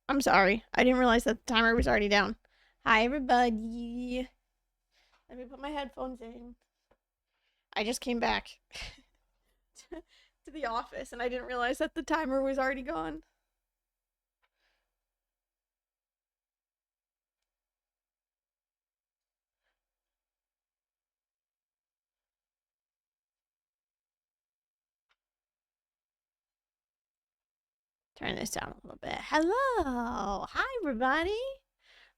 I'm sorry. I didn't realize that the timer was already down. Hi, everybody. Let me put my headphones in. I just came back to the office and I didn't realize that the timer was already gone. Turn this down a little bit. Hello. Hi, everybody.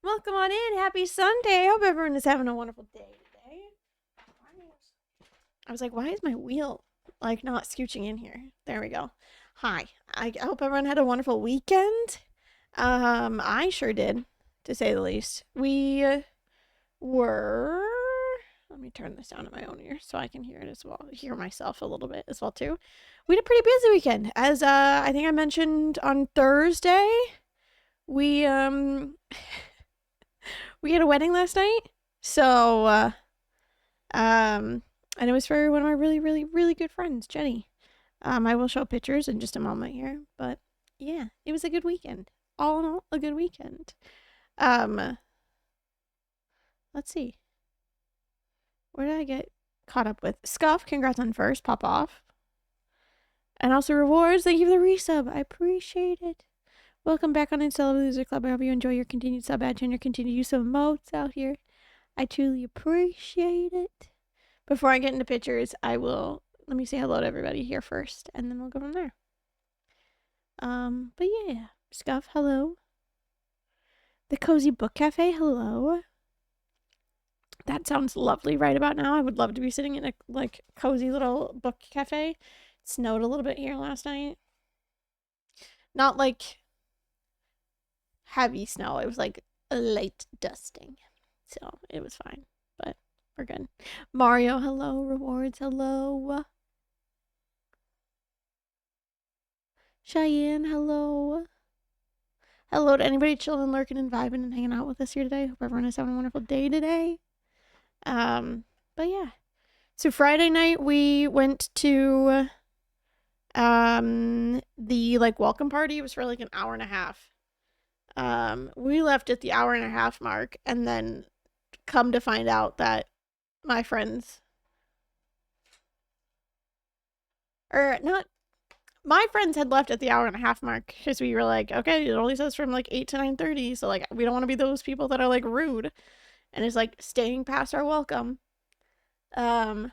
Welcome on in. Happy Sunday. I hope everyone is having a wonderful day today. I was like, why is my wheel like not scooching in here? There we go. Hi. I hope everyone had a wonderful weekend. I sure did, to say the least. We were. Let me turn this down in my own ear so I can hear it as well. Hear myself a little bit as well too. We had a pretty busy weekend, as I think I mentioned on Thursday. We we had a wedding last night, so and it was for one of my really, really, really good friends, Jenny. I will show pictures in just a moment here, but yeah, it was a good weekend. All in all, a good weekend. Um, let's see. Where did I get caught up with? Scuff, congrats on first. Pop off. And also rewards. Thank you for the resub. I appreciate it. Welcome back on Install Loser Club. I hope you enjoy your continued sub badge and your continued use of emotes out here. I truly appreciate it. Before I get into pictures, let me say hello to everybody here first, and then we'll go from there. But yeah, Scuff, hello. The Cozy Book Cafe, hello. That sounds lovely right about now. I would love to be sitting in a like cozy little book cafe. It snowed a little bit here last night. Not like heavy snow. It was like a light dusting. So it was fine. But we're good. Mario, hello. Rewards, hello. Cheyenne, hello. Hello to anybody chilling, lurking, and vibing and hanging out with us here today. Hope everyone is having a wonderful day today. But yeah. So Friday night we went to the like welcome party. It was for like an hour and a half. We left at the hour and a half mark, and then come to find out that my friends, or not, my friends had left at the hour and a half mark because we were like, okay, it only says from like 8 to 9:30, so like we don't want to be those people that are like rude and is like staying past our welcome. And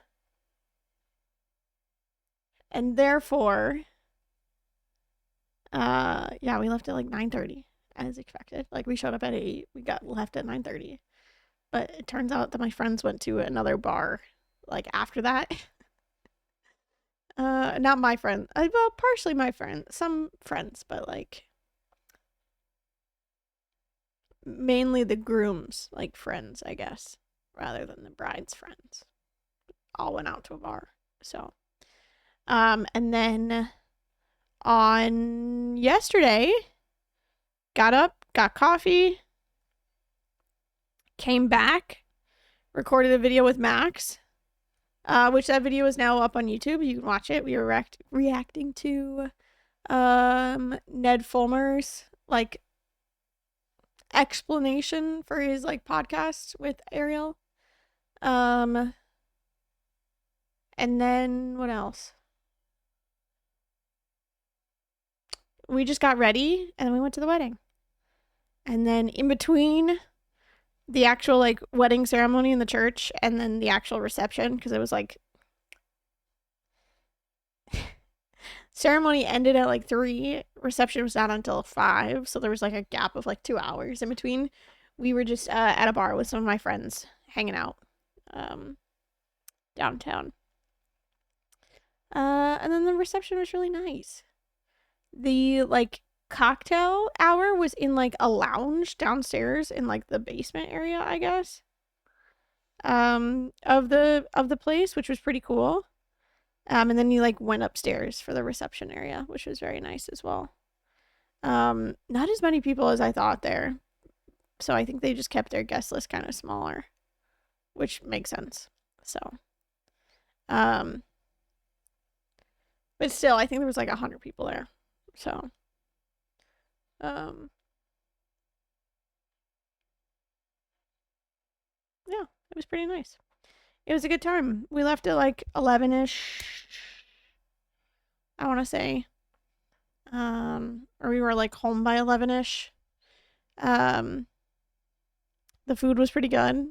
therefore, yeah, we left at like 9:30 as expected. Like we showed up at 8, we got left at 9:30. But it turns out that my friends went to another bar like after that. Not my friend. Well, partially my friend, some friends, but like mainly the groom's like friends, I guess, rather than the bride's friends. All went out to a bar. So, and then on yesterday, got up, got coffee, came back, recorded a video with Max, which that video is now up on YouTube. You can watch it. We were reacting to Ned Fulmer's like explanation for his like podcast with Ariel. And then what else? We just got ready and then we went to the wedding. And then in between the actual like wedding ceremony in the church and then the actual reception, because it was like ceremony ended at like 3, reception was not until 5, so there was like a gap of like 2 hours in between. We were just at a bar with some of my friends hanging out downtown. And then the reception was really nice. The like cocktail hour was in like a lounge downstairs in like the basement area, I guess. Of the place, which was pretty cool. And then you like went upstairs for the reception area, which was very nice as well. Not as many people as I thought there. So I think they just kept their guest list kind of smaller, which makes sense. So, um, but still, I think there was like 100 people there. So, um, It was pretty nice. It was a good time. We left at like 11ish, I want to say. Or we were like home by 11ish. Um, the food was pretty good.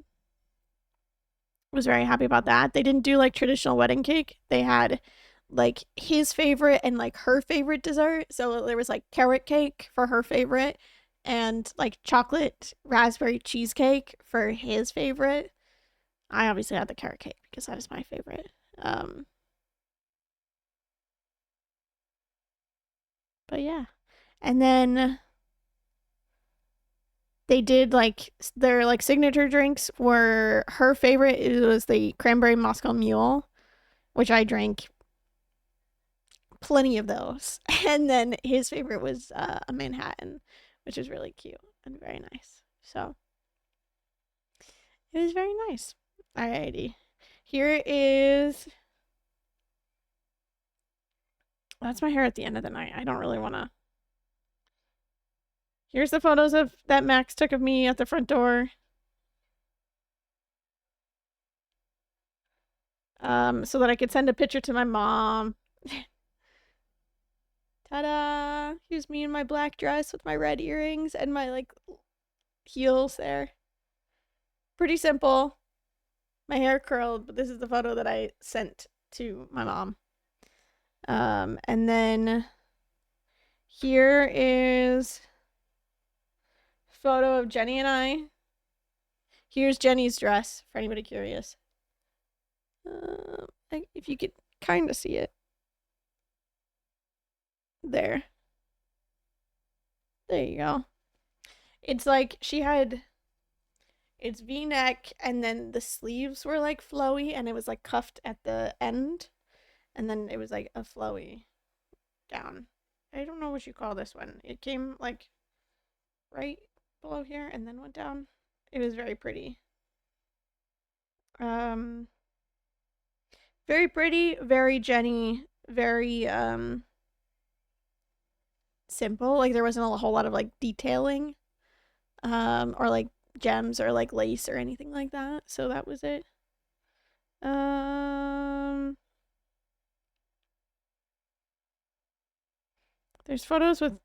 Was very happy about that. They didn't do like traditional wedding cake. They had like his favorite and like her favorite dessert. So there was like carrot cake for her favorite and like chocolate raspberry cheesecake for his favorite. I obviously had the carrot cake because that is my favorite. But yeah. And then they did like their like signature drinks were her favorite. It was the cranberry Moscow Mule, which I drank plenty of those. And then his favorite was a Manhattan, which was really cute and very nice. So it was very nice. Alrighty. Here is. That's my hair at the end of the night. I don't really want to. Here's the photos of that Max took of me at the front door. So that I could send a picture to my mom. Ta-da! Here's me in my black dress with my red earrings and my like heels there. Pretty simple. My hair curled, but this is the photo that I sent to my mom. And then here is a photo of Jenny and I. Here's Jenny's dress for anybody curious. If you could kind of see it. There. There you go. It's like she had it's V-neck and then the sleeves were like flowy and it was like cuffed at the end and then it was like a flowy gown. I don't know what you call this one. It came like right below here and then went down. It was very pretty. Um very pretty, very Jenny, very simple. Like there wasn't a whole lot of like detailing. Or like gems or like lace or anything like that. So that was it. Um there's photos with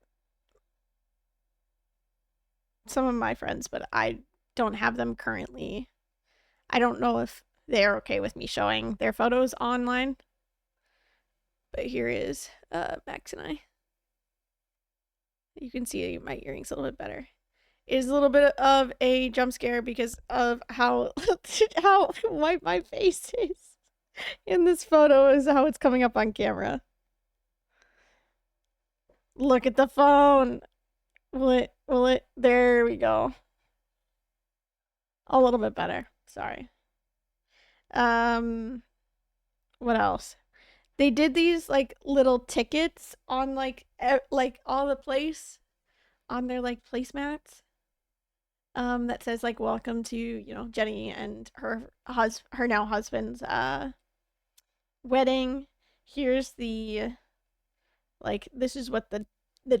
some of my friends, but I don't have them currently. I don't know if they're okay with me showing their photos online. But here is Max and I. You can see my earrings a little bit better. It is a little bit of a jump scare because of how how white my face is in this photo is how it's coming up on camera. Look at the phone. Will it? There we go. A little bit better. Sorry. Um, what else? They did these like little tickets on like all the place on their like placemats. That says like welcome to Jenny and her now husband's wedding. Here's the like this is what the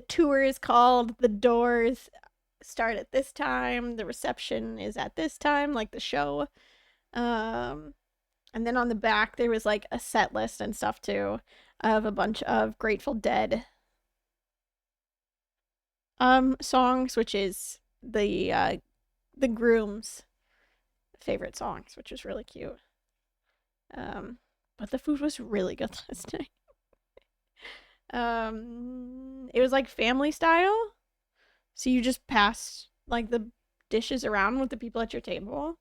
tour is called. The doors start at this time. The reception is at this time, like the show. And then on the back there was like a set list and stuff too of a bunch of Grateful Dead songs, which is the groom's favorite songs, which was really cute. But the food was really good last night. It was like family style. So you just pass like the dishes around with the people at your table.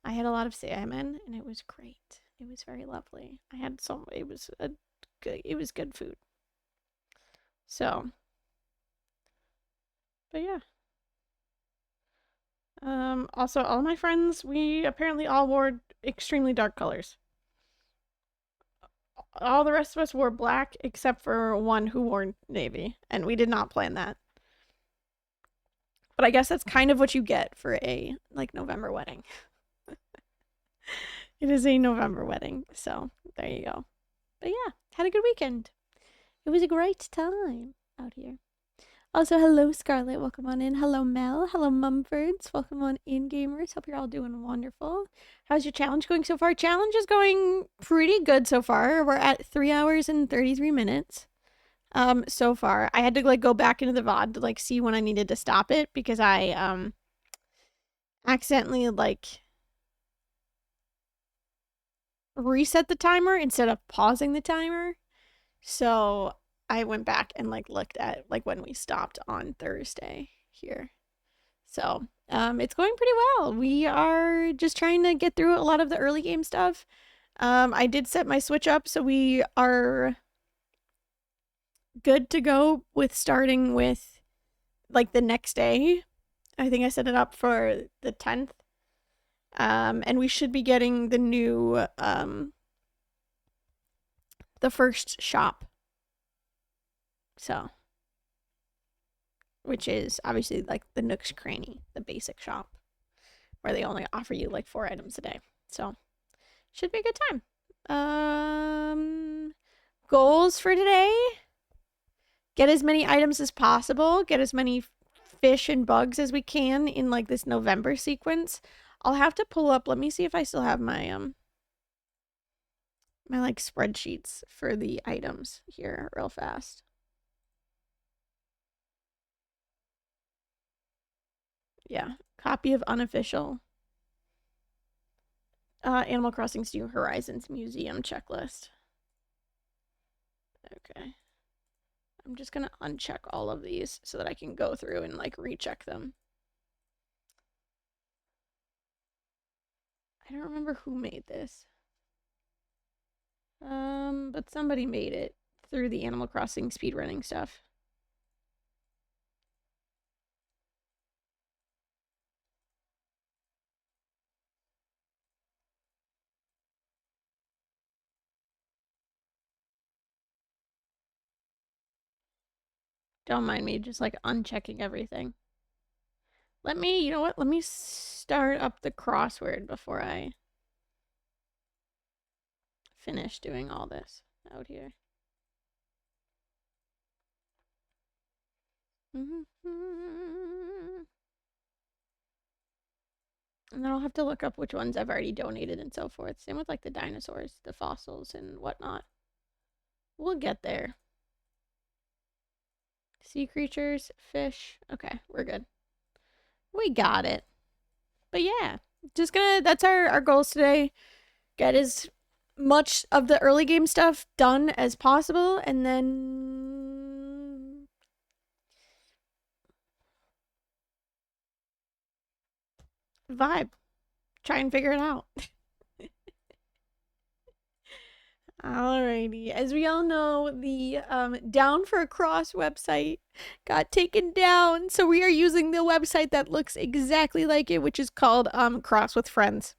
I had a lot of salmon and it was great. It was very lovely. I had some it was good food. So, but yeah. Also all my friends, we apparently all wore extremely dark colors. All the rest of us wore black except for one who wore navy, and we did not plan that. But I guess that's kind of what you get for a like November wedding. It is a November wedding, so there you go. But yeah, had a good weekend. It was a great time out here. Also, hello, Scarlett. Welcome on in. Hello, Mel. Hello, Mumfords. Welcome on in, gamers. Hope you're all doing wonderful. How's your challenge going so far? Challenge is going pretty good so far. We're at 3 hours and 33 minutes. So far. I had to like go back into the VOD to like see when I needed to stop it because I accidentally like reset the timer instead of pausing the timer. So I went back and like looked at like when we stopped on Thursday here. So it's going pretty well. We are just trying to get through a lot of the early game stuff. I did set my Switch up so we are good to go with starting with like the next day. I think I set it up for the 10th. And we should be getting the new the first shop. So, which is obviously like the Nook's Cranny, the basic shop, where they only offer you like 4 items a day. So, should be a good time. Goals for today: get as many items as possible, get as many fish and bugs as we can in like this November sequence. I'll have to pull up. Let me see if I still have my my like spreadsheets for the items here real fast. Yeah, copy of unofficial Animal Crossing New Horizons Museum checklist. Okay. I'm just gonna uncheck all of these so that I can go through and like recheck them. I don't remember who made this. But somebody made it through the Animal Crossing speedrunning stuff. Don't mind me just like unchecking everything. Let me, you know what? Let me start up the crossword before I finish doing all this out here. And then I'll have to look up which ones I've already donated and so forth. Same with like the dinosaurs, the fossils, and whatnot. We'll get there. Sea creatures, fish. Okay, we're good. We got it. But yeah, just gonna, that's our goals today. Get as much of the early game stuff done as possible, and then vibe. Try and figure it out. Alrighty. As we all know, the Down for a Cross website got taken down, so we are using the website that looks exactly like it, which is called Cross with Friends.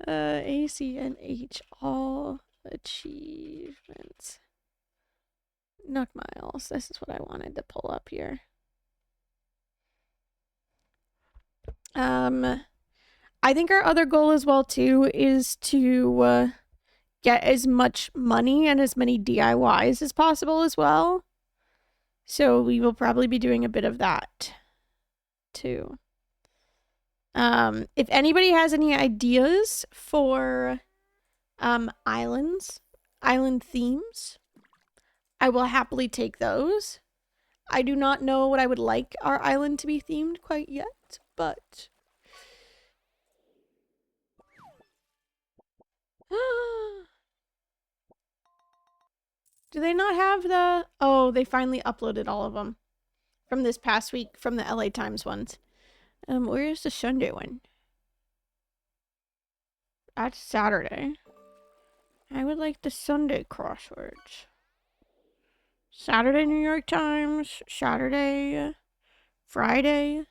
ACNH all achievements. Nook Miles. This is what I wanted to pull up here. I think our other goal as well too is to get as much money and as many DIYs as possible as well. So we will probably be doing a bit of that too. If anybody has any ideas for islands, island themes, I will happily take those. I do not know what I would like our island to be themed quite yet, but do they not have the... Oh, they finally uploaded all of them from this past week from the LA Times ones. Where's the Sunday one? That's Saturday. I would like the Sunday crosswords. Saturday New York Times, Saturday, Friday.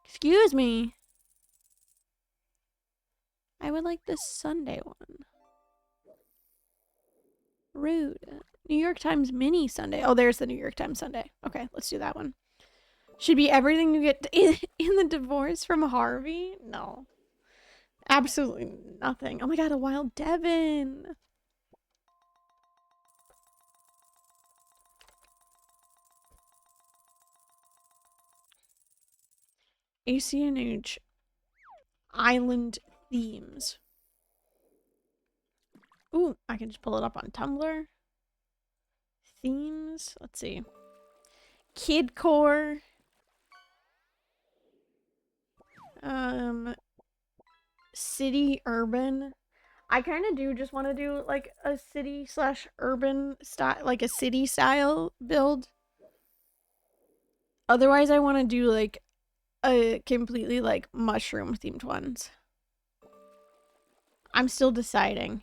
Excuse me. I would like the Sunday one. Rude. New York Times Mini Sunday. Oh, there's the New York Times Sunday. Okay, let's do that one. Should be everything you get in the divorce from Harvey? No. Absolutely nothing. Oh my god, a wild Devin. ACNH island themes. Ooh, I can just pull it up on Tumblr. Themes. Let's see. Kidcore. City urban. I kind of do just want to do like a city slash urban style, like a city style build. Otherwise, I want to do like a completely like mushroom themed ones. I'm still deciding.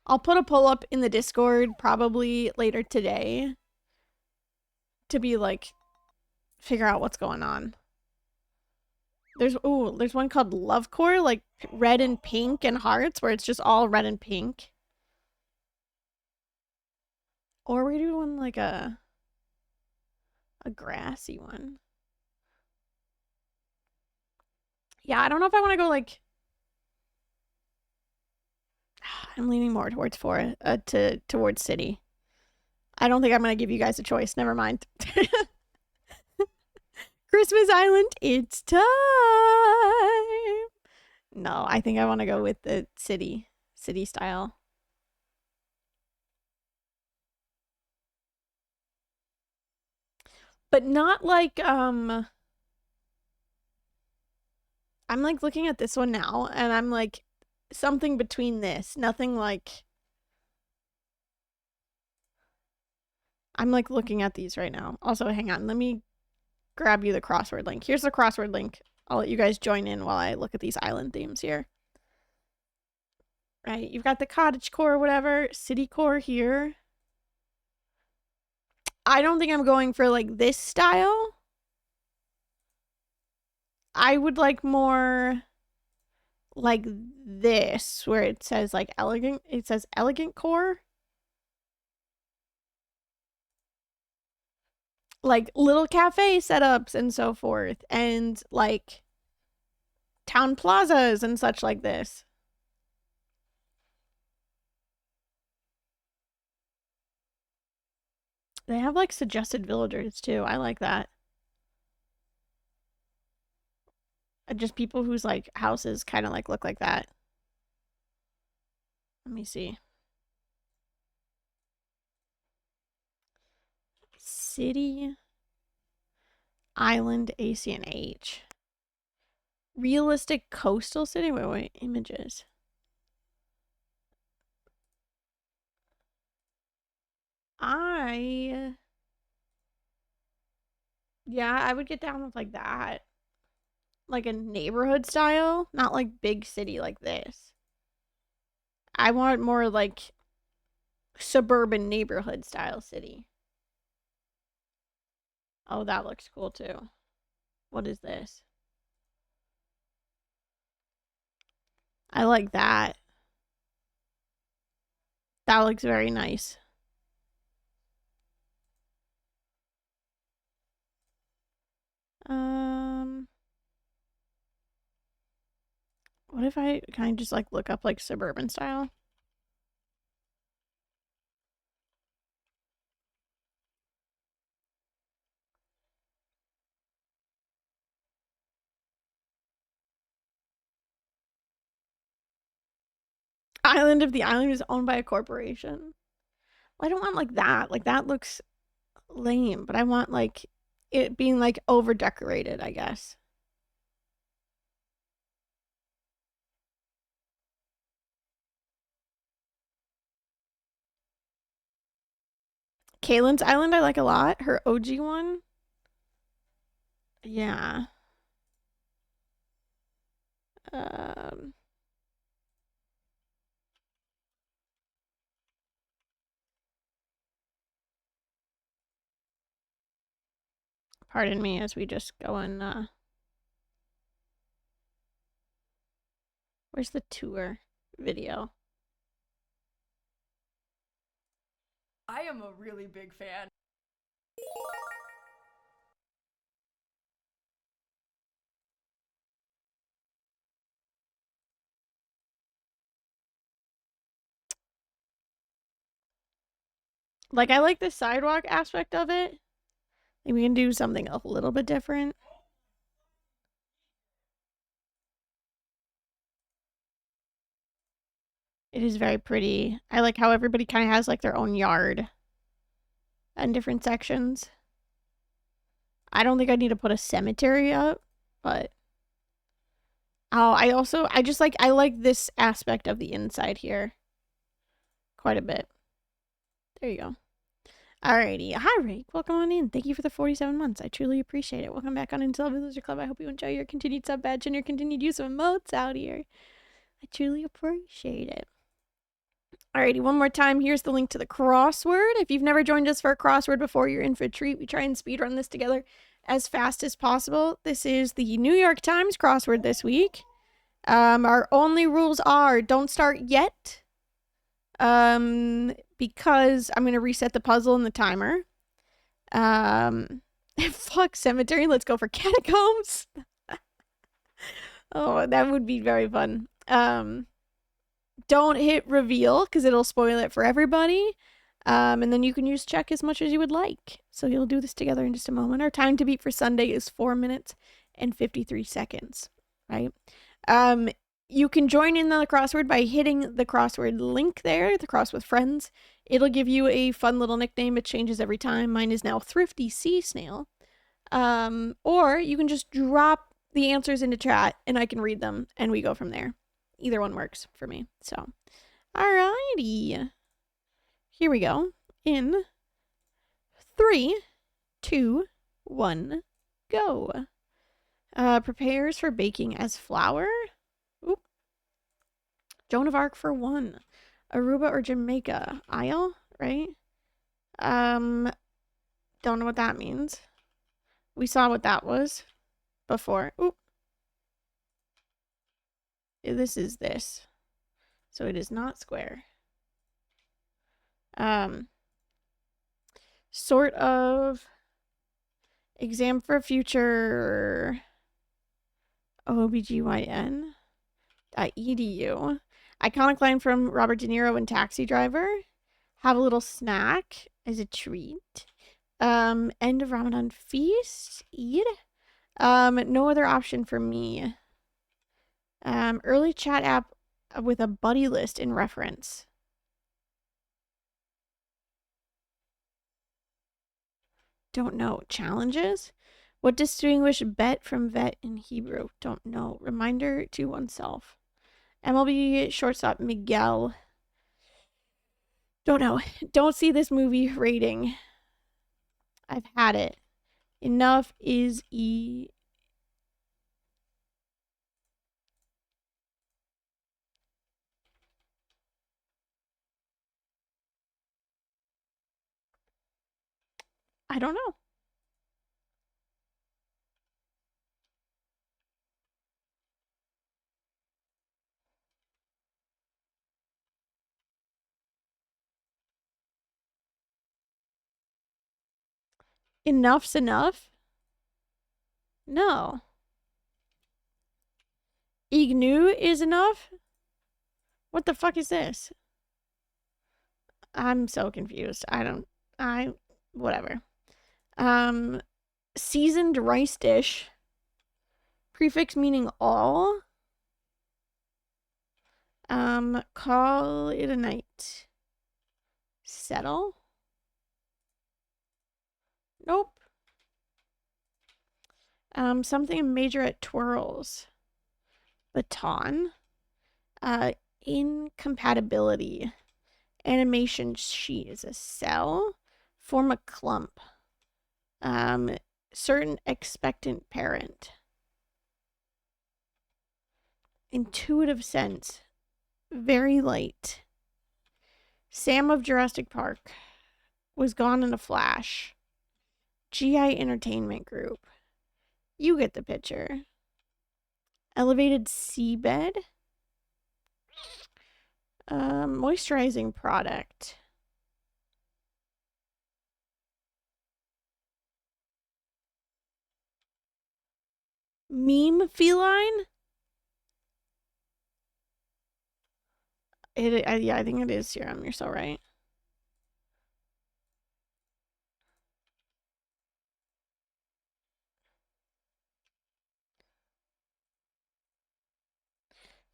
I'll put a poll up in the Discord probably later today to be like figure out what's going on. There's one called Lovecore, like red and pink and hearts, where it's just all red and pink. Or we do one like a grassy one. Yeah, I don't know if I want to go like. I'm leaning more towards towards city. I don't think I'm gonna give you guys a choice. Never mind. Christmas Island, it's time. No, I think I want to go with the city style. But not like I'm like looking at this one now and I'm like something between this. Nothing like I'm like looking at these right now. Also, hang on. Let me grab you the crossword link. Here's the crossword link. I'll let you guys join in while I look at these island themes here. Right, you've got the cottage core or whatever, city core here. I don't think I'm going for like this style. I would like more like this, where it says like elegant. It says elegant core. Like little cafe setups and so forth, and like town plazas and such like this. They have like suggested villagers too. I like that. Just people whose like houses kind of like look like that. Let me see. City, island, ACNH. Realistic coastal city. Wait, images. Yeah, I would get down with like that. Like a neighborhood style, not like big city like this. I want more like suburban neighborhood style city. Oh, that looks cool too. What is this? I like that. That looks very nice. What if I kind of just like look up like suburban style? Island if the island is owned by a corporation. Well, I don't want like that. Like that looks lame, but I want like it being like over decorated, I guess. Kaylin's Island I like a lot. Her OG one. Yeah. Um Pardon me as we just go and where's the tour video? I am a really big fan. Like I like the sidewalk aspect of it. Maybe we can do something a little bit different. It is very pretty. I like how everybody kind of has like their own yard and different sections. I don't think I need to put a cemetery up, but oh, I like this aspect of the inside here quite a bit. There you go. Alrighty. Hi, Rick. Welcome on in. Thank you for the 47 months. I truly appreciate it. Welcome back on into the Villager Club. I hope you enjoy your continued sub badge and your continued use of emotes out here. I truly appreciate it. Alrighty, one more time. Here's the link to the crossword. If you've never joined us for a crossword before, you're in for a treat. We try and speedrun this together as fast as possible. This is the New York Times crossword this week. Our only rules are don't start yet. Because I'm gonna reset the puzzle and the timer. Fuck cemetery. Let's go for catacombs. Oh, that would be very fun. Don't hit reveal because it'll spoil it for everybody. And then you can use check as much as you would like. So you'll do this together in just a moment. Our time to beat for Sunday is 4 minutes and 53 seconds, right? You can join in on the crossword by hitting the crossword link there, the Cross with Friends. It'll give you a fun little nickname. It changes every time. Mine is now Thrifty Sea Snail. Or you can just drop the answers into chat and I can read them and we go from there. Either one works for me. So, alrighty. Here we go. In 3, 2, 1, go. Prepares for baking as flour. Oop. Joan of Arc for 1. Aruba or Jamaica? Isle, right? Don't know what that means. We saw what that was before. Oop. This is this. So it is not square. Sort of exam for future OBGYN. .edu. Iconic line from Robert De Niro in Taxi Driver. Have a little snack as a treat. End of Ramadan feast. Eid. No other option for me. Early chat app with a buddy list in reference. Don't know. Challenges? What distinguish bet from vet in Hebrew? Don't know. Reminder to oneself. MLB shortstop Miguel. Don't know. Don't see this movie rating. I've had it. Enough is I don't know. Enough's enough? No. Ignu is enough? What the fuck is this? I'm so confused. Whatever. Seasoned rice dish. Prefix meaning all. Call it a night. Settle? Nope. Something major at twirls. Baton. Incompatibility. Animation sheet is a cell. Form a clump. Certain expectant parent. Intuitive sense. Very light. Sam of Jurassic Park was gone in a flash. GI Entertainment Group. You get the picture. Elevated seabed. Moisturizing product. Meme feline? Yeah, I think it is serum. You're so right.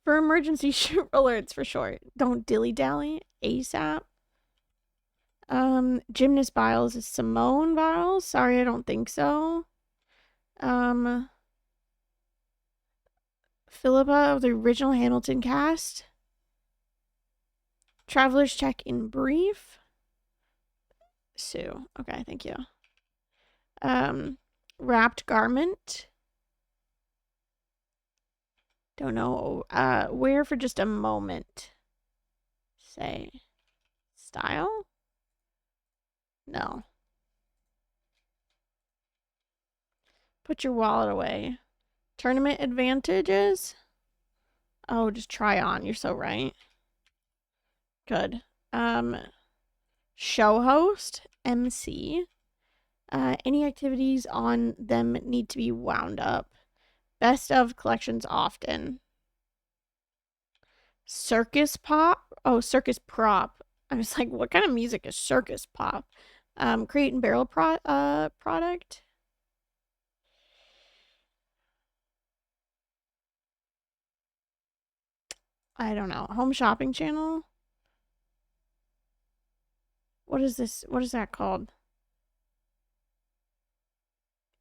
For emergency alerts for short. Don't dilly dally. ASAP. Gymnast Biles is Simone Biles. Sorry, I don't think so. Philippa of the original Hamilton cast. Traveler's check in brief. Sue. Okay, thank you. Wrapped garment. Don't know. Wear for just a moment. Say. Style? No. Put your wallet away. Tournament advantages? Oh, just try on. You're so right. Good. Show host, MC. Any activities on them need to be wound up. Best of collections often. Circus pop? Oh, circus prop. I was like, what kind of music is circus pop? Crate and barrel product. I don't know. Home shopping channel. What is this? What is that called?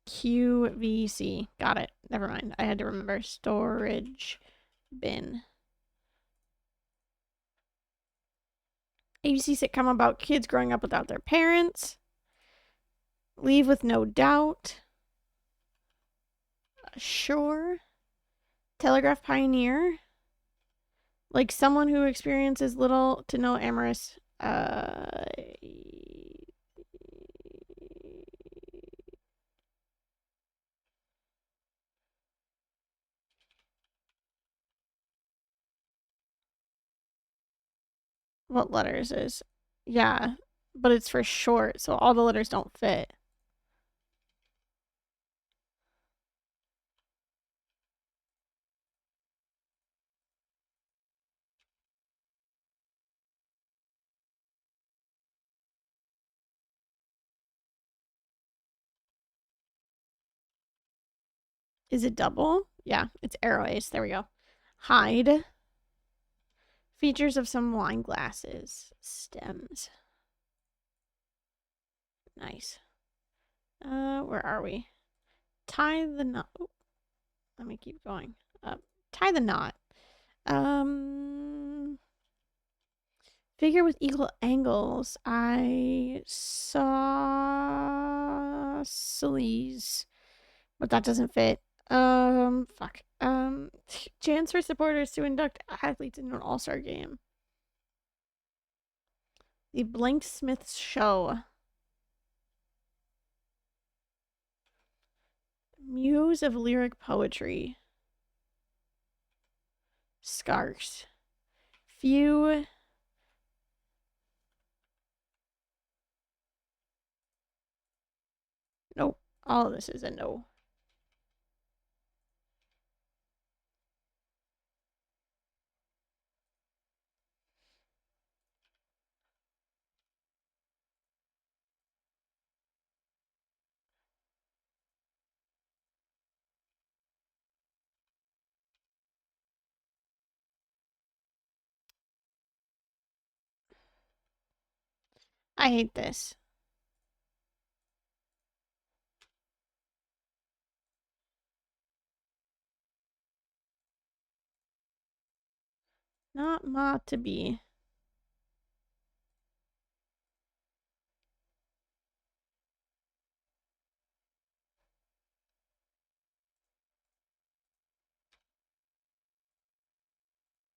QVC. Got it. Never mind. I had to remember. Storage bin. ABC sitcom about kids growing up without their parents. Leave with no doubt. Sure. Telegraph pioneer. Like someone who experiences little to no amorous. What letters is? Yeah, but it's for short, so all the letters don't fit. Is it double? Yeah, it's arrow ace. There we go. Hide. Features of some wine glasses. Stems. Nice. Where are we? Tie the knot. Oh, let me keep going. Tie the knot. Figure with equal angles. I saw sillies, but that doesn't fit. Fuck. Chance for supporters to induct athletes into an all-star game. The Blanksmith Show. Muse of lyric poetry. Scarce. Few. Nope. All of this is a no. I hate this. Not ma to be.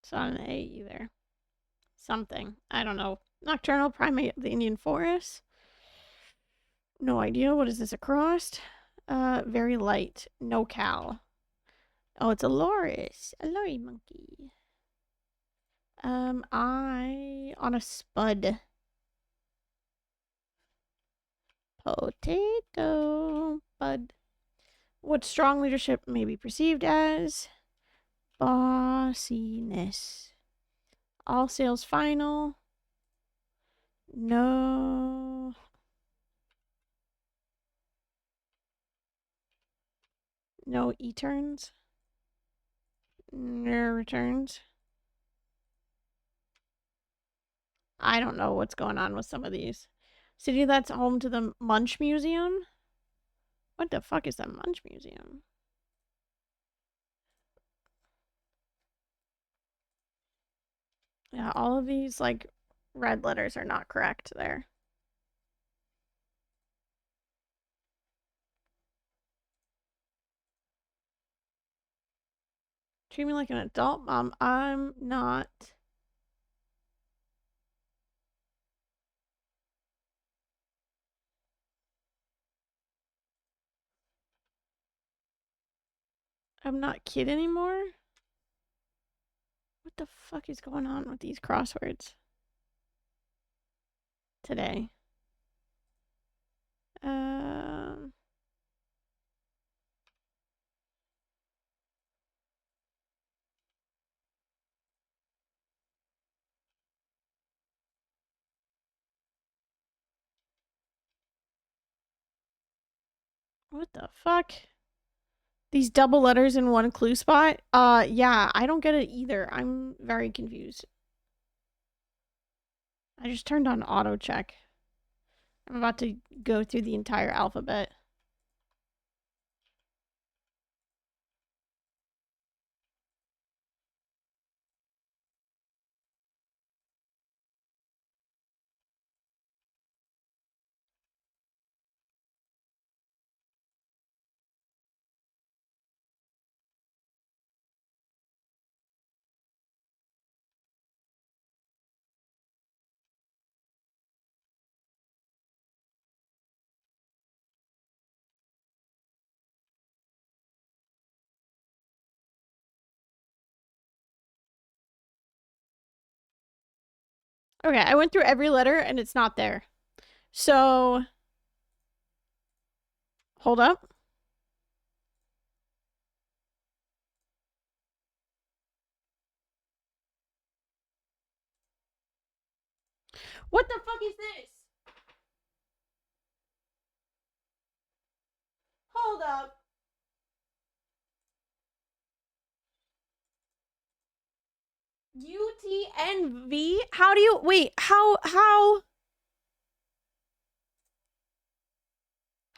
It's not an A either. Something. I don't know. Nocturnal primate of the Indian forest. No idea. What is this, a cross? Very light. No cow. Oh, it's a loris. A lorry monkey. I on a spud. Potato. Bud. What strong leadership may be perceived as? Bossiness. All sales final. No. No E-turns. No returns. I don't know what's going on with some of these. City that's home to the Munch Museum? What the fuck is the Munch Museum? Yeah, all of these, like, red letters are not correct there. Treat me like an adult, Mom. I'm not. I'm not kid anymore? What the fuck is going on with these crosswords today? Um, what the fuck? These double letters in one clue spot? Yeah, I don't get it either. I'm very confused. I just turned on auto check. I'm about to go through the entire alphabet. Okay, I went through every letter and it's not there. So, hold up. What the fuck is this? Hold up. UTNV? How do you wait? How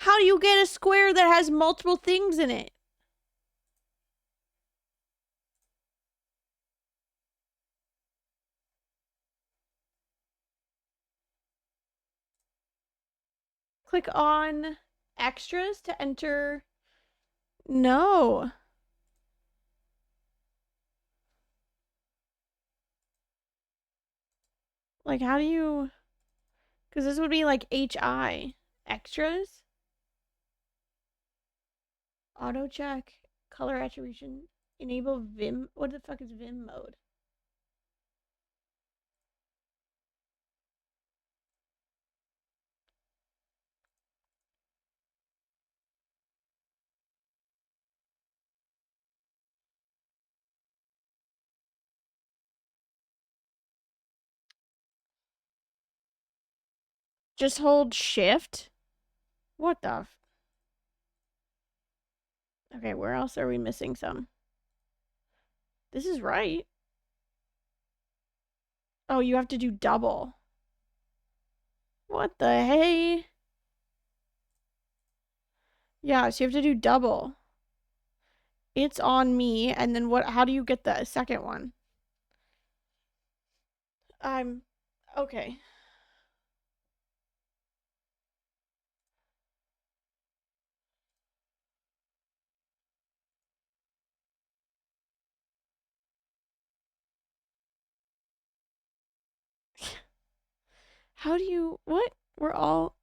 do you get a square that has multiple things in it? Click on extras to enter. No. Like, how do you. Because this would be like HI. Extras? Auto check. Color attribution. Enable Vim. What the fuck is Vim mode? Just hold shift? What the? Okay, where else are we missing some? This is right. Oh, you have to do double. What the hey? Yeah, so you have to do double. It's on me, and then what? How do you get the second one? I'm okay. How do you what? We're all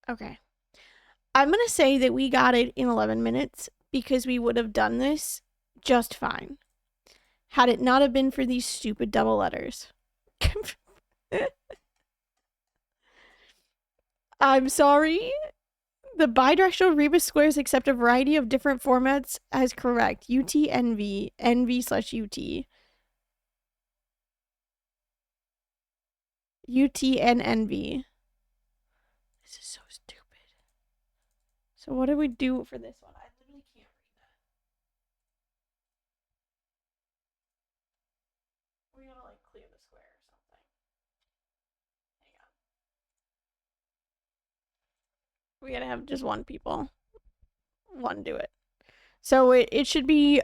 okay. I'm gonna say that we got it in 11 minutes because we would have done this just fine had it not have been for these stupid double letters. I'm sorry. The bidirectional rebus squares accept a variety of different formats as correct. UTNV, NV/UT, UTNNV. This is so stupid. So what do we do for this one? I literally can't read roughly of a square or something. Hang on. We gotta have just one do it. So it should be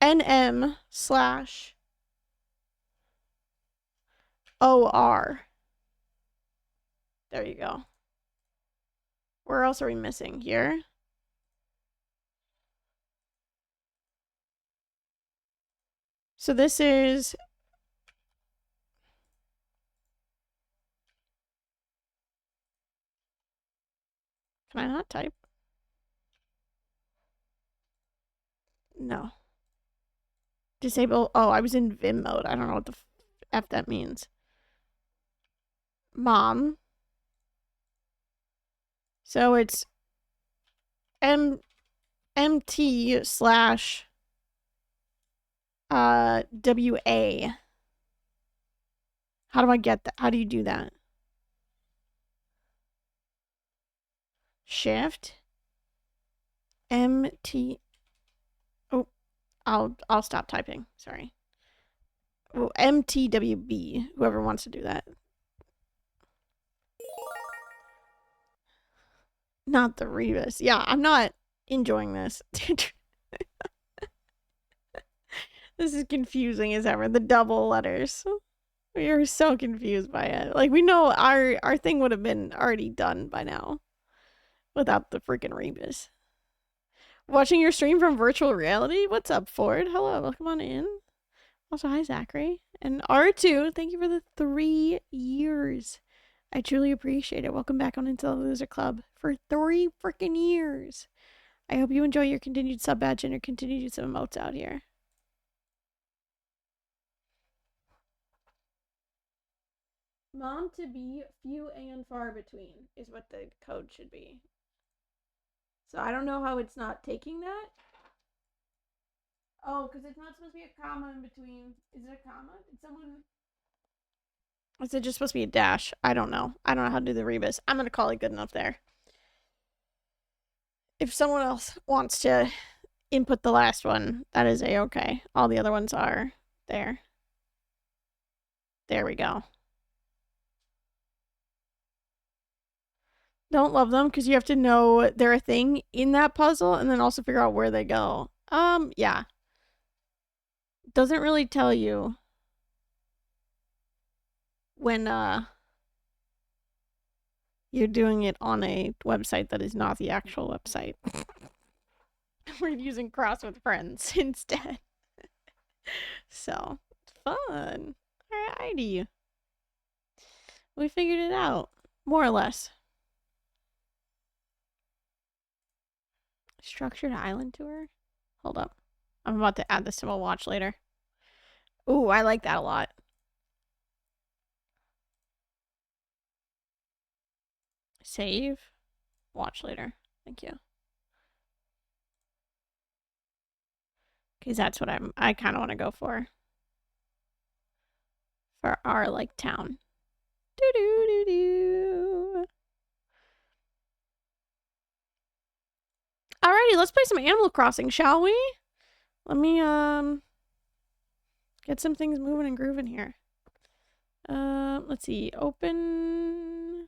NM/OR. There you go. Where else are we missing here? So this is... Can I not type? No. Disable... Oh, I was in Vim mode. I don't know what the F that means. Mom. So it's MT/WA. How do I get that? How do you do that? Shift MT. Oh, I'll stop typing. Sorry. Oh, MTWB. Whoever wants to do that. Not the Rebus. Yeah, I'm not enjoying this. This is confusing as ever. The double letters. We are so confused by it. Like, we know our thing would have been already done by now without the freaking Rebus. Watching your stream from virtual reality? What's up, Ford? Hello, welcome on in. Also, hi, Zachary. And R2, thank you for the 3 years. I truly appreciate it. Welcome back on into the Loser Club for 3 freaking years. I hope you enjoy your continued sub badge and your continued use of emotes out here. Mom to be few and far between is what the code should be. So I don't know how it's not taking that. Oh, because it's not supposed to be a comma in between. Is it a comma? Did someone... Is it just supposed to be a dash? I don't know. I don't know how to do the rebus. I'm going to call it good enough there. If someone else wants to input the last one, that is a-okay. All the other ones are there. There we go. Don't love them because you have to know they're a thing in that puzzle and then also figure out where they go. Yeah. Doesn't really tell you when you're doing it on a website that is not the actual website. We're using Cross with Friends instead. So, fun. Alrighty. We figured it out. More or less. Structured island tour? Hold up. I'm about to add this to my watch later. Ooh, I like that a lot. Save. Watch later. Thank you. Because that's what I kind of want to go for. For our, like, town. Do-do-do-do. Alrighty, let's play some Animal Crossing, shall we? Let me, get some things moving and grooving here. Let's see. Open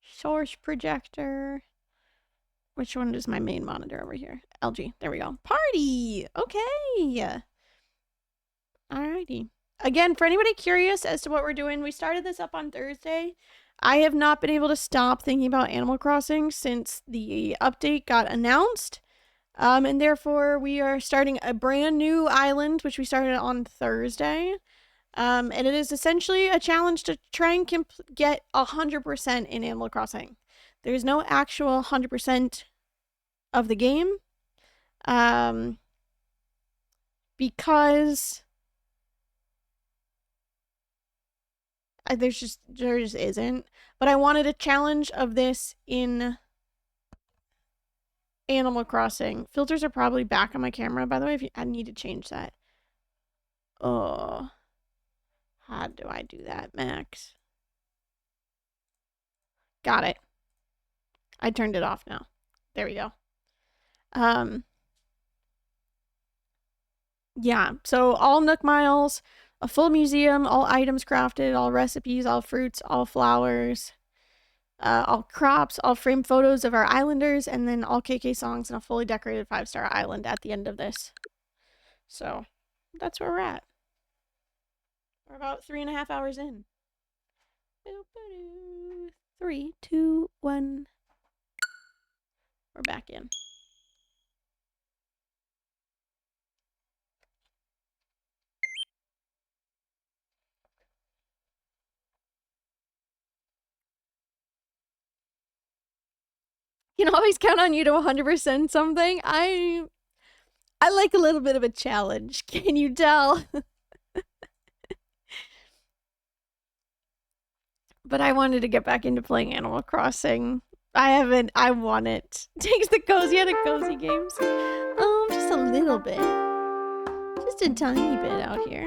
source projector. Which one is my main monitor over here? LG. There we go. Party! Okay. Alrighty. Again, for anybody curious as to what we're doing, we started this up on Thursday. I have not been able to stop thinking about Animal Crossing since the update got announced. And therefore, we are starting a brand new island, which we started on Thursday. And it is essentially a challenge to try and get 100% in Animal Crossing. There's no actual 100% of the game. Because there just isn't. But I wanted a challenge of this in Animal Crossing. Filters are probably back on my camera, by the way. I need to change that. Oh. How do I do that, Max? Got it. I turned it off now. There we go. Yeah, so all Nook Miles, a full museum, all items crafted, all recipes, all fruits, all flowers, all crops, all framed photos of our islanders, and then all KK songs and a fully decorated 5-star island at the end of this. So that's where we're at. We're about 3.5 hours in. 3, 2, 1. We're back in. You can always count on you to 100% something. I like a little bit of a challenge. Can you tell? But I wanted to get back into playing Animal Crossing. I want it. Takes the cozy out of cozy games. Just a little bit. Just a tiny bit out here.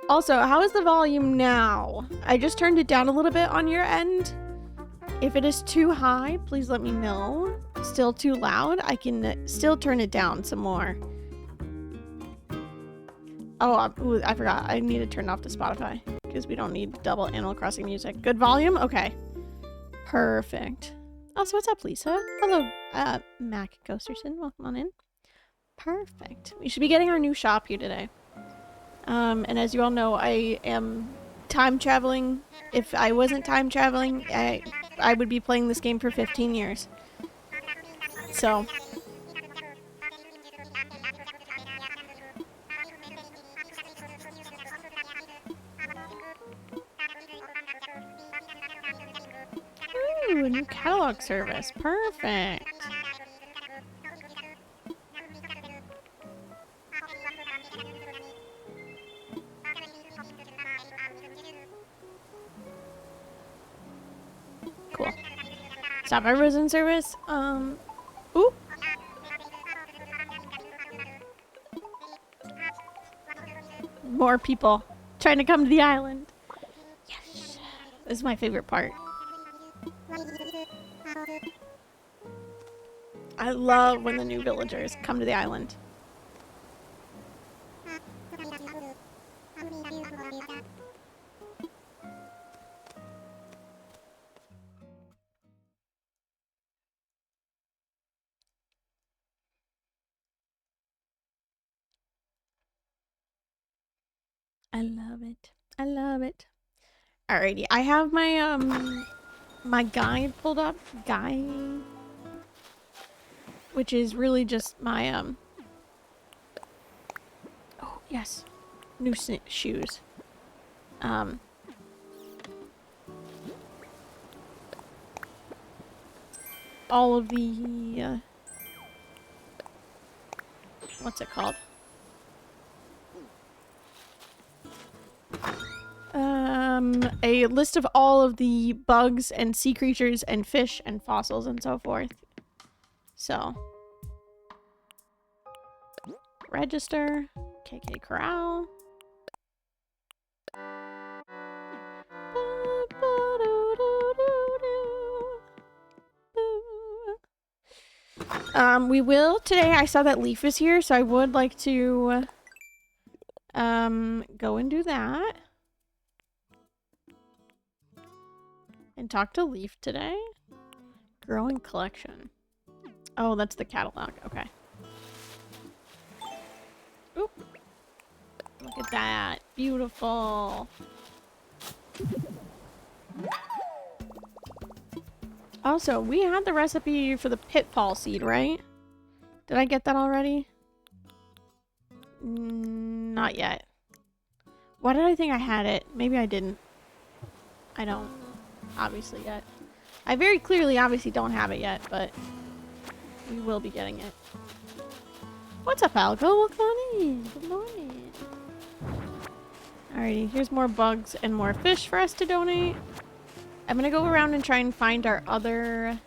Also, how is the volume now? I just turned it down a little bit on your end. If it is too high, please let me know. Still too loud? I can still turn it down some more. Oh, I forgot. I need to turn off the Spotify because we don't need double Animal Crossing music. Good volume? Okay. Perfect. Oh, so what's up, Lisa? Hello, Mac Ghosterson. Welcome on in. Perfect. We should be getting our new shop here today. And as you all know, I am time traveling. If I wasn't time traveling, I would be playing this game for 15 years. So. Ooh, a new catalog service. Perfect. Cool. Stop by Risen service. Ooh. More people trying to come to the island. Yes. This is my favorite part. I love when the new villagers come to the island. I love it. I love it. Alrighty, I have my my guide pulled up. Guide, which is really just my oh yes, new shoes. All of the what's it called? A list of all of the bugs and sea creatures and fish and fossils and so forth. So, register, KK Corral. We will today. I saw that Leaf is here, so I would like to go and do that. And talk to Leaf today. Growing collection. Oh, that's the catalog. Okay. Oop. Look at that. Beautiful. Also, we had the recipe for the pitfall seed, right? Did I get that already? Not yet. Why did I think I had it? Maybe I didn't. I don't. Obviously yet. I very clearly obviously don't have it yet, but we will be getting it. What's up, Algo? Welcome on in. Good morning. Alrighty, here's more bugs and more fish for us to donate. I'm gonna go around and try and find our other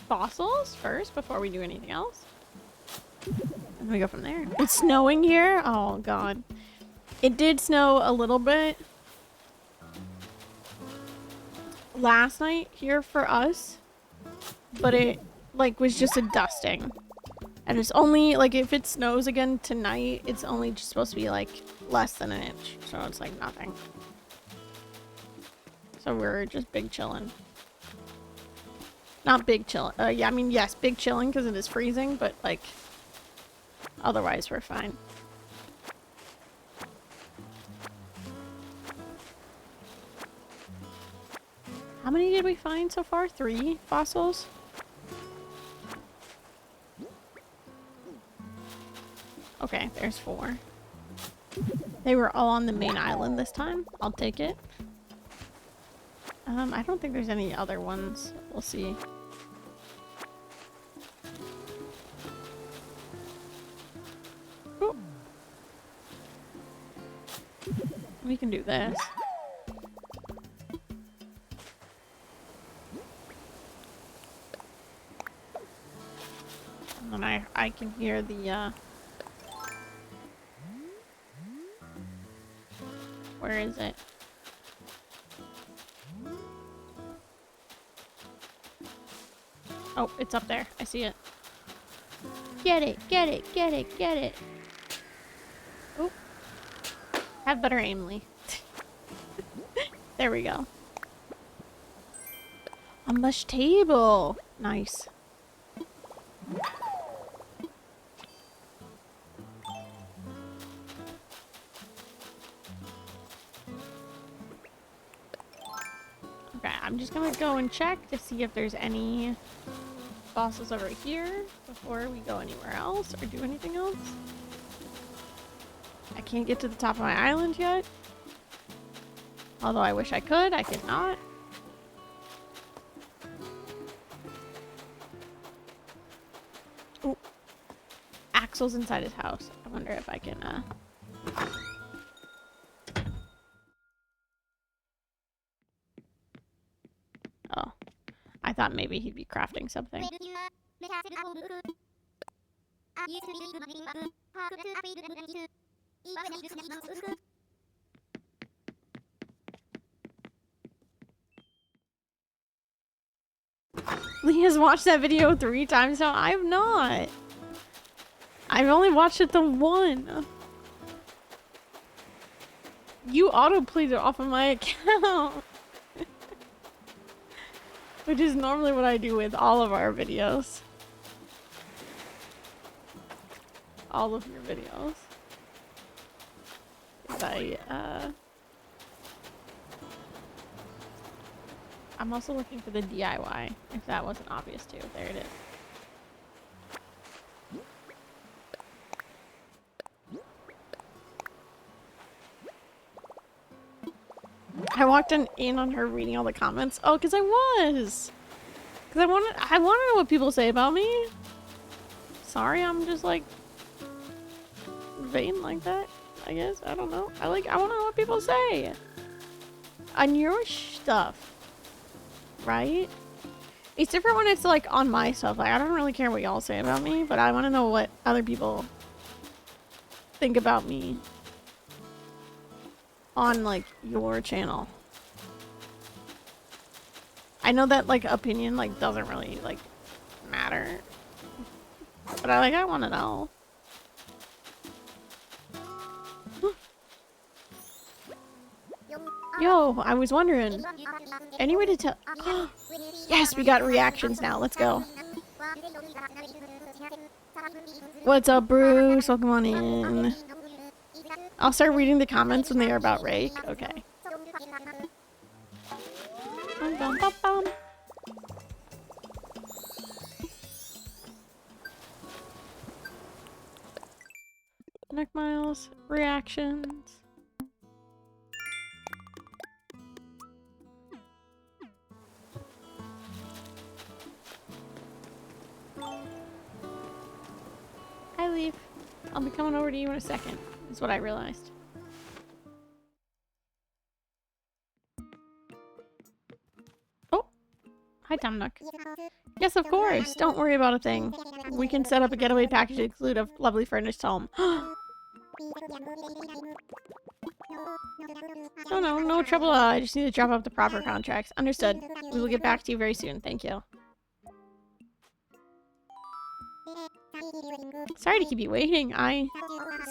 fossils first before we do anything else. And we go from there. It's snowing here? Oh god. It did snow a little bit last night here for us. but it like was just a dusting. And it's only like if it snows again tonight, it's only just supposed to be like less than an inch. So it's like nothing. So we're just big chillin'. Not big chillin'. Yeah, I mean, yes, big chillin' because it is freezing, but like otherwise we're fine. How many did we find so far? 3 fossils? Okay, there's 4. They were all on the main island this time. I'll take it. I don't think there's any other ones. We'll see. Ooh. We can do this. And then I can hear the, where is it? Oh, it's up there. I see it. Get it, get it, get it, get it. Oh. Have better aim, Lee. There we go. A mush table. Nice. Okay, I'm just gonna go and check to see if there's any fossils over here before we go anywhere else or do anything else. I can't get to the top of my island yet. Although I wish I could, I cannot. Ooh. Axel's inside his house. I wonder if I can, Oh. I thought maybe he'd be crafting something. Lee has watched that video 3 times now. I have not. I've only watched it the 1. You auto-played it off of my account. Which is normally what I do with all of our videos. All of your videos. I'm also looking for the DIY, if that wasn't obvious too. There it is. I walked in on her reading all the comments. Oh, because I was. Because I want to know what people say about me. Sorry, I'm just like vain like that, I guess. I don't know. I want to know what people say. On your stuff. Right? It's different when it's like on my stuff. Like, I don't really care what y'all say about me, but I want to know what other people think about me on like your channel. I know that like opinion like doesn't really like matter, but I want to know. Yo, I was wondering. Any way to tell? Yes, we got reactions now. Let's go. What's up, Bruce? Welcome on in. I'll start reading the comments when they are about Rake. Okay. Bum, bum, bum, bum. Neck miles, reactions. Hi, Leaf. I'll be coming over to you in a second, is what I realized. Oh! Hi, Tom Nook. Yes, of course. Don't worry about a thing. We can set up a getaway package to include a lovely furnished home. Oh no trouble. I just need to drop off the proper contracts. Understood. We will get back to you very soon. Thank you. Sorry to keep you waiting. I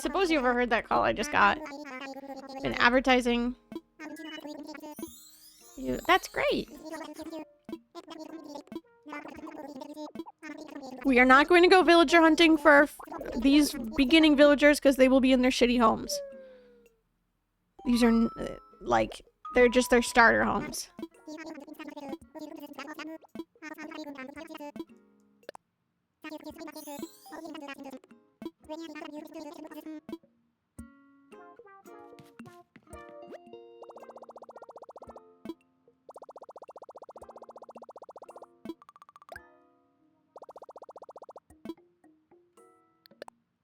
suppose you overheard that call I just got. Been advertising. That's great. We are not going to go villager hunting for these beginning villagers because they will be in their shitty homes. These are, like, they're just their starter homes.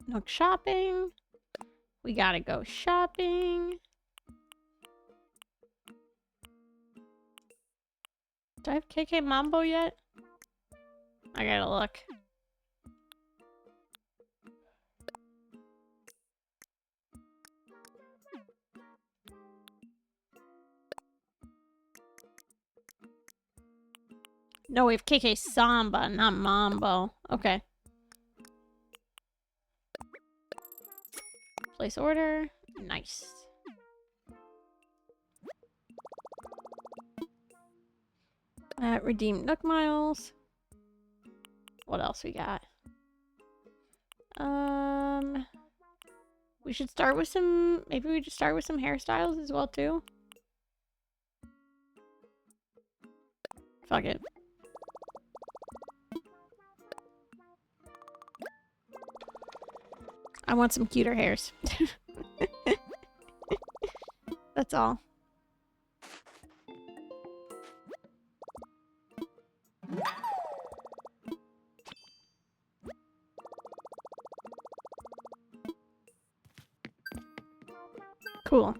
No shopping. We gotta go shopping. Do I have KK Mambo yet? I gotta look. No, we have KK Samba, not Mambo. Okay. Place order. Nice. Redeem Nook Miles. What else we got? We should start with some... Maybe we just start with some hairstyles as well, too. Fuck it. I want some cuter hairs. That's all. Cool.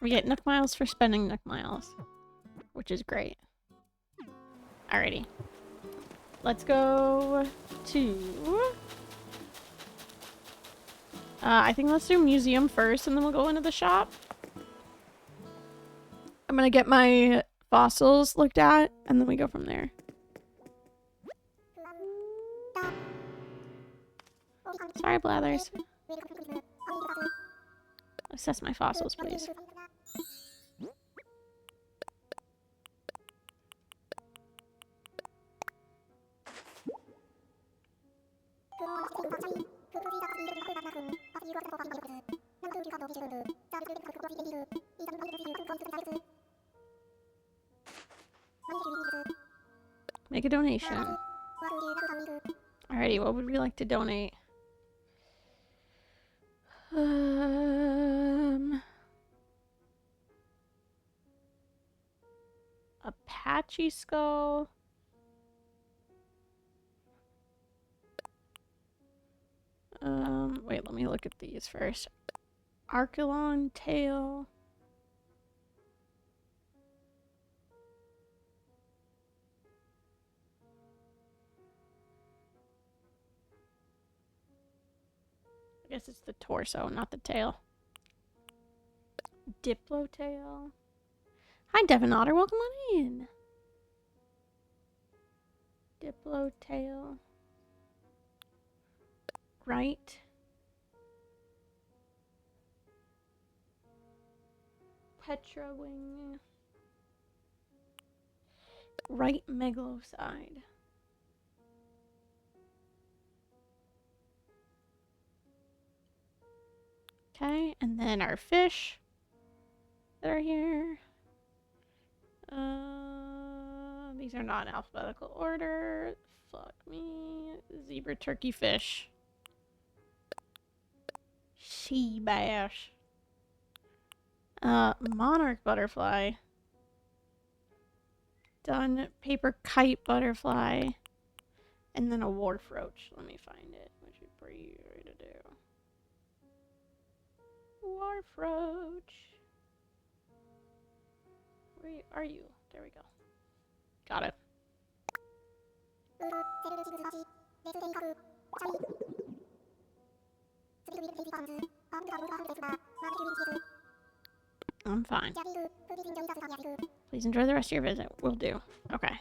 We get Nook Miles for spending Nook Miles, which is great. Alrighty. Let's go to... I think let's do museum first, and then we'll go into the shop. I'm gonna get my fossils looked at, and then we go from there. Sorry, Blathers. Assess my fossils, please. Make a donation. Alrighty, what would we like to donate? Apache skull. Wait, let me look at these first. Archelon tail. I guess it's the torso, not the tail. Diplo tail. Hi, Devon Otter. Welcome on in. Diplo tail. Right. Petra wing. Right megaloside. Okay, and then our fish that are here. These are not in alphabetical order. Fuck me. Zebra, turkey, fish. Sea bass. Monarch butterfly. Done. Paper kite butterfly. And then a wharf roach. Let me find it. What should pretty to do? Wharf roach. Where are you? There we go. Got it. I'm fine. Please enjoy the rest of your visit. Will do. Okay.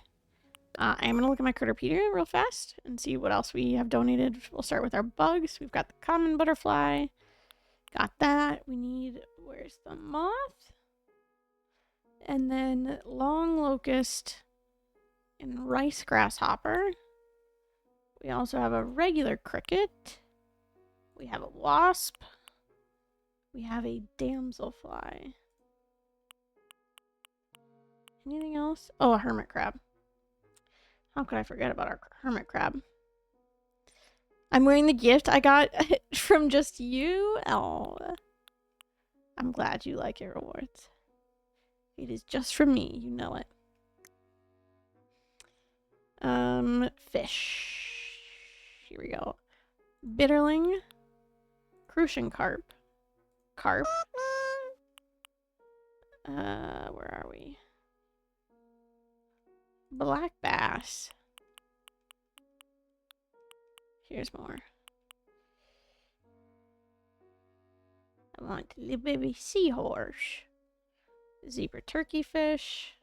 I am going to look at my Critterpedia real fast and see what else we have donated. We'll start with our bugs. We've got the common butterfly. Got that. We need... Where's the moth? And then long locust and rice grasshopper. We also have a regular cricket. We have a wasp. We have a damselfly. Anything else? Oh, a hermit crab. How could I forget about our hermit crab? I'm wearing the gift I got from just you. Oh, I'm glad you like your rewards. It is just from me. You know it. Fish. Here we go. Bitterling. Crucian carp. Carp. Where are we? Black bass. Here's more. I want a little baby seahorse. Zebra turkey fish.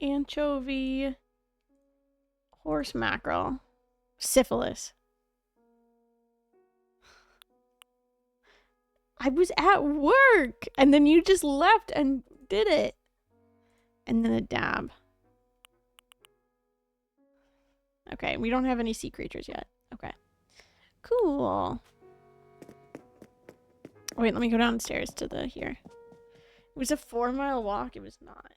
Anchovy. Horse mackerel. Syphilis. I was at work and then you just left and did it. And then a dab. Okay, we don't have any sea creatures yet. Okay. Cool. Wait, let me go downstairs to the here. It was a 4-mile walk. It was not.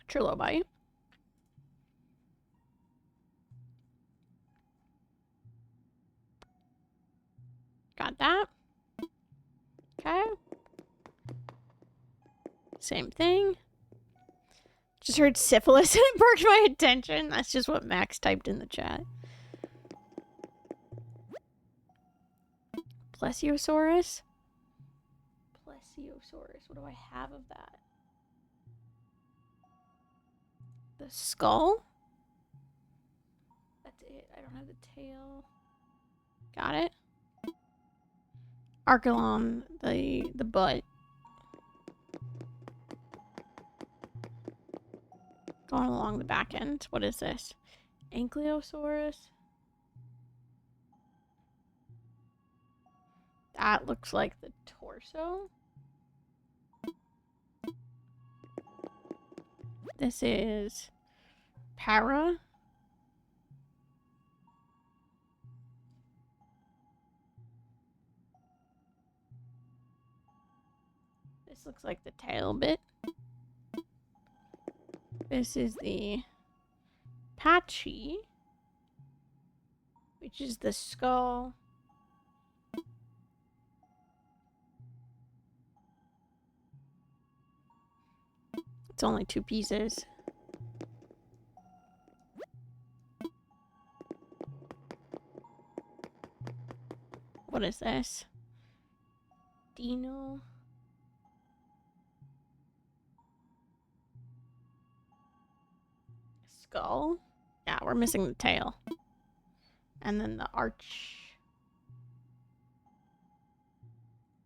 Trilobite. Got that. Okay. Same thing. Just heard syphilis and it perked my attention. That's just what Max typed in the chat. Plesiosaurus. Plesiosaurus. What do I have of that? The skull? That's it. I don't have the tail. Got it. Archelon, the butt. Going along the back end. What is this? Ankylosaurus. That looks like the torso. This is Para. This looks like the tail bit. This is the Patchy, which is the skull. It's only 2 pieces. What is this? Dino. Skull. Yeah, we're missing the tail. And then the arch.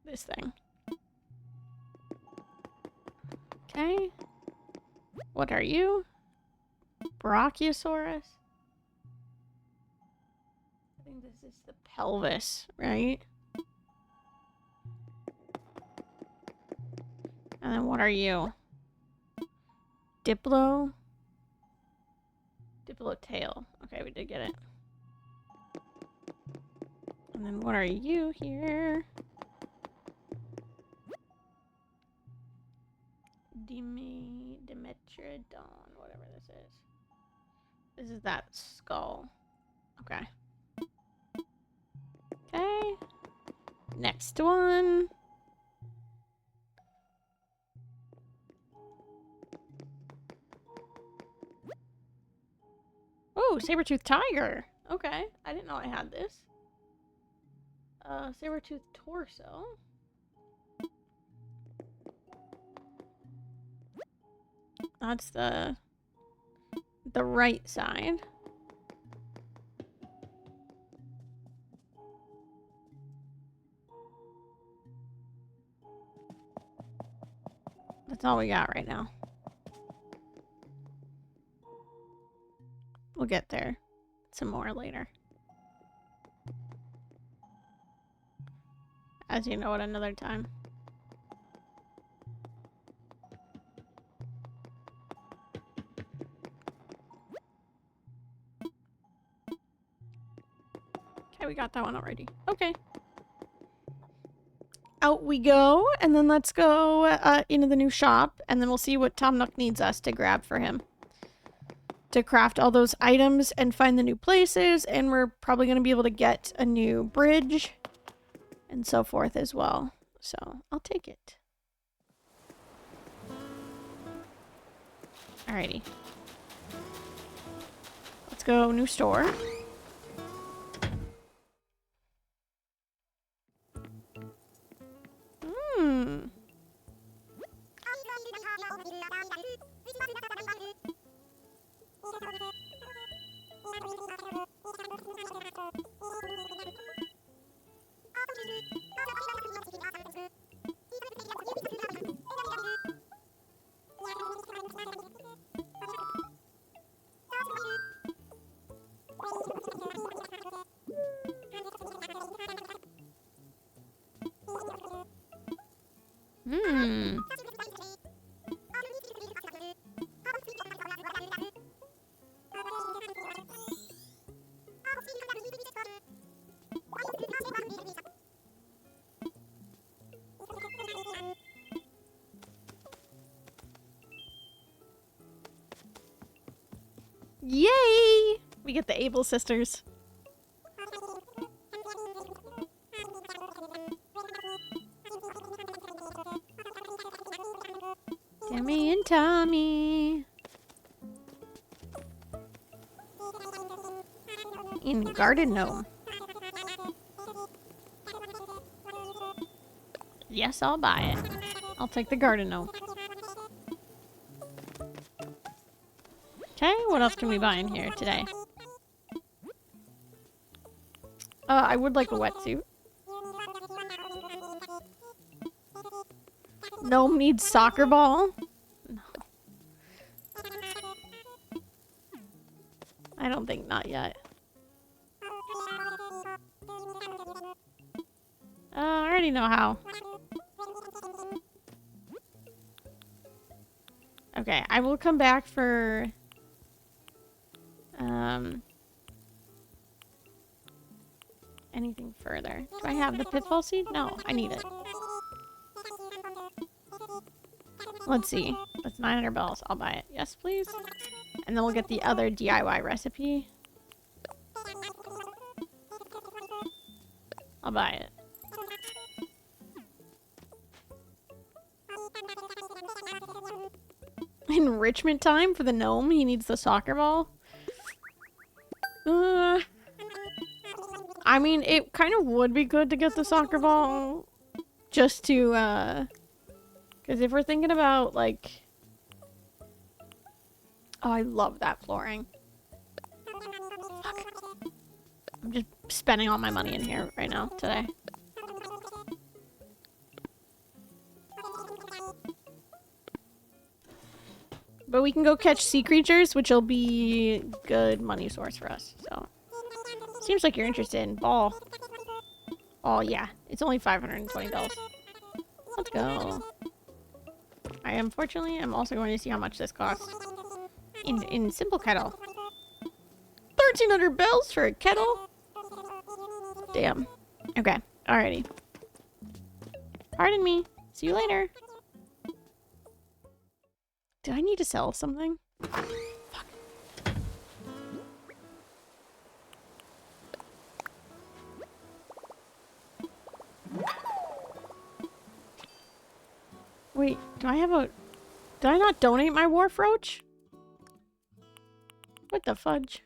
This thing. Okay. What are you? Brachiosaurus? I think this is the pelvis, right? And then what are you? Diplo? Diplo tail. Okay, we did get it. And then what are you here? Dimetrodon, whatever this is. This is that skull. Okay. Okay. Next one. Oh, saber-toothed tiger. Okay. I didn't know I had this. Saber-toothed torso. That's the the right side. That's all we got right now. We'll get there some more later. As you know, at another time. Okay, we got that one already. Okay. Out we go, and then let's go into the new shop, and then we'll see what Tom Nook needs us to grab for him. To craft all those items and find the new places, and we're probably going to be able to get a new bridge and so forth as well. So, I'll take it. Alrighty. Let's go new store. Yay! We get the Able sisters. Timmy and Tommy. In Garden Gnome. Yes, I'll buy it. I'll take the Garden Gnome. Okay, what else can we buy in here today? I would like a wetsuit. Gnome needs soccer ball? No. I don't think not yet. I already know how. Okay, I will come back for... anything further. Do I have the pitfall seed? No, I need it. Let's see. That's 900 bells. I'll buy it. Yes, please. And then we'll get the other DIY recipe. I'll buy it. Enrichment time for the gnome. He needs the soccer ball. I mean, it kind of would be good to get the soccer ball. Just to, because if we're thinking about, like... Oh, I love that flooring. Fuck. I'm just spending all my money in here right now, today. But we can go catch sea creatures, which will be good money source for us, so... Seems like you're interested in ball. Oh, yeah. It's only $520. Let's go. I unfortunately am also going to see how much this costs. In simple kettle. 1,300 bells for a kettle? Damn. Okay. Alrighty. Pardon me. See you later. Did I need to sell something? Fuck. Wait, do I have a... Did I not donate my wharf roach? What the fudge?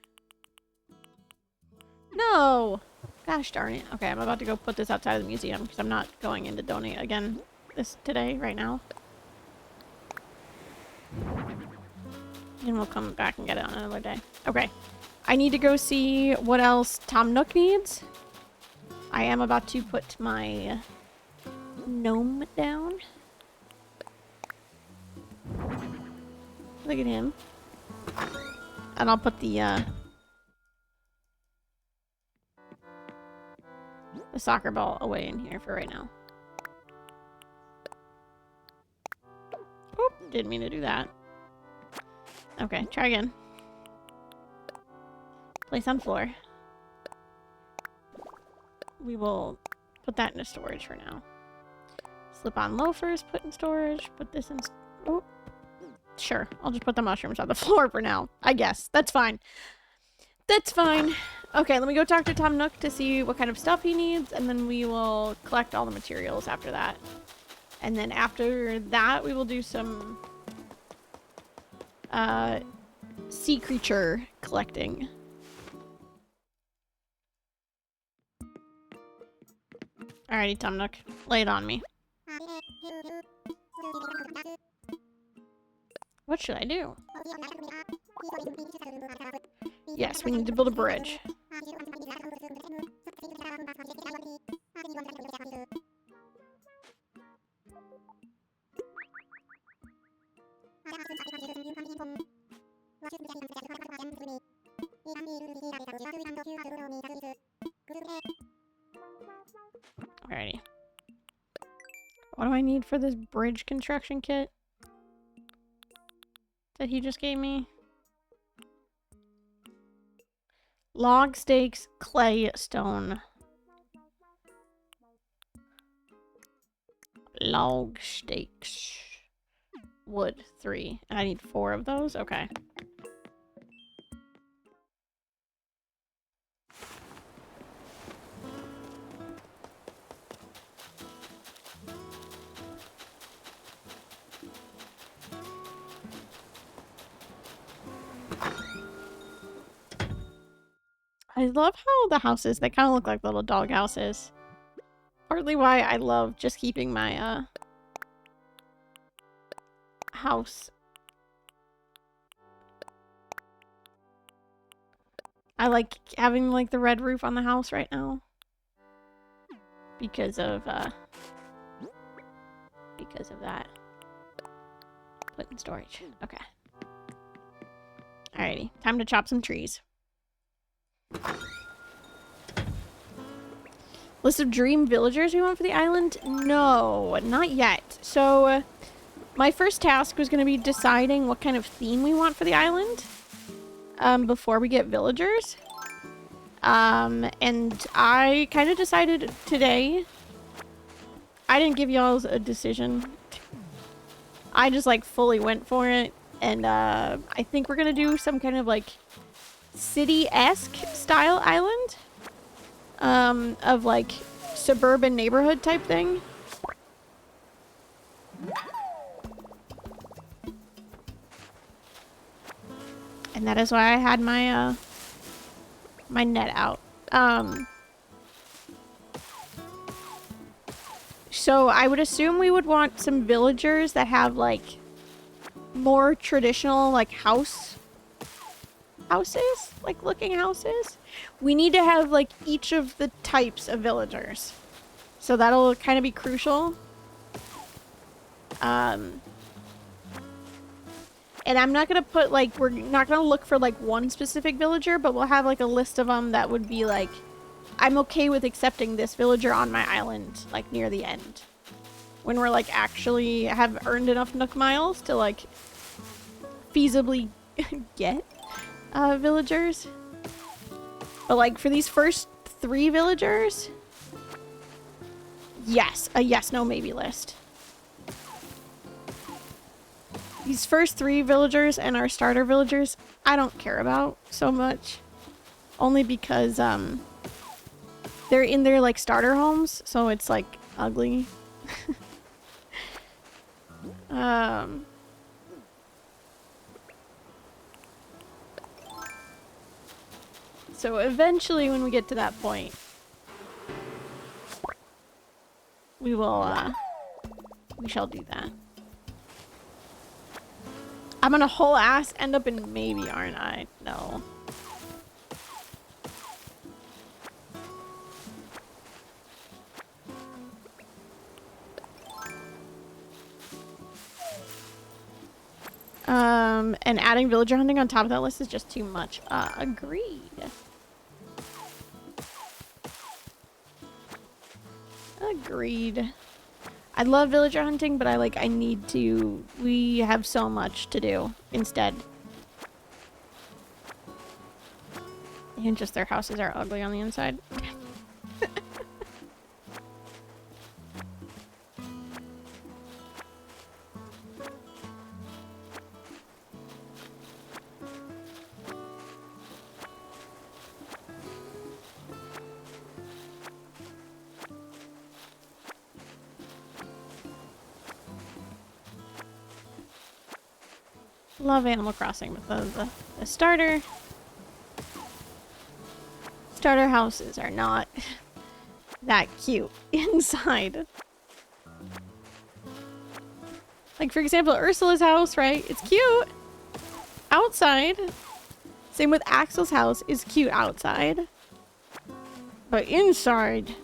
No! Gosh darn it. Okay, I'm about to go put this outside of the museum because I'm not going in to donate again this today, right now. And we'll come back and get it on another day. Okay. I need to go see what else Tom Nook needs. I am about to put my gnome down. Look at him. And I'll put the soccer ball away in here for right now. Oop, didn't mean to do that. Okay, try again. Place on floor. We will put that into storage for now. Slip on loafers, put in storage. Put this in... Oh. Sure, I'll just put the mushrooms on the floor for now. I guess. That's fine. That's fine. Okay, let me go talk to Tom Nook to see what kind of stuff he needs, and then we will collect all the materials after that. And then after that, we will do some sea creature collecting. Alrighty, Tom Nook. Lay it on me. What should I do? Yes, we need to build a bridge. Alrighty. What do I need for this bridge construction kit that he just gave me? Log stakes, clay, stone. Log stakes. Wood, 3. I need 4 of those? Okay. I love how the houses, they kind of look like little dog houses. Partly why I love just keeping my house. I like having like the red roof on the house right now. Because of that. Put in storage. Okay. Alrighty. Time to chop some trees. List of dream villagers we want for the island? No, not yet. So, my first task was going to be deciding what kind of theme we want for the island before we get villagers. And I kind of decided today. I didn't give y'all a decision. I just like fully went for it. And I think we're going to do some kind of like city-esque style island. Of like suburban neighborhood type thing. And that is why I had my my net out. So I would assume we would want some villagers that have like more traditional like houses, like looking houses. We need to have like each of the types of villagers. So that'll kind of be crucial. And I'm not going to put like, we're not going to look for like one specific villager, but we'll have like a list of them that would be like, I'm okay with accepting this villager on my island, like near the end. When we're like actually have earned enough Nook miles to like feasibly get villagers. But like for these first 3 villagers, yes, a yes, no, maybe list. These first 3 villagers and our starter villagers, I don't care about so much. Only because they're in their like starter homes, so it's like ugly. So eventually when we get to that point, we will, we shall do that. I'm gonna whole ass end up in maybe, aren't I? No. And adding villager hunting on top of that list is just too much. Agreed. Agreed. I love villager hunting, but I need to... We have so much to do instead. And just their houses are ugly on the inside. Love Animal Crossing, but the starter houses are not that cute inside. Like, for example, Ursula's house, right? It's cute outside. Same with Axel's house is cute outside. But inside,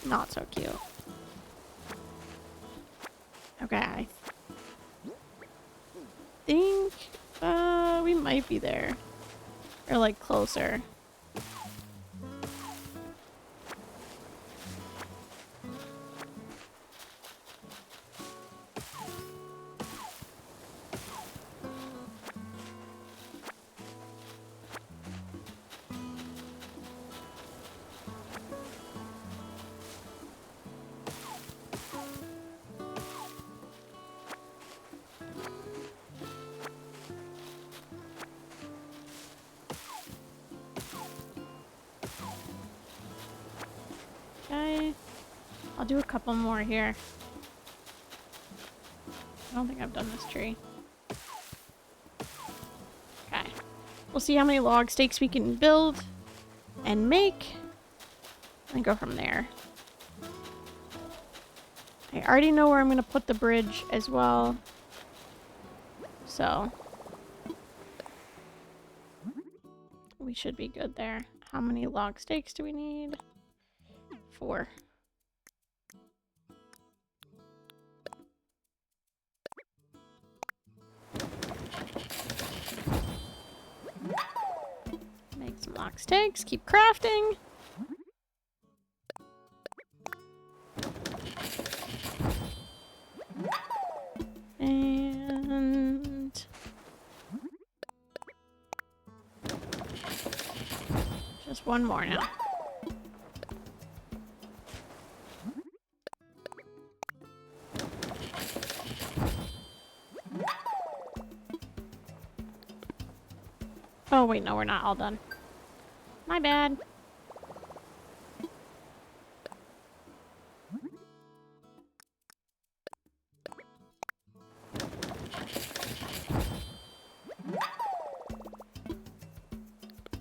not so cute. Okay, I think we might be there. Or like closer. Okay. I'll do a couple more here. I don't think I've done this tree. Okay. We'll see how many log stakes we can build and make and go from there. I already know where I'm going to put the bridge as well. So we should be good there. How many log stakes do we need? 4. Make some log stakes, keep crafting. And just one more now. Oh wait, no, we're not all done. My bad.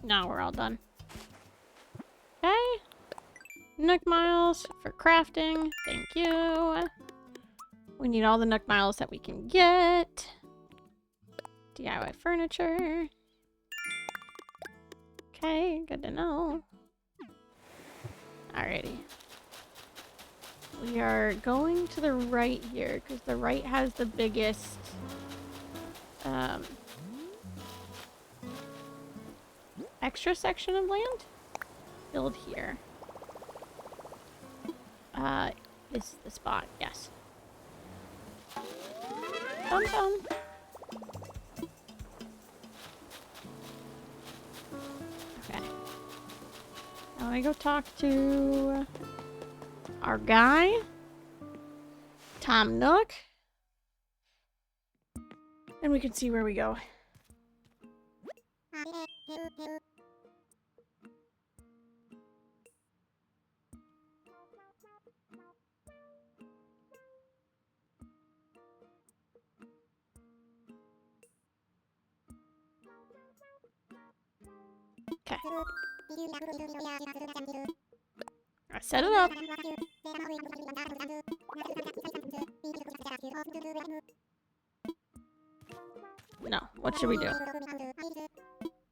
No, we're all done. Okay. Nook miles for crafting. Thank you. We need all the Nook miles that we can get. DIY furniture. Okay, good to know. Alrighty. We are going to the right here, because the right has the biggest... extra section of land? Build here. This is the spot, yes. Dum dum. Okay. Now I go talk to our guy, Tom Nook, and we can see where we go. Okay. I set it up. No, what should we do?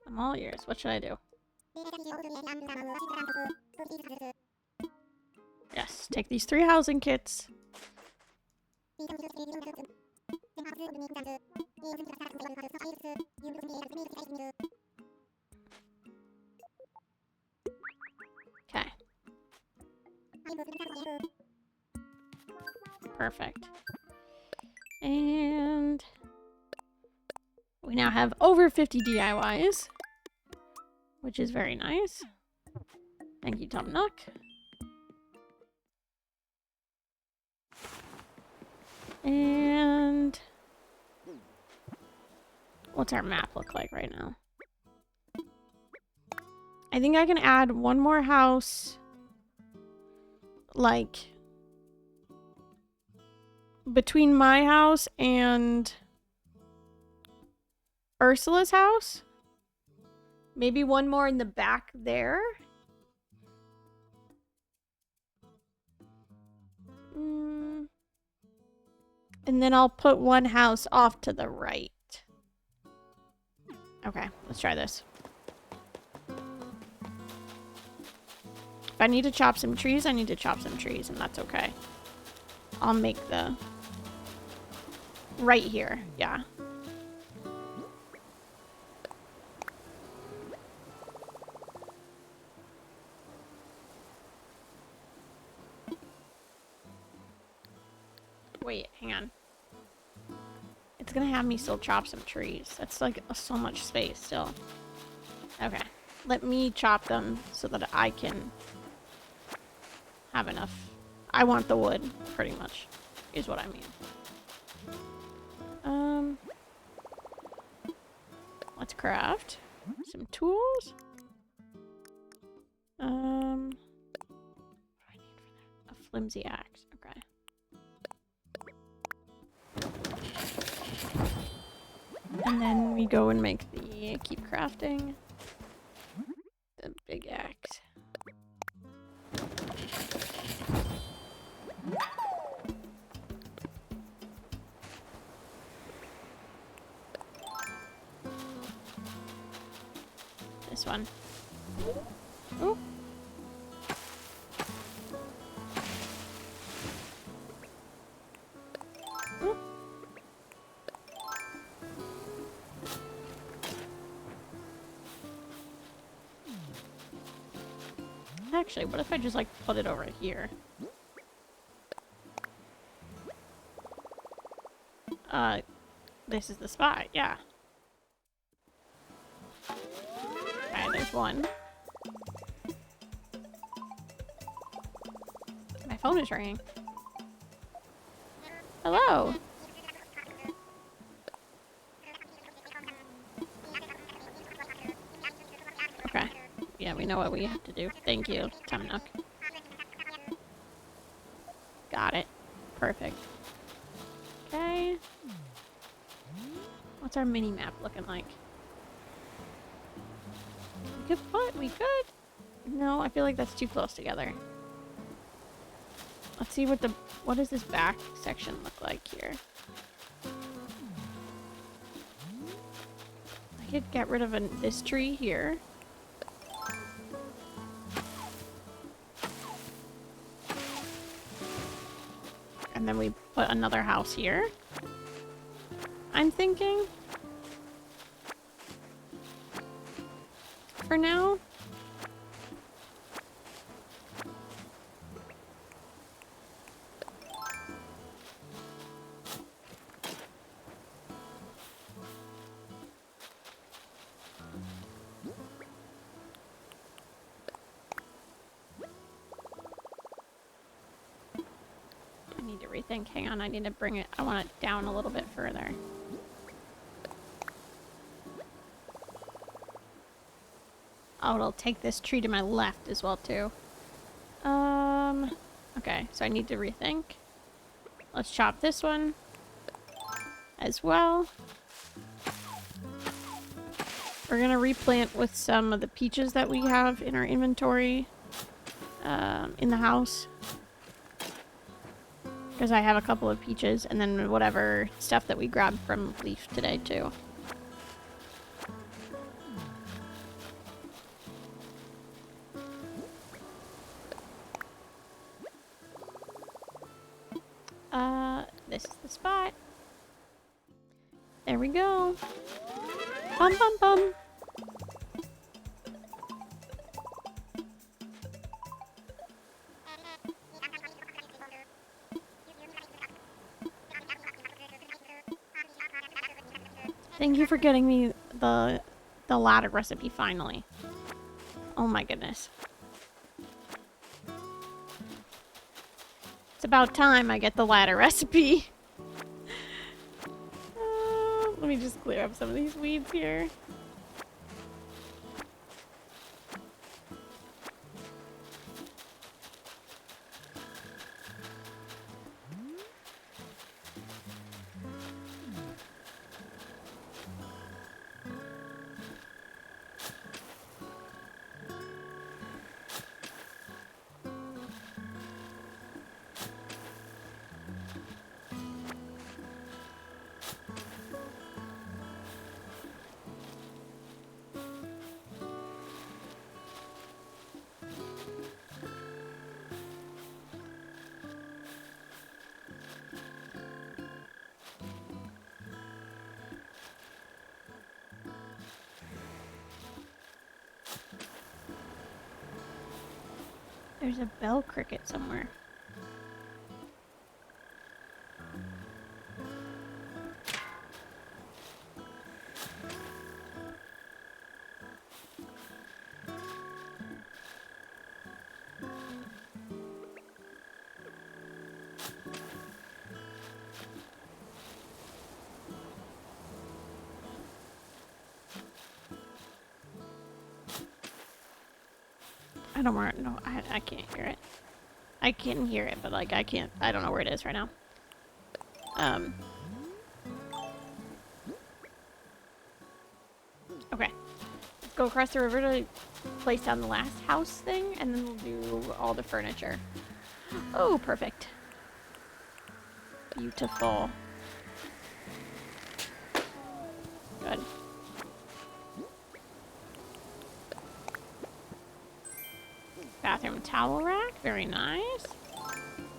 I'm all ears. What should I do? Yes, take these 3 housing kits. Okay. Perfect. And we now have over 50 DIYs, which is very nice. Thank you, Tom Nook. And what's our map look like right now? I think I can add one more house, like, between my house and Ursula's house. Maybe one more in the back there. And then I'll put one house off to the right. Okay, let's try this. If I need to chop some trees, I need to chop some trees, and that's okay. I'll make the... right here, yeah. Wait, hang on. It's gonna have me still chop some trees. That's like so much space still. Okay. Let me chop them so that I can have enough. I want the wood, pretty much, is what I mean. Let's craft some tools. What do I need for that? A flimsy axe. Okay. And then we go and make the keep crafting the big axe. This one. Oh. Actually, what if I just, like, put it over here? This is the spot, yeah. Okay, there's one. My phone is ringing. Hello! Okay. Yeah, we know what we have to do. Thank you, Tom Nook. Got it. Perfect. Okay. What's our mini-map looking like? We could put... we could... No, I feel like that's too close together. Let's see what the... what does this back section look like here? I could get rid of this tree here. And then we put another house here. I'm thinking. For now. I need to rethink. Hang on, I need to bring it. I want it down a little bit further. Oh, it'll take this tree to my left as well, too. Okay, so I need to rethink. Let's chop this one as well. We're gonna replant with some of the peaches that we have in our inventory in the house. Because I have a couple of peaches and then whatever stuff that we grabbed from Leaf today, too. This is the spot. There we go. Bum, bum, bum. Thank you for getting me the ladder recipe finally. Oh my goodness. It's about time I get the ladder recipe. Let me just clear up some of these weeds here. There's a bell cricket somewhere. I don't want no. I can't hear it. I can hear it, but like I can't. I don't know where it is right now. Okay. Let's go across the river to place down the last house thing, and then we'll do all the furniture. Oh, perfect. Beautiful. Good. Bathroom towel rack, very nice.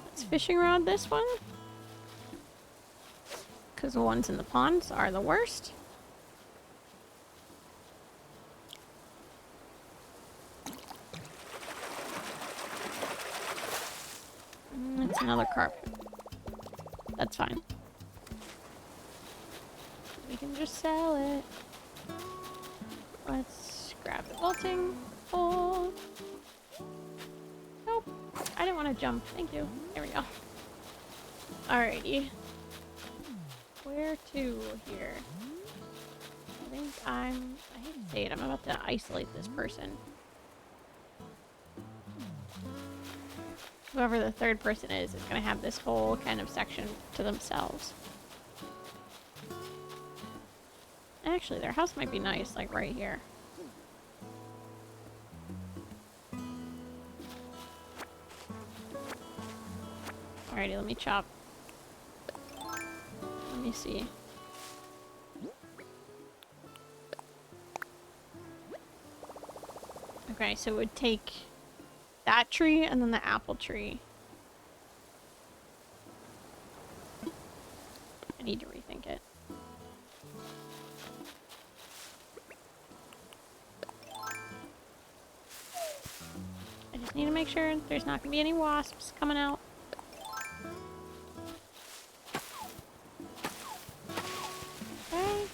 Let's fishing rod this one. Because the ones in the ponds are the worst. It's another carpet. That's fine. We can just sell it. Let's grab the bolting pole. Nope. I didn't want to jump. Thank you. There we go. Alrighty. Where to here? I think I hate to say it, I'm about to isolate this person. Whoever the third person is going to have this whole kind of section to themselves. Actually, their house might be nice, like right here. Alrighty, let me chop. Let me see. Okay, so it would take that tree and then the apple tree. I need to rethink it. I just need to make sure there's not going to be any wasps coming out. Okay.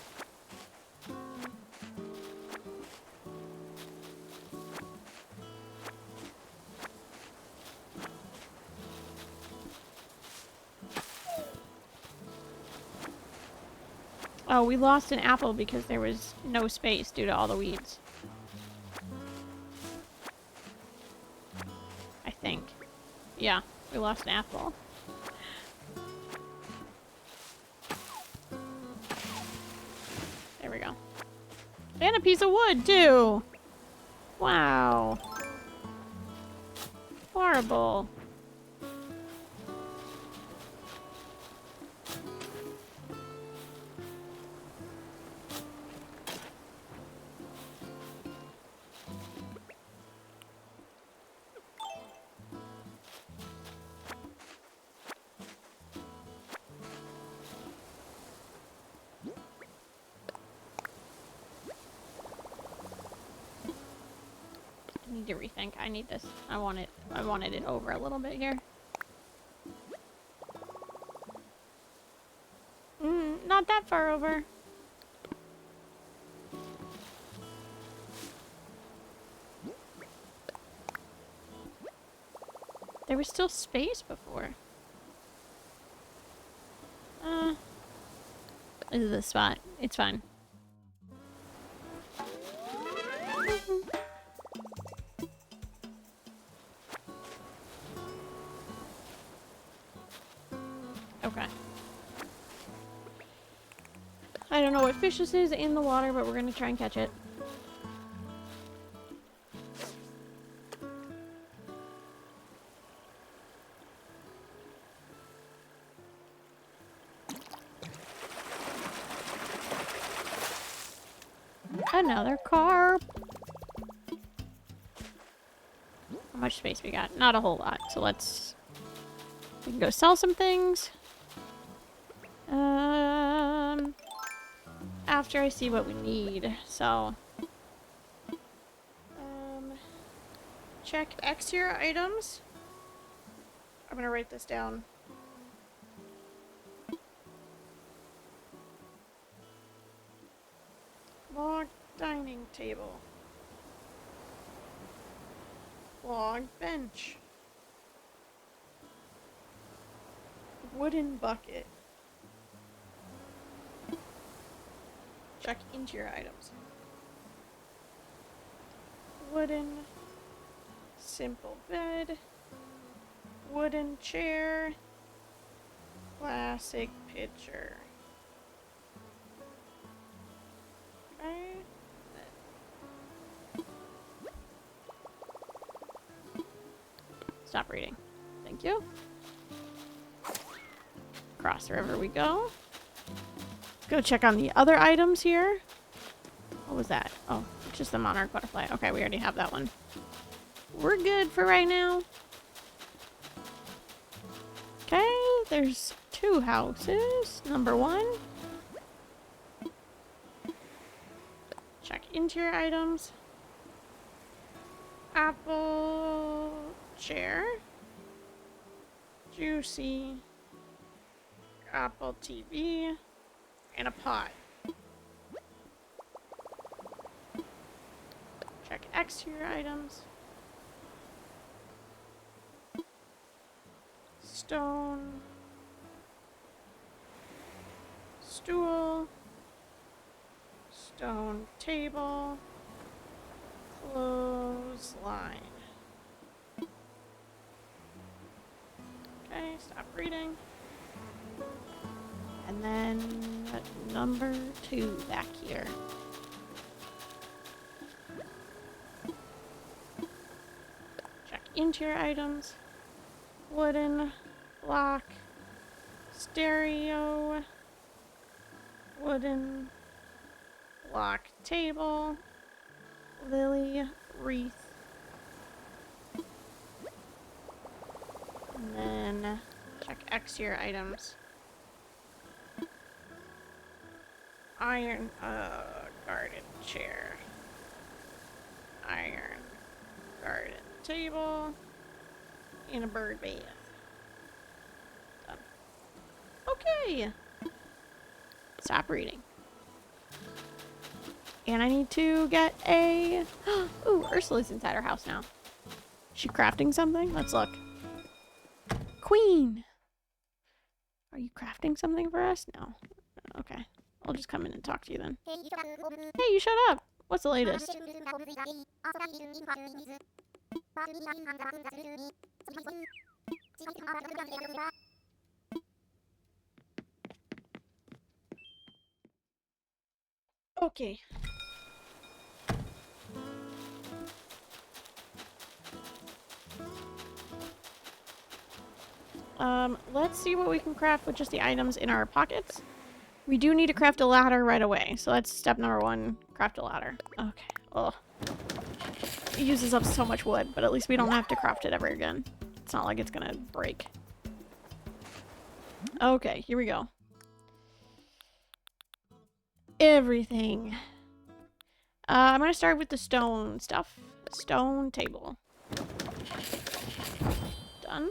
Oh, we lost an apple because there was no space due to all the weeds. I think. Yeah, we lost an apple. There we go. And a piece of wood, too! Wow. Horrible. need to rethink. I need this. I wanted it over a little bit here. Not that far over. There was still space before. This is the spot. It's fine. Okay. I don't know what fish this is in the water, but we're gonna try and catch it. Another carp. How much space we got? Not a whole lot. So we can go sell some things. After I see what we need. So, check exterior items. I'm gonna write this down. Log dining table. Log bench. Wooden bucket. Check interior items. Wooden simple bed. Wooden chair. Classic pitcher. Okay. Stop reading. Thank you. Across the river we go. Go check on the other items here. What was that? Oh, it's just the monarch butterfly. Okay, we already have that one. We're good for right now. Okay, there's 2 houses. Number 1. Check interior items. Apple chair. Juicy. Apple TV. And a pot. Check exterior items. Stone. Stool. Stone table. Clothesline. Okay, stop reading. And then number 2 back here. Check interior items. Wooden block. Stereo. Wooden block table. Lily wreath. And then check exterior items. Iron garden chair. Iron garden table. And a bird bath. Done. Okay. Stop reading. And I need to get a... Ooh, Ursula's inside our house now. Is she crafting something? Let's look. Queen! Are you crafting something for us? No. Okay. I'll just come in and talk to you then. Hey, you shut up! What's the latest? Okay. Let's see what we can craft with just the items in our pockets. We do need to craft a ladder right away, so that's step number 1. Craft a ladder. Okay. Ugh. It uses up so much wood, but at least we don't have to craft it ever again. It's not like it's gonna break. Okay, here we go. Everything. I'm gonna start with the stone stuff. stone table. Done.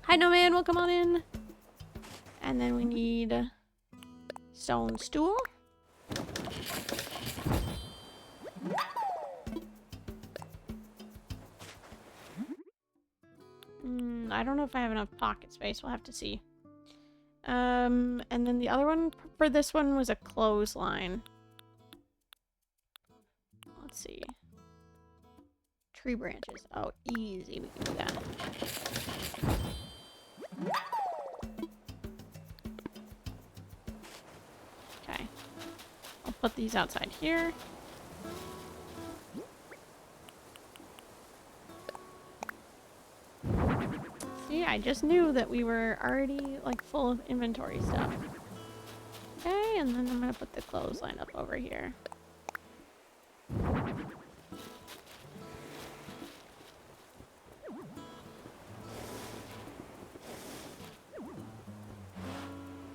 Hi, no man. Welcome on in. And then we need stone stool. I don't know if I have enough pocket space. We'll have to see. And then the other one for this one was a clothesline. Let's see. Tree branches. Oh, easy. We can do that. Okay. I'll put these outside here. See, I just knew that we were already, like, full of inventory stuff. Okay, and then I'm gonna put the clothesline up over here.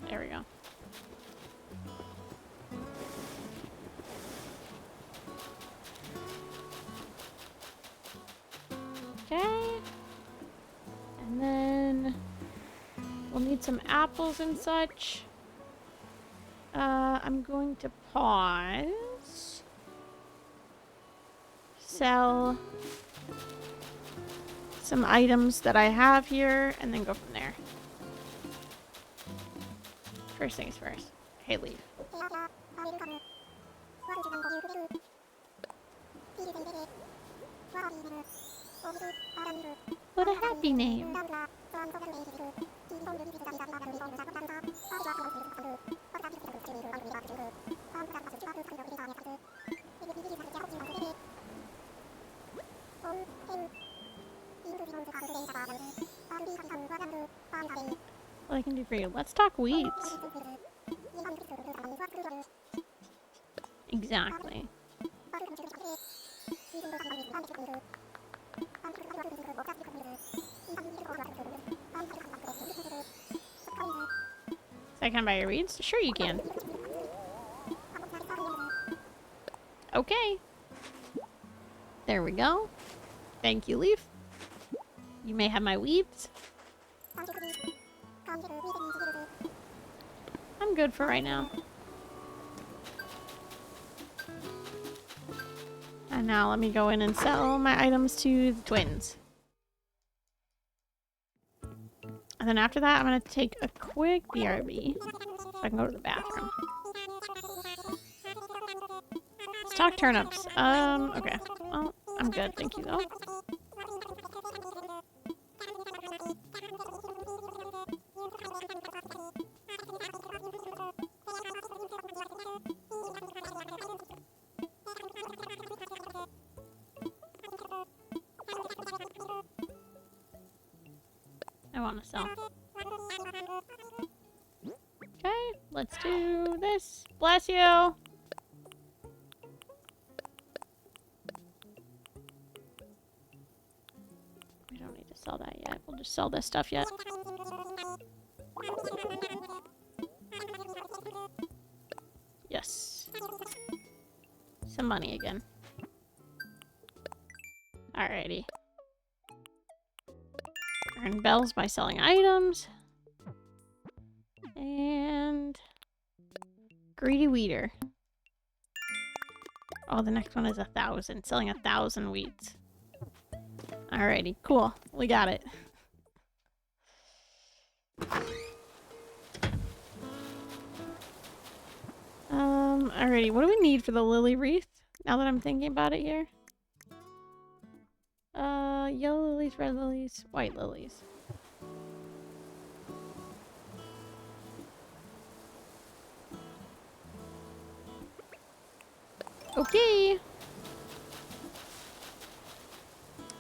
There we go. Okay. And then we'll need some apples and such. I'm going to pause. Sell some items that I have here and then go from there. First things first. Hey, leaf. What a happy name. What I can do for you. Let's talk weeds. Exactly. So I can buy your weeds? Sure you can. Okay. There we go. Thank you, Leaf. You may have my weeds. I'm good for right now. And now let me go in and sell my items to the twins. And then after that, I'm going to take a quick BRB so I can go to the bathroom. Stock turnips. Okay. Well, I'm good. Thank you, though. I want to sell. Okay, let's do this. Bless you. We don't need to sell that yet. We'll just sell this stuff yet. Yes. Some money again. Alrighty. Earn bells by selling items. And greedy weeder. Oh, the next one is 1,000. Selling 1,000 weeds. Alrighty, cool. We got it. Alrighty, what do we need for the lily wreath? Now that I'm thinking about it here. Yellow lilies, red lilies, white lilies. Okay.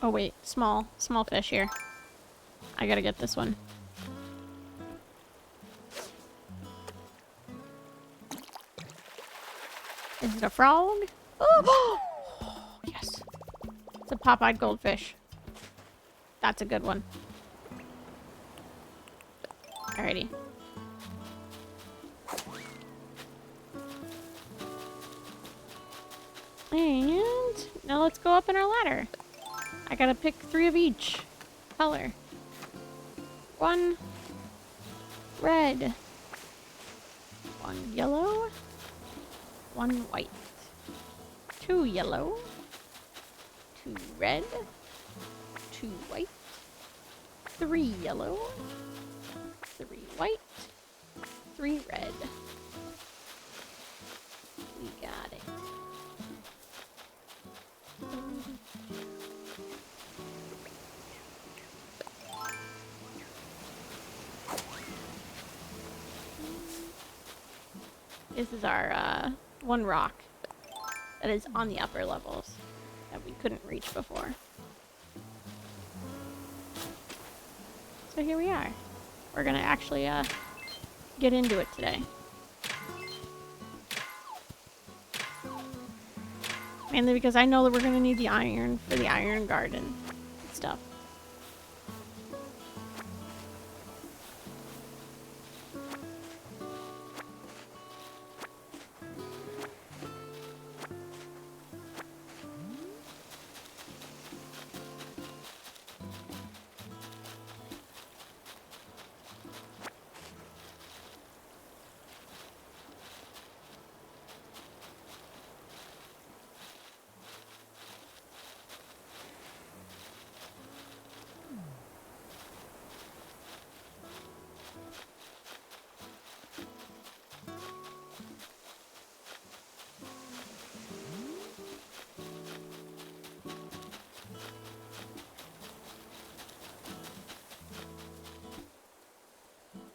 Oh wait, small fish here. I gotta get this one. Is it a frog? Oh, yes. It's a pop-eyed goldfish. That's a good one. Alrighty. And Now let's go up in our ladder. I gotta pick 3 of each color. 1 red. 1 yellow. 1 white. 2 yellow. 2 red. 2 white. 3 yellow. 3 white. 3 red. We got it. This is our 1 rock that is on the upper levels that we couldn't reach before. So here we are. We're gonna actually get into it today. Mainly because I know that we're gonna need the iron for the iron garden stuff.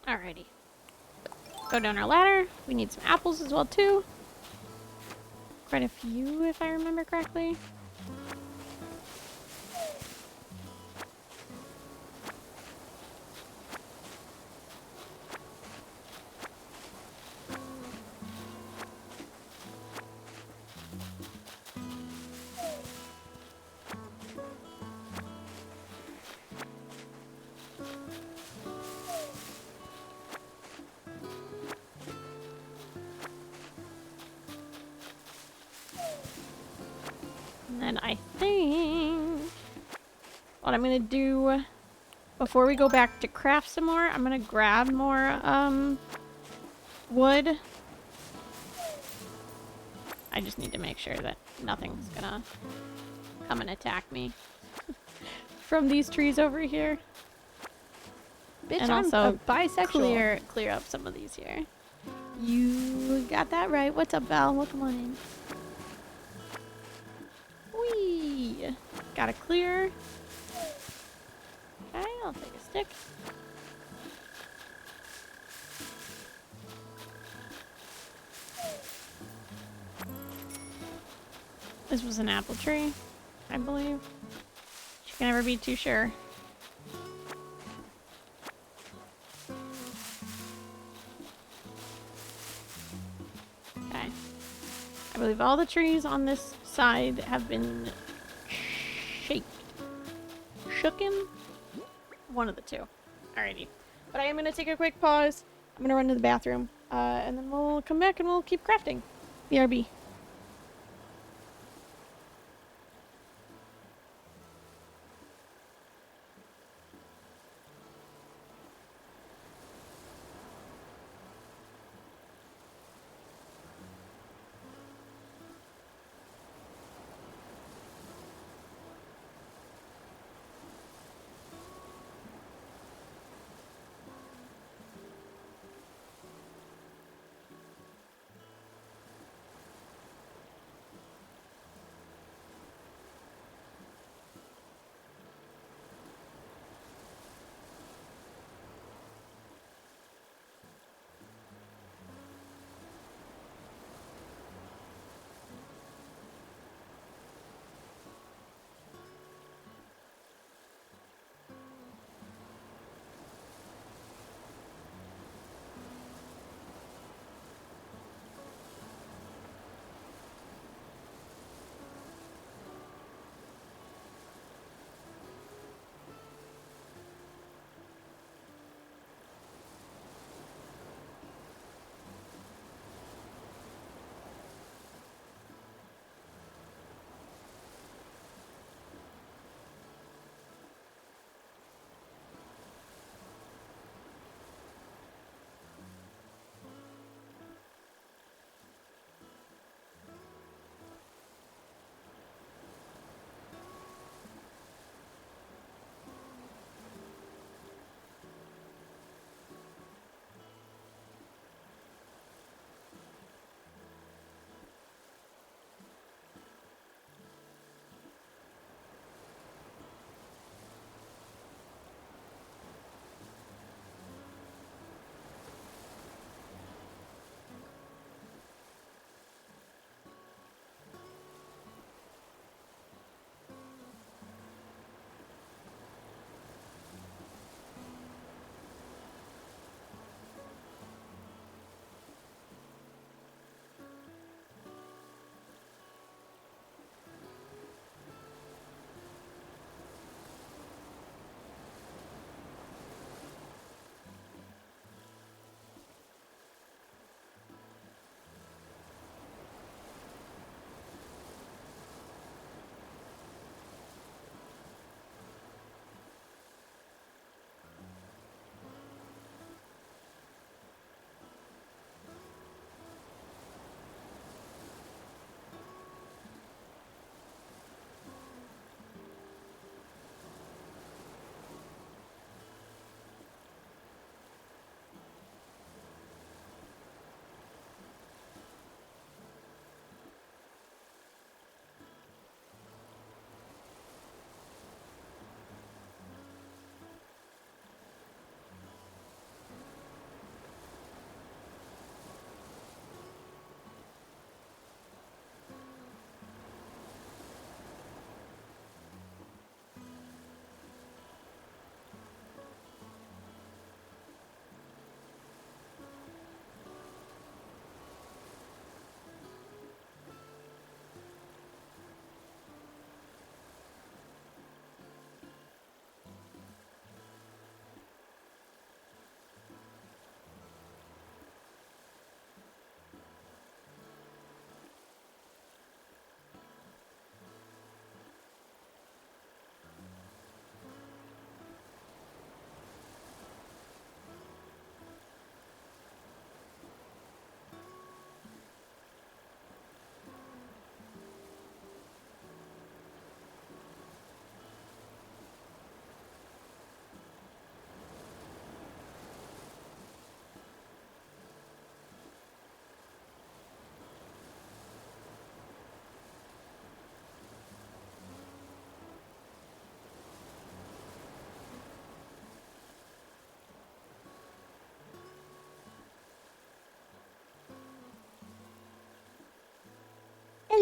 Alrighty. Go down our ladder. We need some apples as well too. Quite a few if I remember correctly. And then I think what I'm gonna do before we go back to craft some more, I'm gonna grab more wood. I just need to make sure that nothing's gonna come and attack me from these trees over here. Bitch, And I'm also bisexual. clear up some of these here. You got that right. What's up, Val? Welcome on in. Whee! Gotta clear. Okay, I'll take a stick. This was an apple tree, I believe. You can never be too sure. Okay. I believe all the trees on this side have been shaked. Shooken? One of the two. Alrighty. But I am going to take a quick pause. I'm going to run to the bathroom. And then we'll come back and we'll keep crafting. BRB.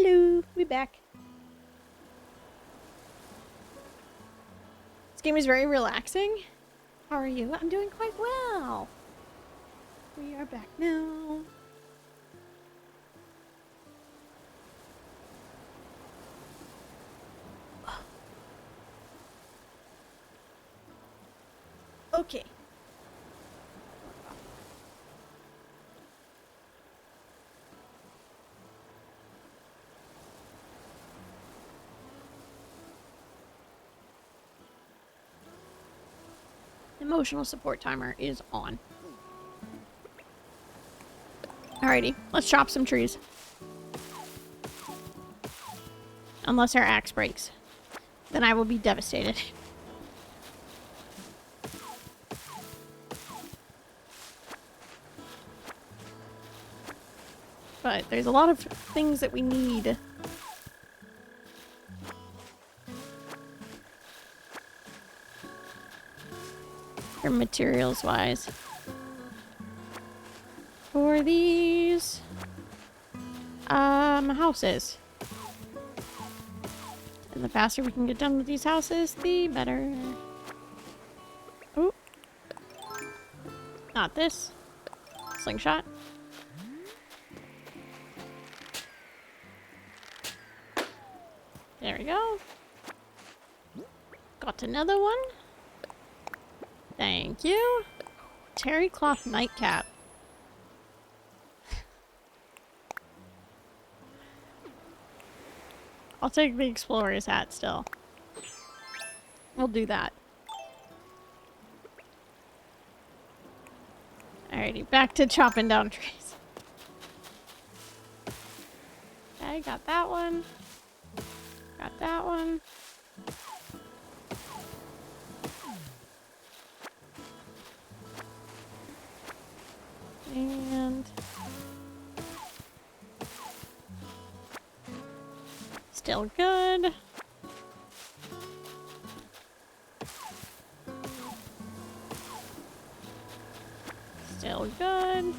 Hello, we back. This game is very relaxing. How are you? I'm doing quite well. We are back now. Okay. Emotional support timer is on. Alrighty, let's chop some trees. Unless our axe breaks. Then I will be devastated. But there's a lot of things that we need. For materials wise. For these houses. And the faster we can get done with these houses, the better. Oh. Not this. Slingshot. There we go. Got another one. Thank you. Terry cloth nightcap. I'll take the explorer's hat still. We'll do that. Alrighty, back to chopping down trees. Okay, got that one. Got that one. And still good. Still good.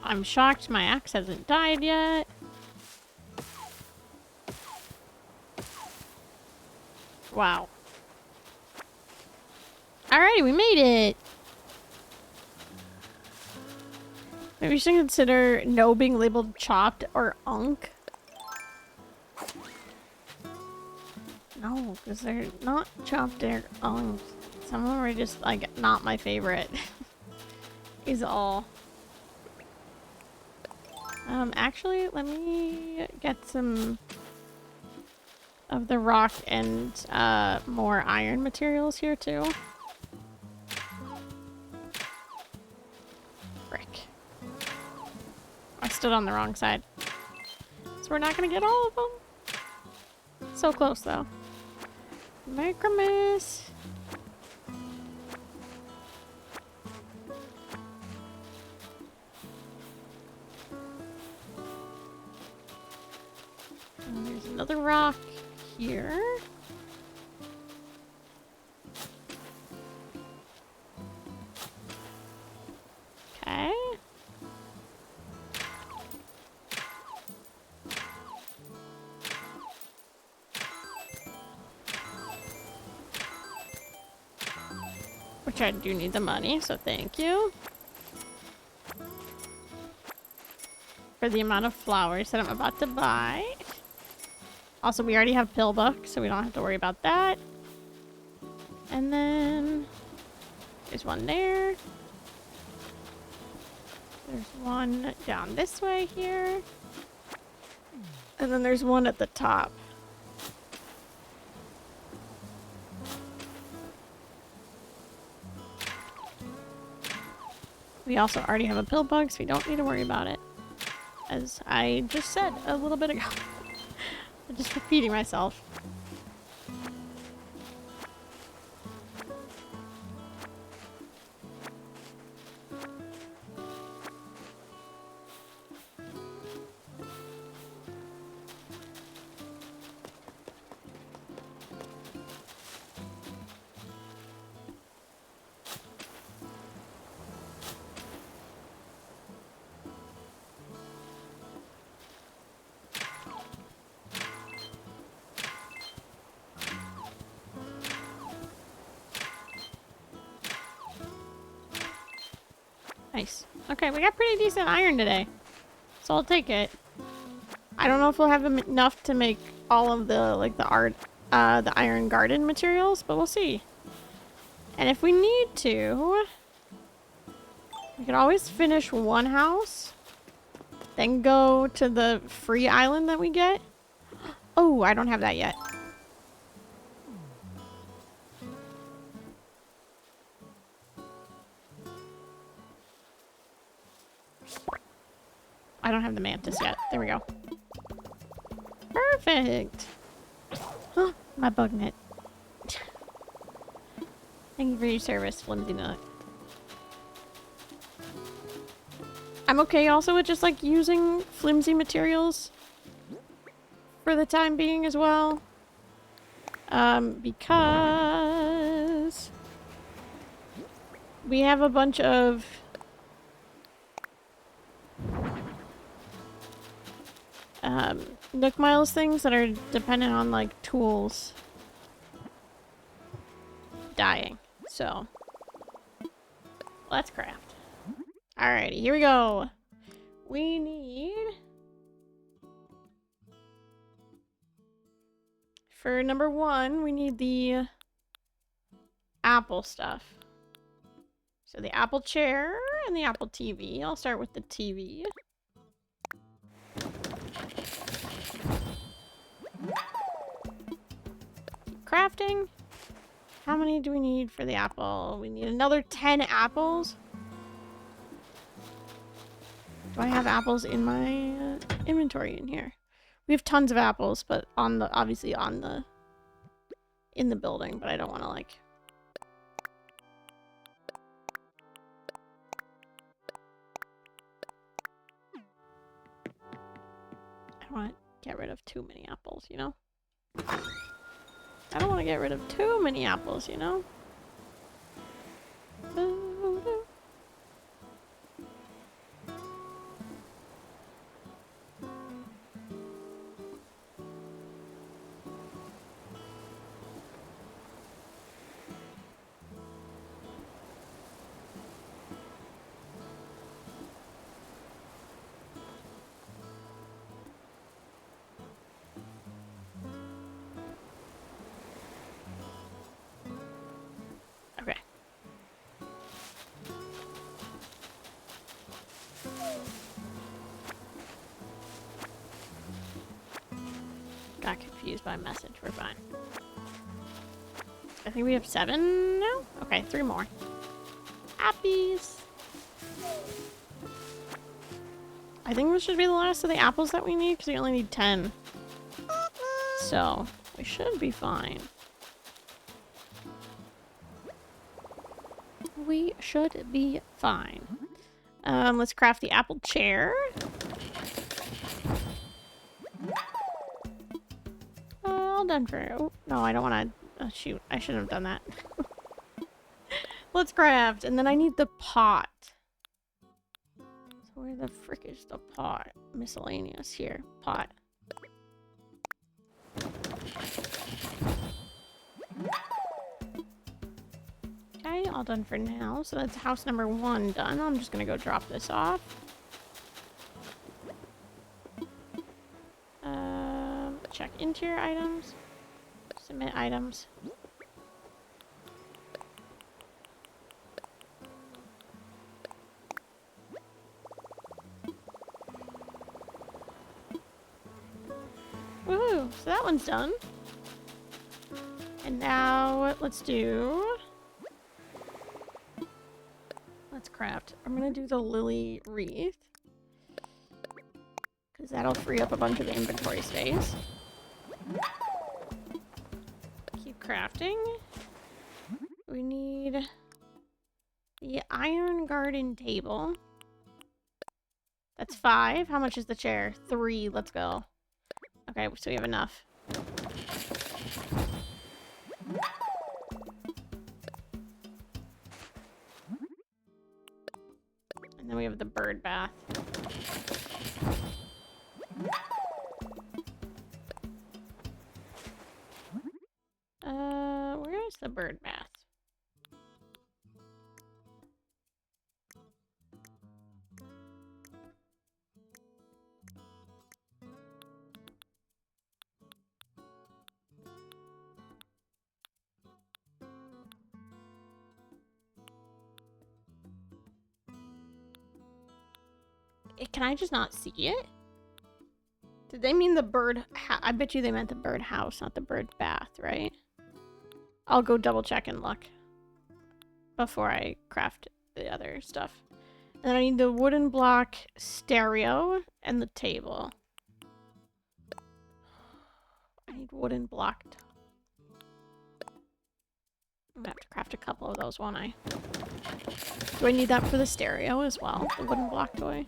I'm shocked my axe hasn't died yet. Wow. Alrighty, we made it! Maybe we should consider no being labeled chopped or unk. No, because they're not chopped, they're unked. Some of them are just, like, not my favorite. Is all. Actually, let me get some of the rock and, more iron materials here, too. Frick. I stood on the wrong side. So we're not gonna get all of them. So close, though. Macromis. And there's another rock here. Okay. Which I do need the money, so thank you. For the amount of flowers that I'm about to buy. Also, we already have pill book, so we don't have to worry about that. And then there's one there. There's one down this way here. And then there's one at the top. We also already have a pill bug, so we don't need to worry about it. As I just said a little bit ago. I'm just repeating myself. Nice. Okay, we got pretty decent iron today. So I'll take it. I don't know if we'll have enough to make all of the, like, the iron garden materials, but we'll see. And if we need to, we could always finish one house, then go to the free island that we get. Oh, I don't have that yet. I don't have the mantis yet. There we go. Perfect. Oh, my bug net. Thank you for your service, Flimsy Nut. I'm okay also with just like using flimsy materials for the time being as well. Because we have a bunch of Nook Miles things that are dependent on like tools dying. So let's craft. Alrighty, here we go. We need, for number 1, we need the apple stuff. So the apple chair and the apple TV. I'll start with the TV. Keep crafting. How many do we need for the apple? We need another 10 apples. Do I have apples in my inventory in here? We have tons of apples, but on the, obviously on the, in the building, but I don't want to like, I don't want to get rid of too many apples, you know? I don't want to get rid of too many apples, you know? Okay. Got confused by a message. We're fine. I think we have 7 now? Okay, 3 more. Appies! I think this should be the last of the apples that we need, because we only need 10. So, we should be fine. We should be fine. Let's craft the apple chair. All done for... Oh, no, I don't want to... Oh, shoot, I shouldn't have done that. Let's craft, and then I need the pot. So where the frick is the pot? Miscellaneous here. Pot. Okay, all done for now. So that's house number 1 done. I'm just gonna go drop this off. Check interior items. Submit items. Woohoo! So that one's done. And now let's do... Let's craft. I'm gonna do the lily wreath. Because that'll free up a bunch of inventory space. Keep crafting. We need the iron garden table. That's 5. How much is the chair? 3. Let's go. Okay, so we have enough. And then we have the bird bath. Where is the bird bath? Can I just not see it? Did they mean the bird? I bet you they meant the bird house, not the bird bath, right? I'll go double check and look before I craft the other stuff. And then I need the wooden block stereo and the table. I need wooden blocked. I'm gonna have to craft a couple of those, won't I? Do I need that for the stereo as well? The wooden block toy?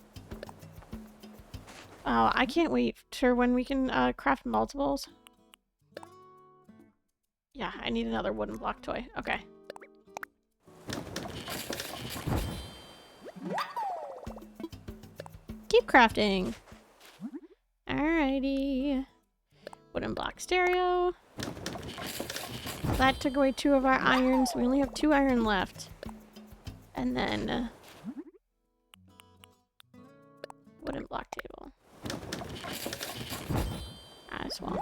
Oh, I can't wait for when we can craft multiples. Yeah, I need another wooden block toy. Okay. Keep crafting. Alrighty. Wooden block stereo. That took away 2 of our irons. We only have 2 iron left. And then wooden block table. As well.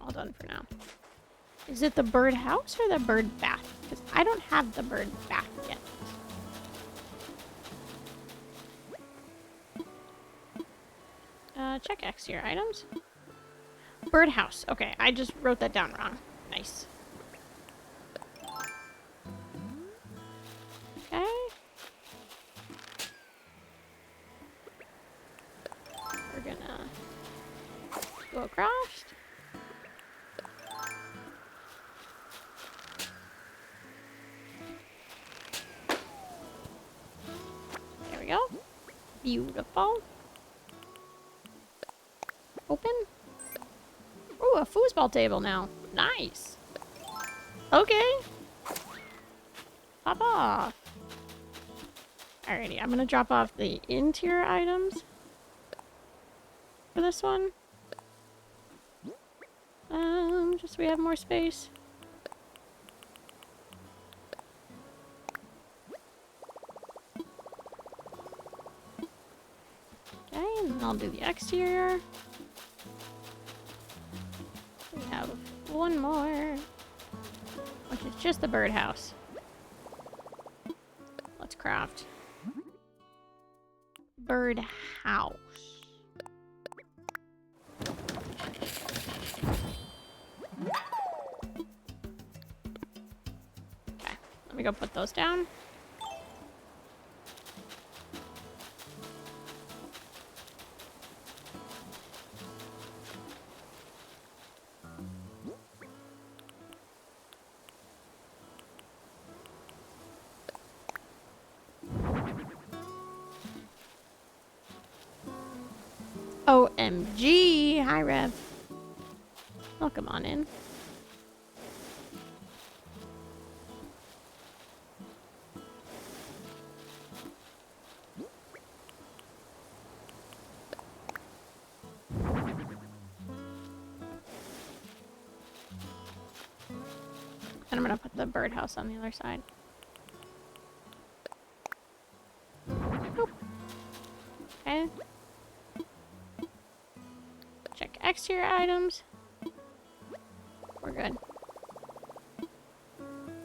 All done for now. Is it the bird house or the bird bath? Because I don't have the bird bath yet. Check exterior items. Birdhouse. Okay, I just wrote that down wrong. Nice. Okay. We're gonna go across. There we go. Beautiful. Open. Ooh, a foosball table now. Nice. Okay. Pop off. Alrighty, I'm gonna drop off the interior items for this one. Just so we have more space. Okay, and then I'll do the exterior. We have one more, which is just the birdhouse. Let's craft birdhouse. Okay, let me go put those down. OMG! Hi, Rev. Welcome on in. And I'm gonna put the birdhouse on the other side. Boop. Okay. Check exterior items. We're good.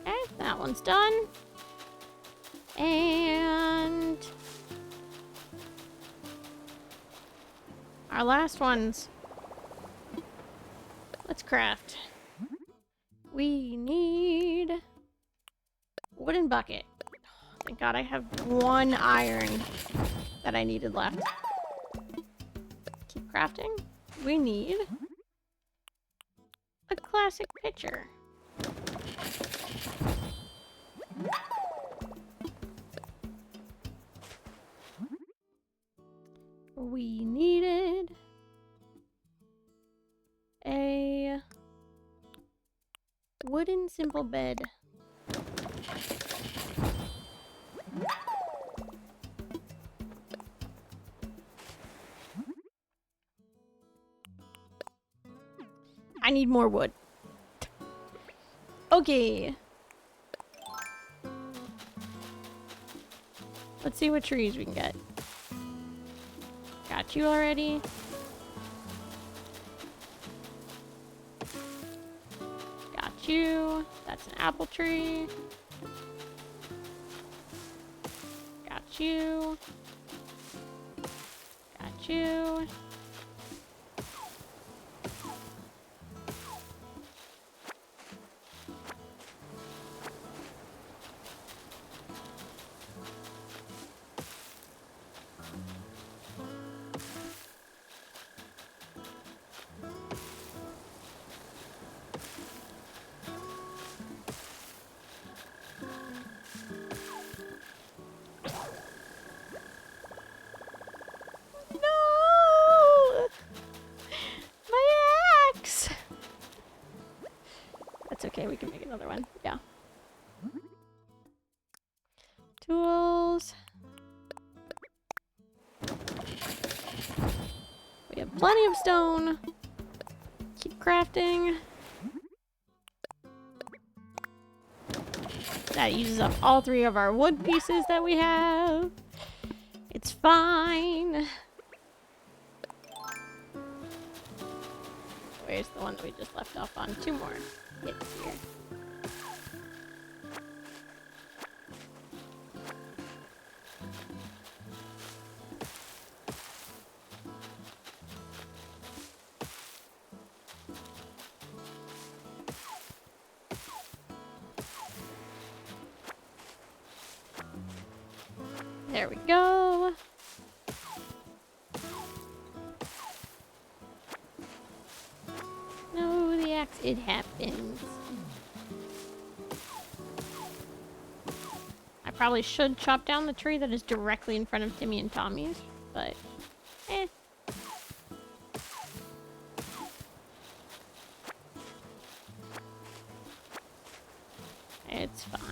Okay, that one's done. And our last ones. Let's craft. We need wooden bucket. Oh, thank God I have 1 iron that I needed left. Keep crafting. We need a classic pitcher. We needed a wooden simple bed. I need more wood. Okay. Let's see what trees we can get. Got you already. Got you. That's an apple tree. Got Got you. Got you. No! My axe! That's okay, we can make another one. Yeah. Tools. We have plenty of stone. Keep crafting. That uses up all 3 of our wood pieces that we have. It's fine. Where's the one that we just left off on? 2 more hits here. There we go. No, the axe, it happens. I probably should chop down the tree that is directly in front of Timmy and Tommy's, but eh. It's fine.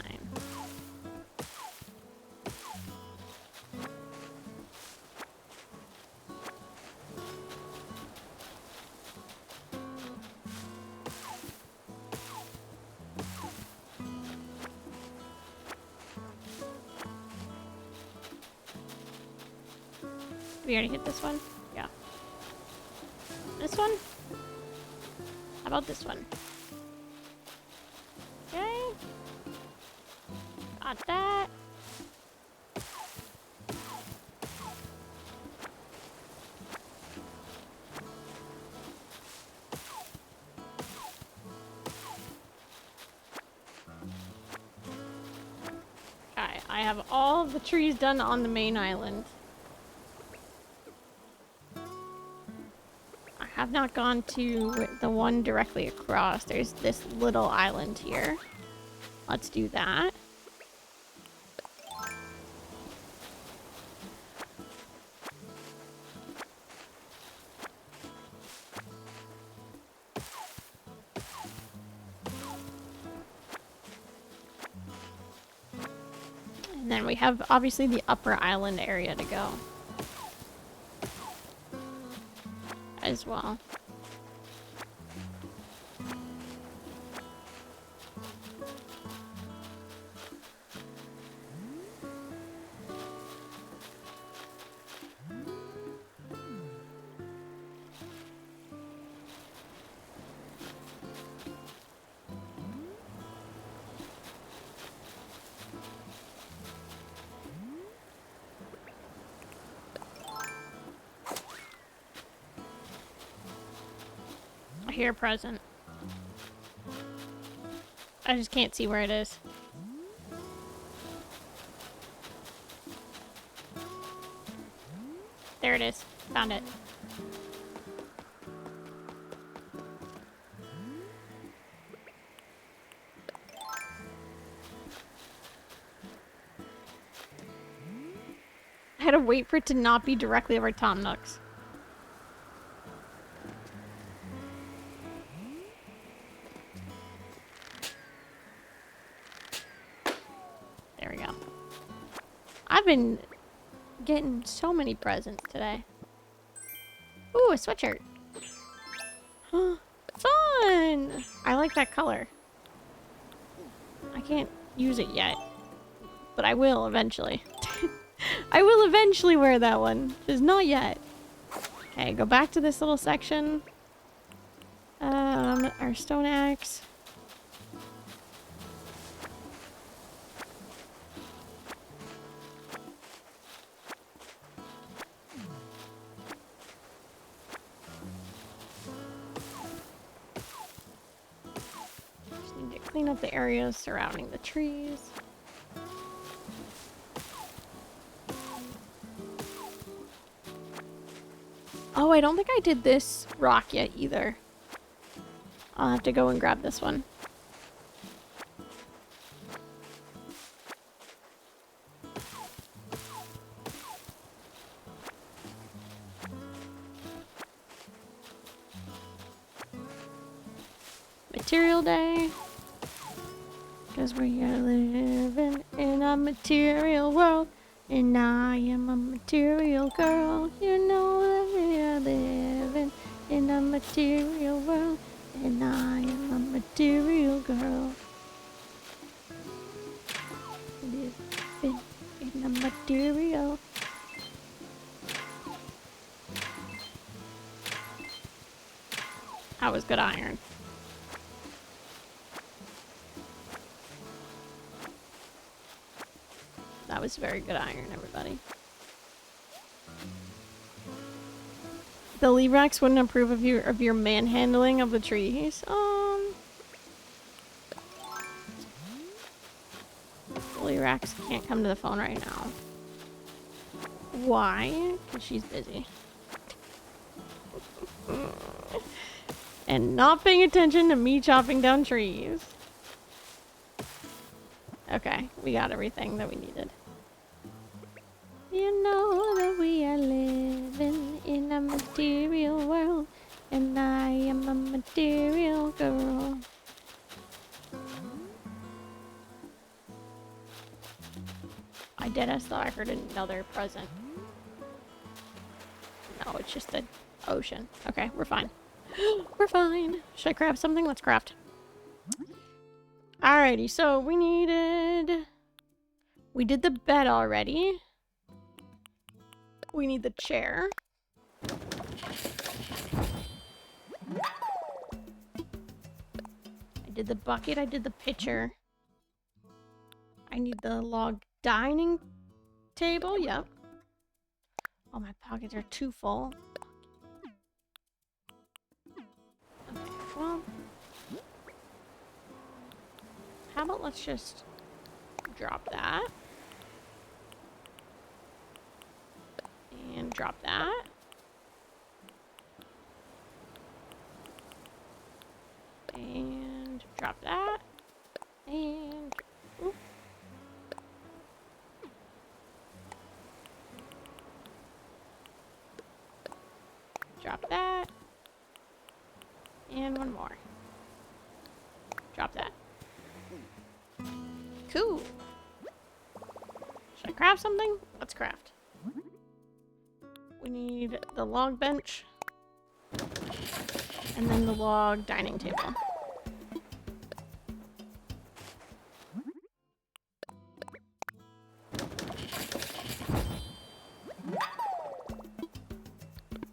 We already hit this one? Yeah. This one? How about this one? Okay. Got that. Okay, I have all of the trees done on the main island. I have not gone to the one directly across. There's this little island here. Let's do that. And then we have obviously the upper island area to go as well. I hear a present. I just can't see where it is. There it is. Found it. I had to wait for it to not be directly over Tom Nook's. There we go. I've been getting so many presents today. Ooh, a sweatshirt. Fun! I like that color. I can't use it yet, but I will eventually. I will eventually wear that one. Just not yet. Okay, go back to this little section. Our stone axe. clean up the areas surrounding the trees. Oh, I don't think I did this rock yet either. I'll have to go and grab this one. Material day. Cause we are living in a material world. And I am a material girl. You know that we are living in a material world. And I am a material girl. Living in a material. That was good iron. That was very good iron, everybody. The Lebrax wouldn't approve of your manhandling of the trees. Lebrax can't come to the phone right now. Why? Because she's busy. And not paying attention to me chopping down trees. Okay, we got everything that we needed. You know that we are living in a material world, and I am a material girl. I deadass thought I heard another present. No, it's just the ocean. Okay, we're fine. We're fine. Should I craft something? Let's craft. Alrighty, so we did the bed already. We need the chair. I did the bucket, I did the pitcher. I need the log dining table, yep. Oh, my pockets are too full. Okay, well. How about let's just drop that. And drop that. And drop that. And... Ooh. Drop that. And one more. Drop that. Cool. Should I craft something? Let's craft. We need the log bench. And then the log dining table.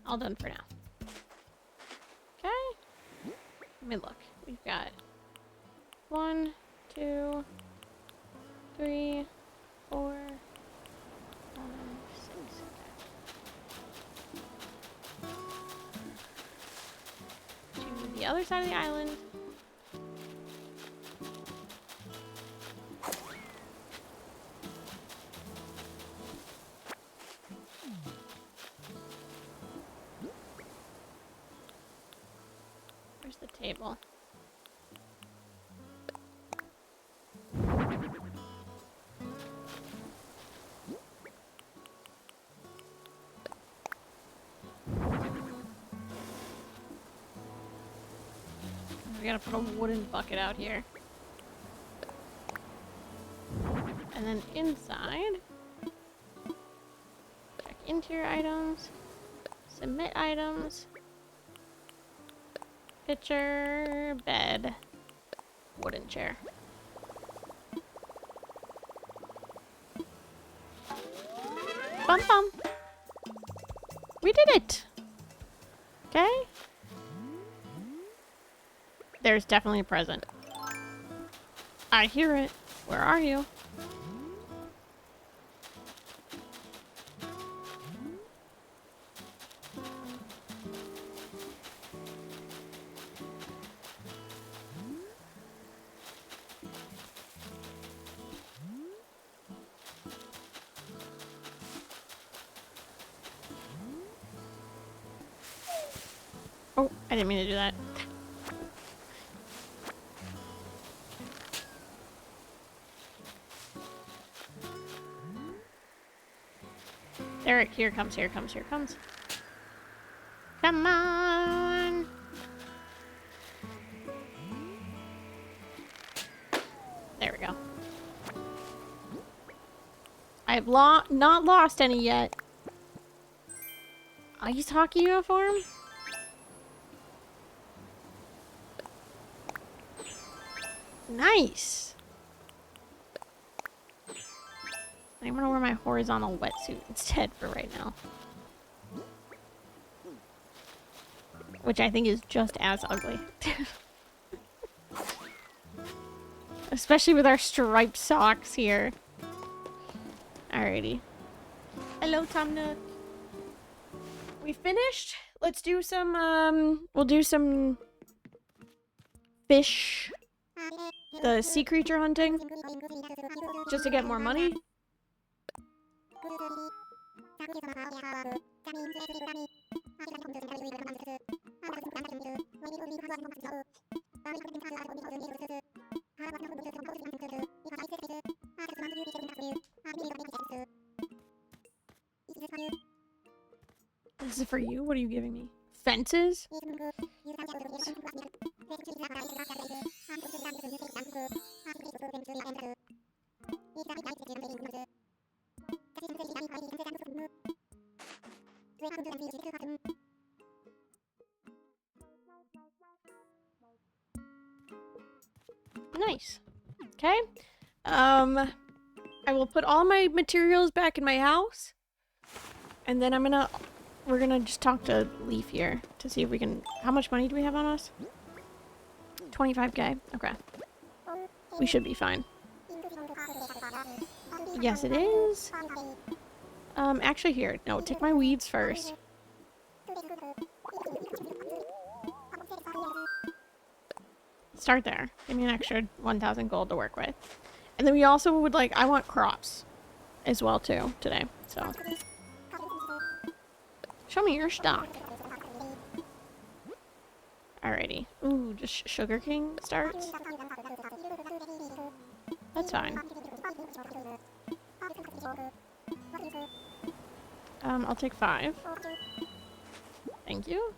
All done for now. Okay. Let me look. We've got 1, 2, 3, 4, 5, 6. To the other side of the island. Where's the table? We gotta put a wooden bucket out here. And then inside, check interior items, submit items, pitcher, bed, wooden chair. Bum bum. We did it! Okay? There's definitely a present. I hear it. Where are you? Oh, I didn't mean to do that. There, here it comes, here it comes, here it comes. Come on! There we go. I have not lost any yet. Ice hockey uniform? Nice! I'm gonna wear my horizontal wetsuit instead for right now. Which I think is just as ugly. Especially with our striped socks here. Alrighty. Hello, Tom Nook. We finished? Let's do some, we'll do some fish. The sea creature hunting. Just to get more money. This is for you? What are you giving me? Fences? Nice. Okay. I will put all my materials back in my house. And then we're gonna just talk to Leaf here to see if we can, how much money do we have on us? 25k. Okay. We should be fine. Yes, it is. Actually here. No, take my weeds first. Start there. Give me an extra 1,000 gold to work with. And then we also would like, I want crops as well too today, so. Show me your stock. Alrighty. Ooh, just Sugar King starts. That's fine. I'll take 5. Thank you.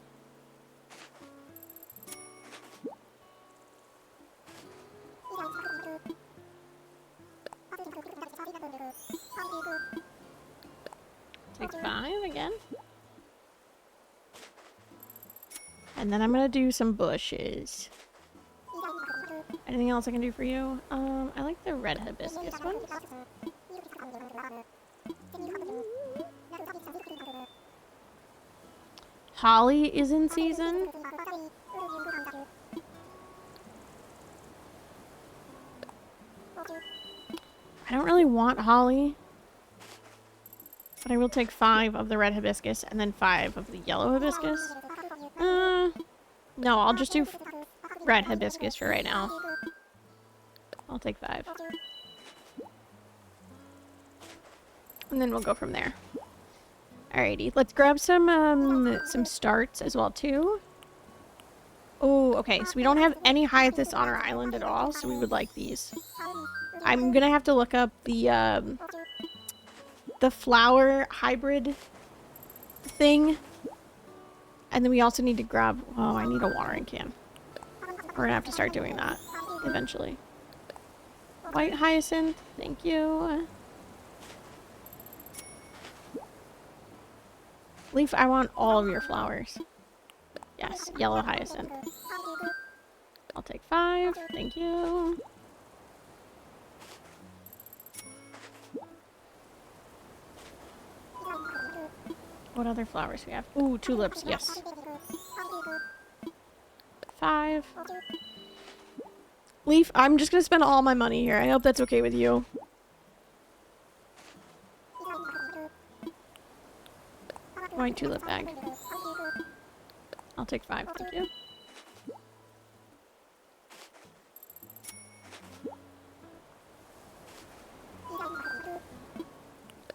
Take 5 again. And then I'm gonna do some bushes. Anything else I can do for you? I like the red hibiscus ones. Holly is in season. I don't really want holly. But I will take 5 of the red hibiscus and then 5 of the yellow hibiscus. No, I'll just do red hibiscus for right now. I'll take 5. And then we'll go from there. Alrighty, let's grab some starts as well too. Oh, okay, so we don't have any hyacinths on our island at all, so we would like these. I'm gonna have to look up the flower hybrid thing. And then we also need to grab, oh, I need a watering can. We're gonna have to start doing that eventually. White hyacinth, thank you. Leaf, I want all of your flowers. Yes, yellow hyacinth. I'll take 5, thank you. What other flowers do we have? Ooh, tulips, yes. 5. Leaf, I'm just gonna spend all my money here. I hope that's okay with you. White tulip bag. I'll take 5, thank you.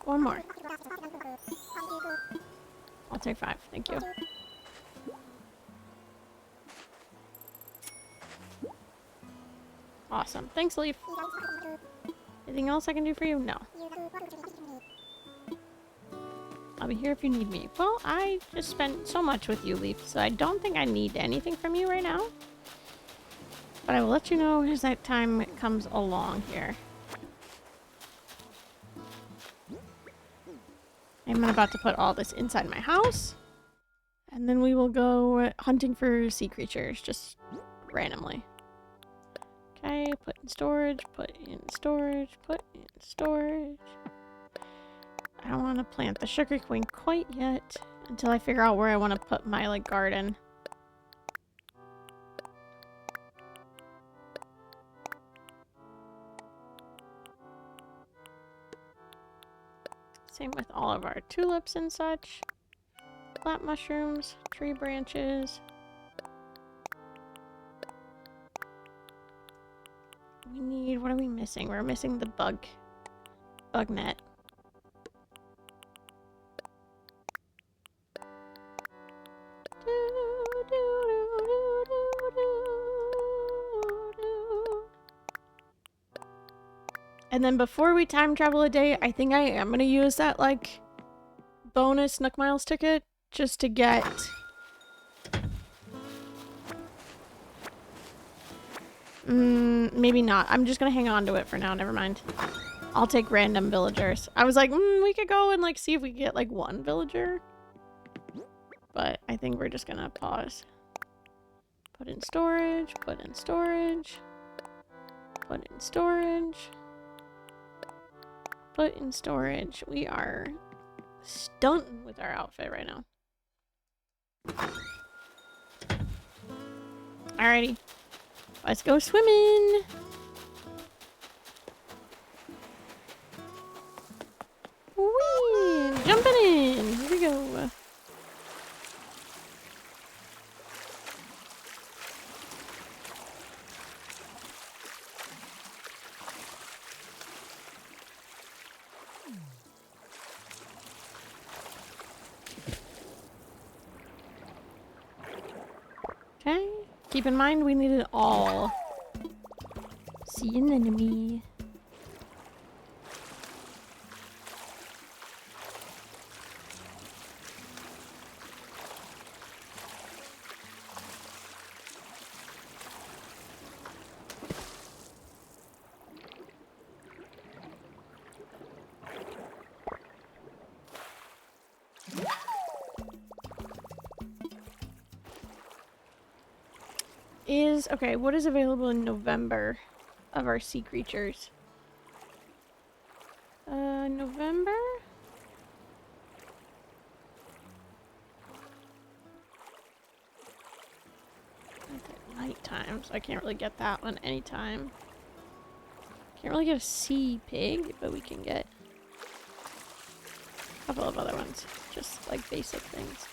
One more. I'll take 5, thank you. Awesome. Thanks, Leaf. Anything else I can do for you? No. I'll be here if you need me. Well, I just spent so much with you, Leaf, so I don't think I need anything from you right now. But I will let you know as that time comes along here. I'm about to put all this inside my house. And then we will go hunting for sea creatures, just randomly. Okay, put in storage, put in storage, put in storage. I don't want to plant the sugar queen quite yet until I figure out where I want to put my like garden. Same with all of our tulips and such. Plant mushrooms, tree branches. We need, what are we missing? We're missing the bug net. And then before we time travel a day, I think I am going to use that, like, bonus Nook Miles ticket just to get... maybe not. I'm just going to hang on to it for now. Never mind. I'll take random villagers. I was like, we could go and, like, see if we get, like, one villager. But I think we're just going to pause. Put in storage. Put in storage. Put in storage. Put in storage. We are stunting with our outfit right now. Alrighty. Let's go swimming. Whee! Jumping in. Here we go. Okay. Keep in mind we need it all. See an enemy. Okay, what is available in November of our sea creatures? November? It's at nighttime, so I can't really get that one anytime. Can't really get a sea pig, but we can get a couple of other ones. Just like basic things.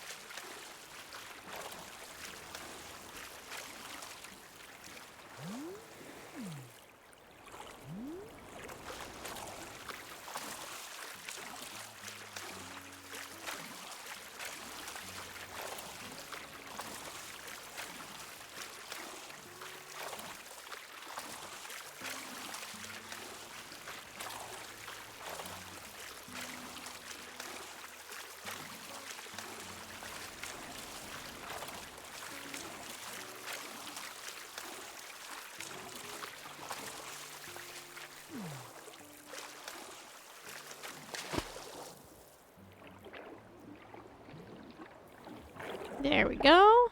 There we go.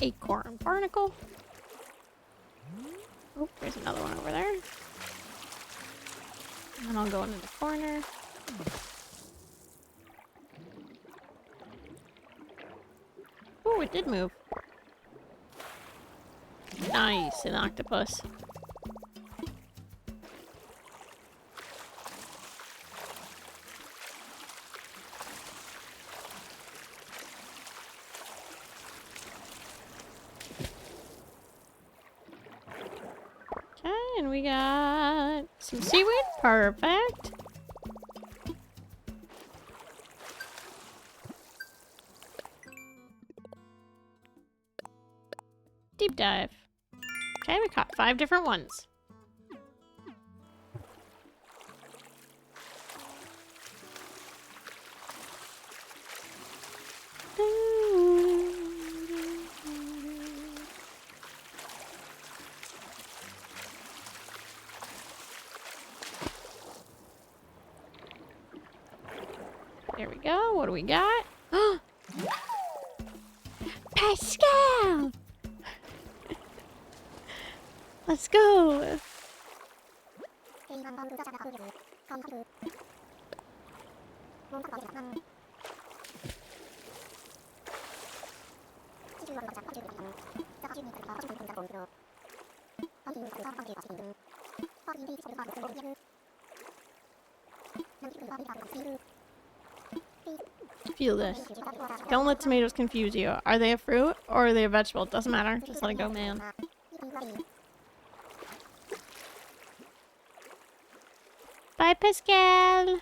Acorn barnacle. Oh, there's another one over there. And then I'll go into the corner. Oh, it did move. Nice, an octopus. And we got some seaweed. Perfect. dive. Okay, we caught 5 different ones. There we go. What do we got? Pascal! Let's go. Feel this. Don't let tomatoes confuse you. Are they a fruit or are they a vegetable? Doesn't matter. Just let it go, man. Bye, Pascal.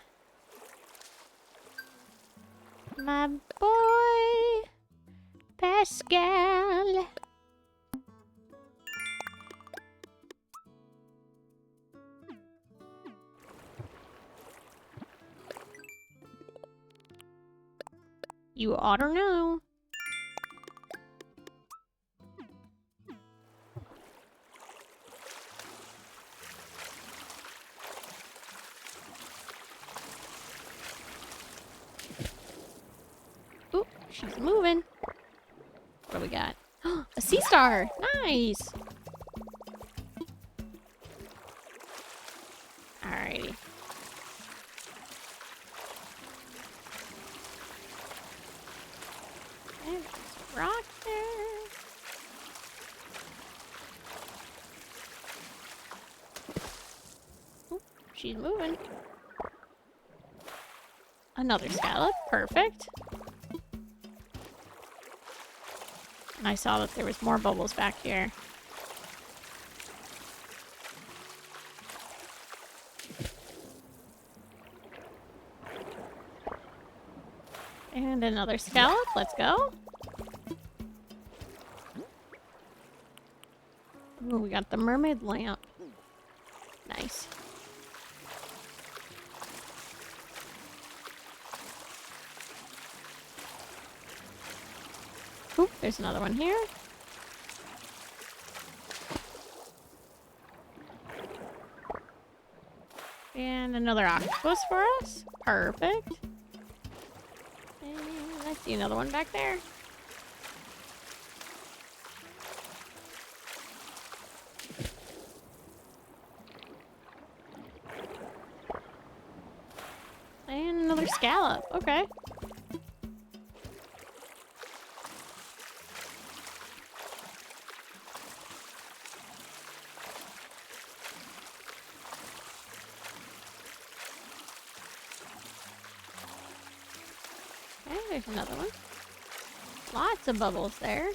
My boy, Pascal. You ought to know. Ooh, she's moving. What do we got? A sea star. Nice. Alrighty. And there's a rock there. Ooh, she's moving. Another scallop. Perfect. And I saw that there was more bubbles back here. And another scallop. Let's go. Ooh, we got the mermaid lamp. Nice. Oop, there's another one here. And another octopus for us. Perfect. And I see another one back there. And another scallop. Okay. Okay, there's another one. Lots of bubbles there.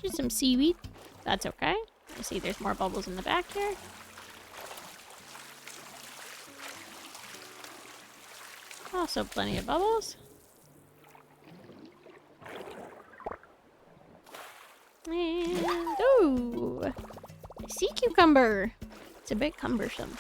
Just some seaweed. That's okay. I see there's more bubbles in the back here. Also plenty of bubbles. And, ooh, a sea cucumber. It's a bit cumbersome.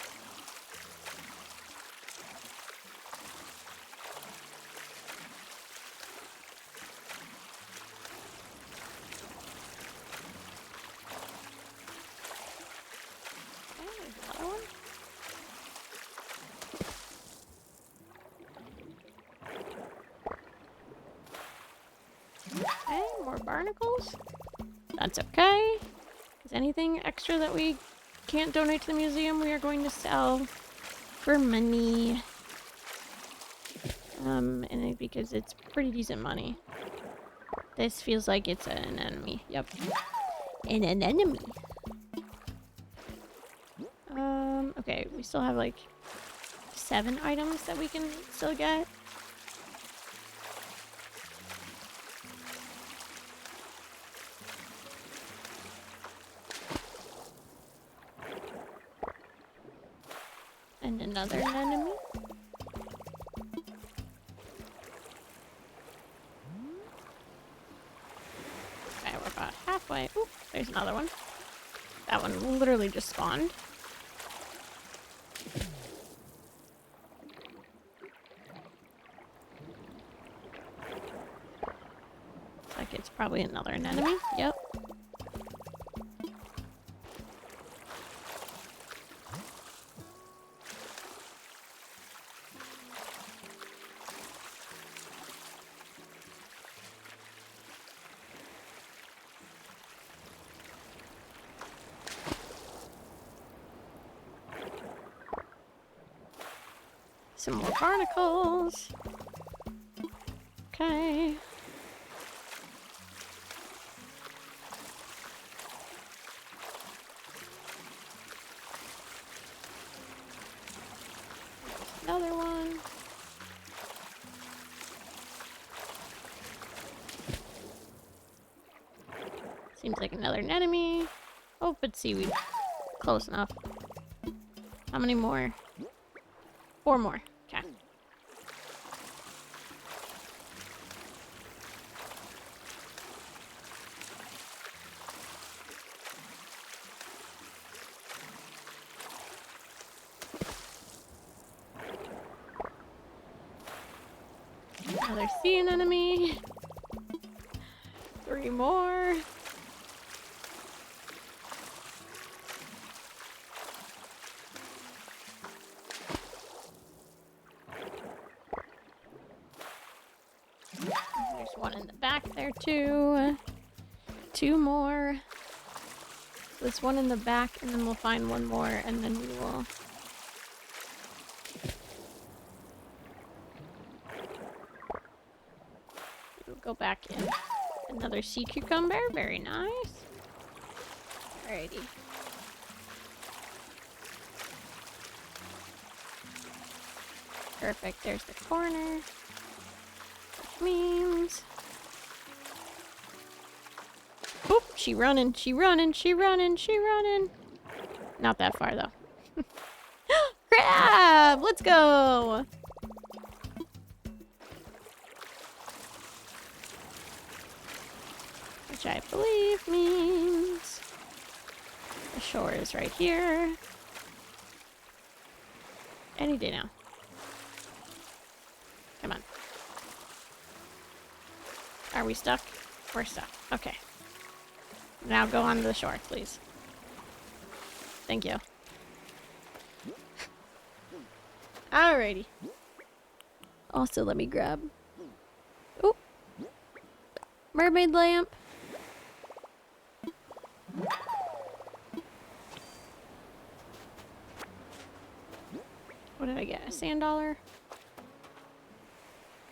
Okay, there's another one. Okay, more barnacles. That's okay. Is anything extra that we can't donate to the museum, we are going to sell for money. Because it's pretty decent money. This feels like it's an enemy. Yep. An enemy. Okay, we still have like 7 items that we can still get. And another enemy. way. Oop, there's another one. That one literally just spawned. Looks like it's probably another enemy. Yep. Some more barnacles. Okay. Another one. Seems like another enemy. Oh, but seaweed. Close enough. How many more? 4 more. Okay. Another sea anemone. 3 more. There's one in the back there too. 2 more. There's one in the back, and then we'll find one more, and then we will. We'll go back in. Another sea cucumber. Very nice. Alrighty. Perfect. There's the corner. Which means. Oop! She running. She running. She running. She running. Not that far though. Crab! Let's go! Which I believe means the shore is right here. Any day now. Come on. Are we stuck? We're stuck. Okay. Now go on to the shore, please. Thank you. Alrighty. Also, let me grab. Oh, mermaid lamp. What did I get? A sand dollar?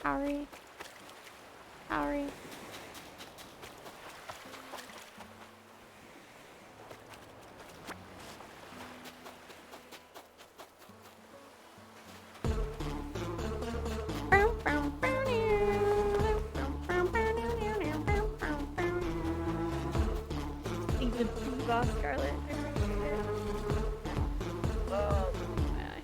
Howry. Howry. Scarlet. Oh, my eye.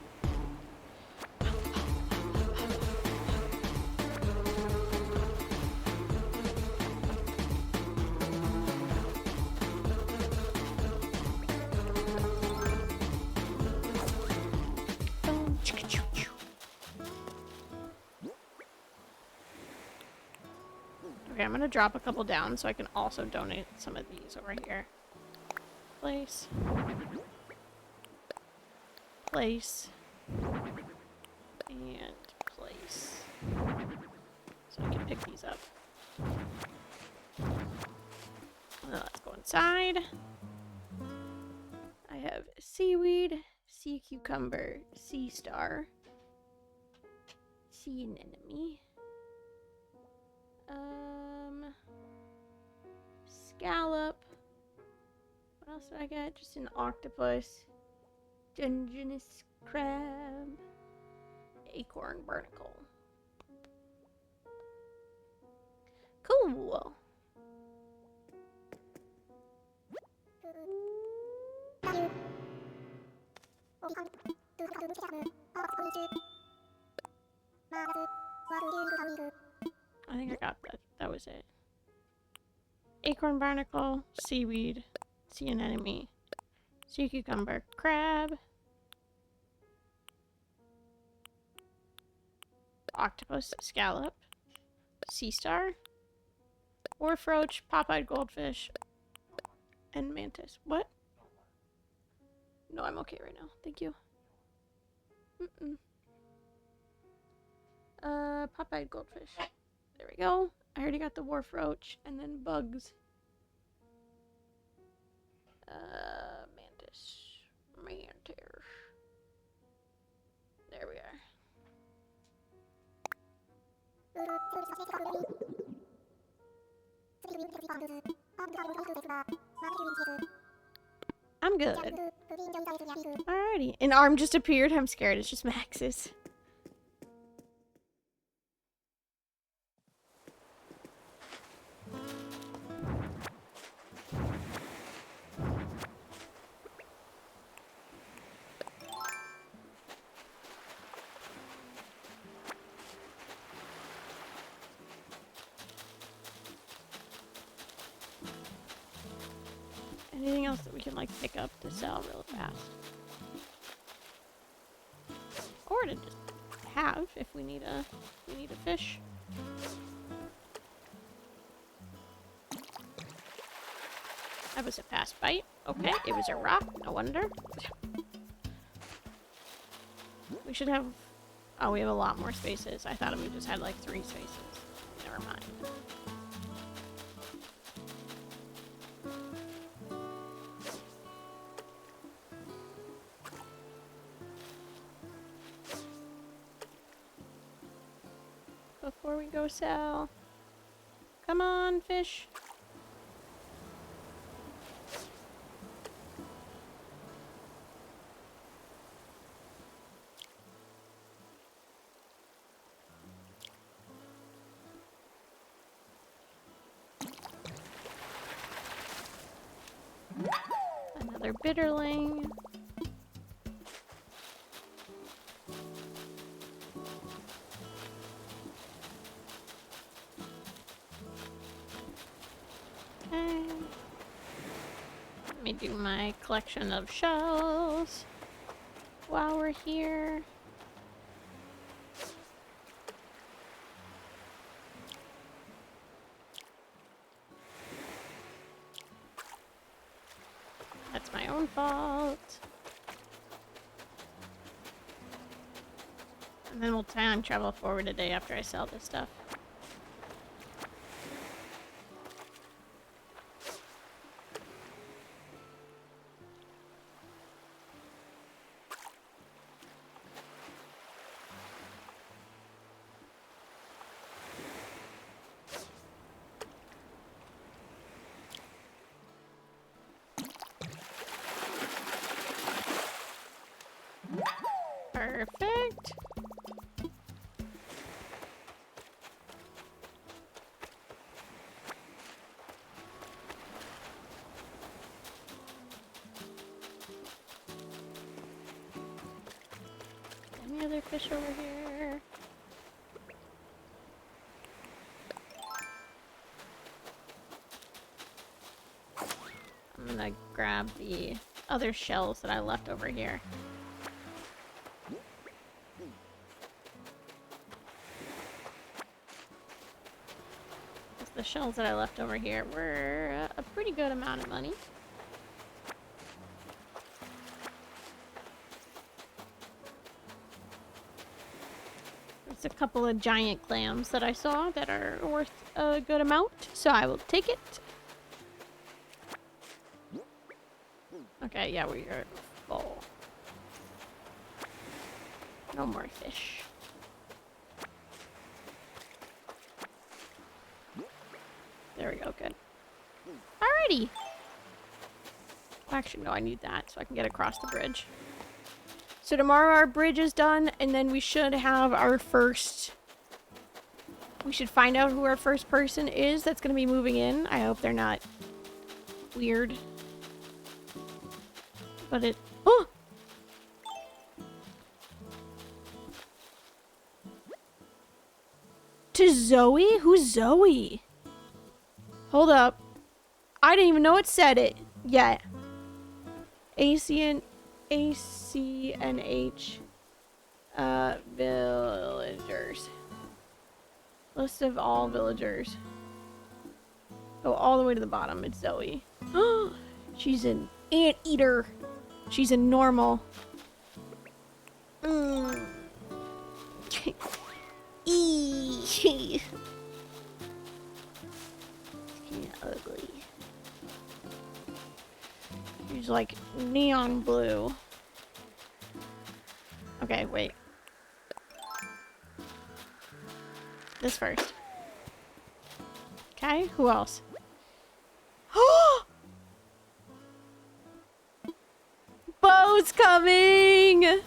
Okay, I'm gonna drop a couple down so I can also donate some of these over here. Place. Place. And place. So I can pick these up. Let's go inside. I have seaweed, sea cucumber, sea star, sea anemone, scallop. What else did I get? Just an octopus, Dungeness crab, acorn barnacle. Cool. I think I got that. That was it. Acorn barnacle, seaweed, sea anemone, sea cucumber, crab, octopus, scallop, sea star, wharf roach, pop-eyed goldfish, and mantis. What? No, I'm okay right now. Thank you. Pop-eyed goldfish. There we go. I already got the wharf roach, and then bugs. Mantis. Mantis. There we are. I'm good. Alrighty. An arm just appeared. I'm scared. It's just Max's. Anything else that we can like pick up to sell real fast? Or to just have if we need a fish. That was a fast bite. Okay, it was a rock. No wonder. We should have... Oh, we have a lot more spaces. I thought we just had like 3 spaces. Never mind. Before we go sell. Come on, fish. Another bitterling. Okay. Let me do my collection of shells while we're here. That's my own fault. And then we'll time travel forward a day after I sell this stuff. Perfect. Any other fish over here? I'm gonna grab the other shells that I left over here. The shells that I left over here were a pretty good amount of money. There's a couple of giant clams that I saw that are worth a good amount, so I will take it. Okay, yeah, we are full. No more fish. There we go, good. Alrighty! Actually, no, I need that so I can get across the bridge. So tomorrow our bridge is done, and then we should have our first... We should find out who our first person is that's going to be moving in. I hope they're not weird. But it... Oh! To Zoe? Who's Zoe? Hold up. I didn't even know it said it yet. ACNH villagers. List of all villagers. Go all the way to the bottom. It's Zoe. She's an anteater. She's a normal. Eee. Kinda ugly. She's like neon blue. Okay, wait. This first. Okay, who else? Bo's coming!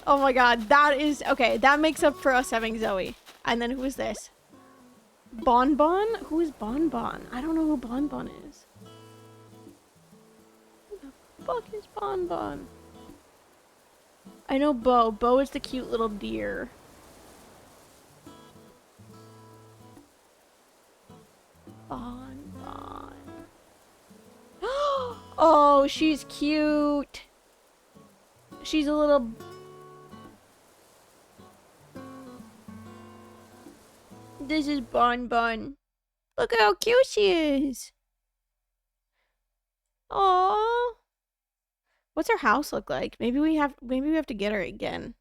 Oh my god, that is... Okay, that makes up for us having Zoe. And then who is this? Bonbon? Who is Bonbon? I don't know who Bonbon is. Who the fuck is Bonbon? I know Bo. Bo is the cute little deer. Bonbon. Oh, she's cute. She's a little... This is Bonbon. Look at how cute she is. Aww. What's her house look like? Maybe we have to get her again.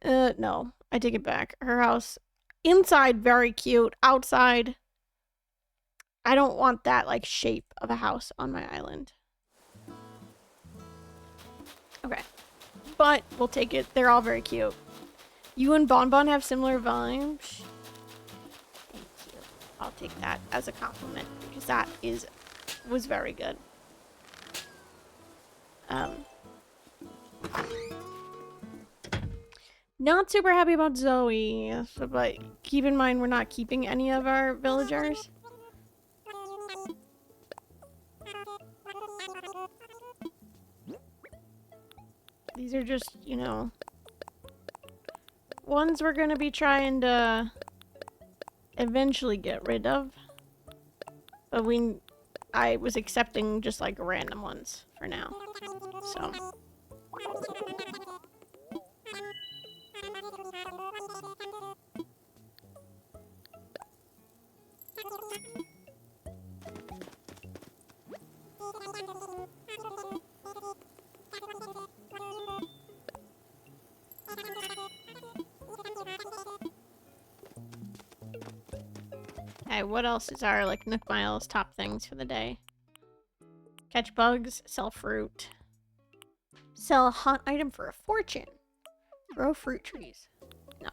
No. I take it back. Her house inside very cute. Outside I don't want that like shape of a house on my island. Okay. But we'll take it. They're all very cute. You and Bonbon have similar vibes. Thank you. I'll take that as a compliment because that was very good. Not super happy about Zoe, but keep in mind we're not keeping any of our villagers. These are just, you know, ones we're gonna be trying to eventually get rid of. But I was accepting just like random ones for now. So. Okay, what else is our like Nook Miles top things for the day? Catch bugs, sell fruit. Sell a hot item for a fortune. Grow fruit trees. No.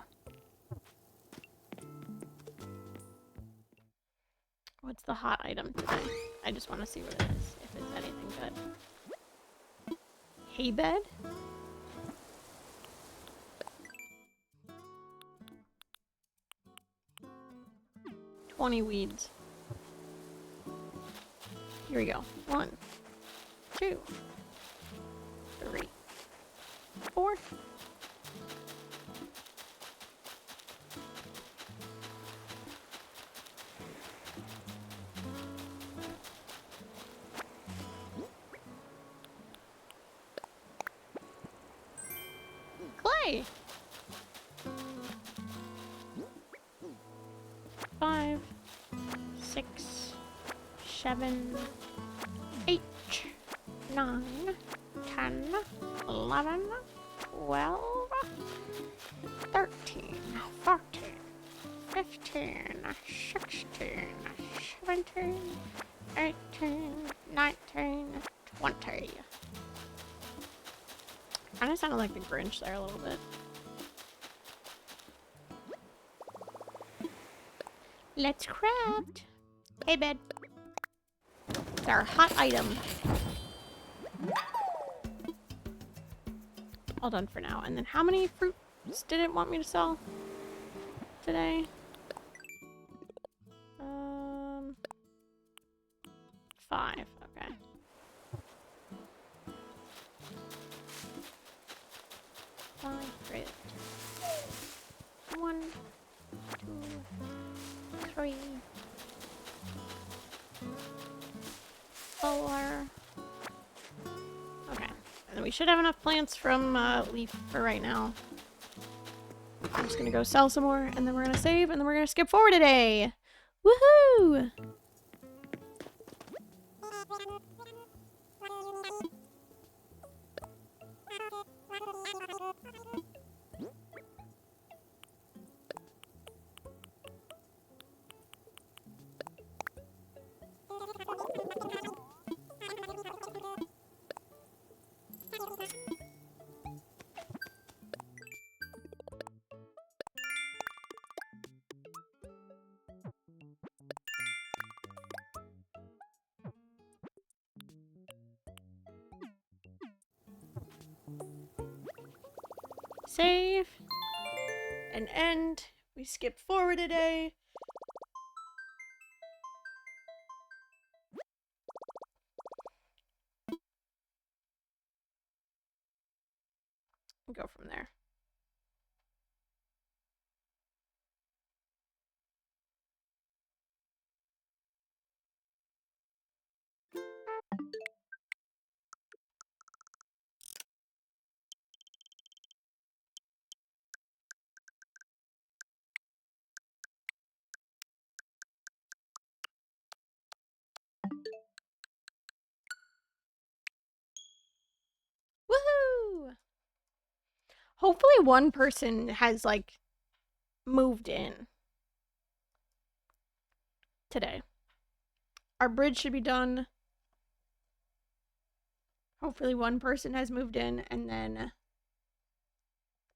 What's the hot item today? I just want to see what it is, if it's anything good. Hay bed? $20 weeds. Here we go. 1, 2, 3, 4. Clay. 5, 6, 7, 8, 9, 10, 11, 12, 13, 14, 15, 16, 17, 18, 19, 20. Kind of sounded like the Grinch there a little bit. Let's craft. Hey, bed. It's our hot item. All done for now. And then how many fruits did it want me to sell today? 5. Okay. Great. 1, 2, 3, color. Okay. And then we should have enough plants from Leaf for right now. I'm just gonna go sell some more, and then we're gonna save, and then we're gonna skip forward a day. Woohoo! Save. And end. We skip forward a day. And go from there. Woohoo! Hopefully one person has, like, moved in today. Our bridge should be done. Hopefully one person has moved in, and then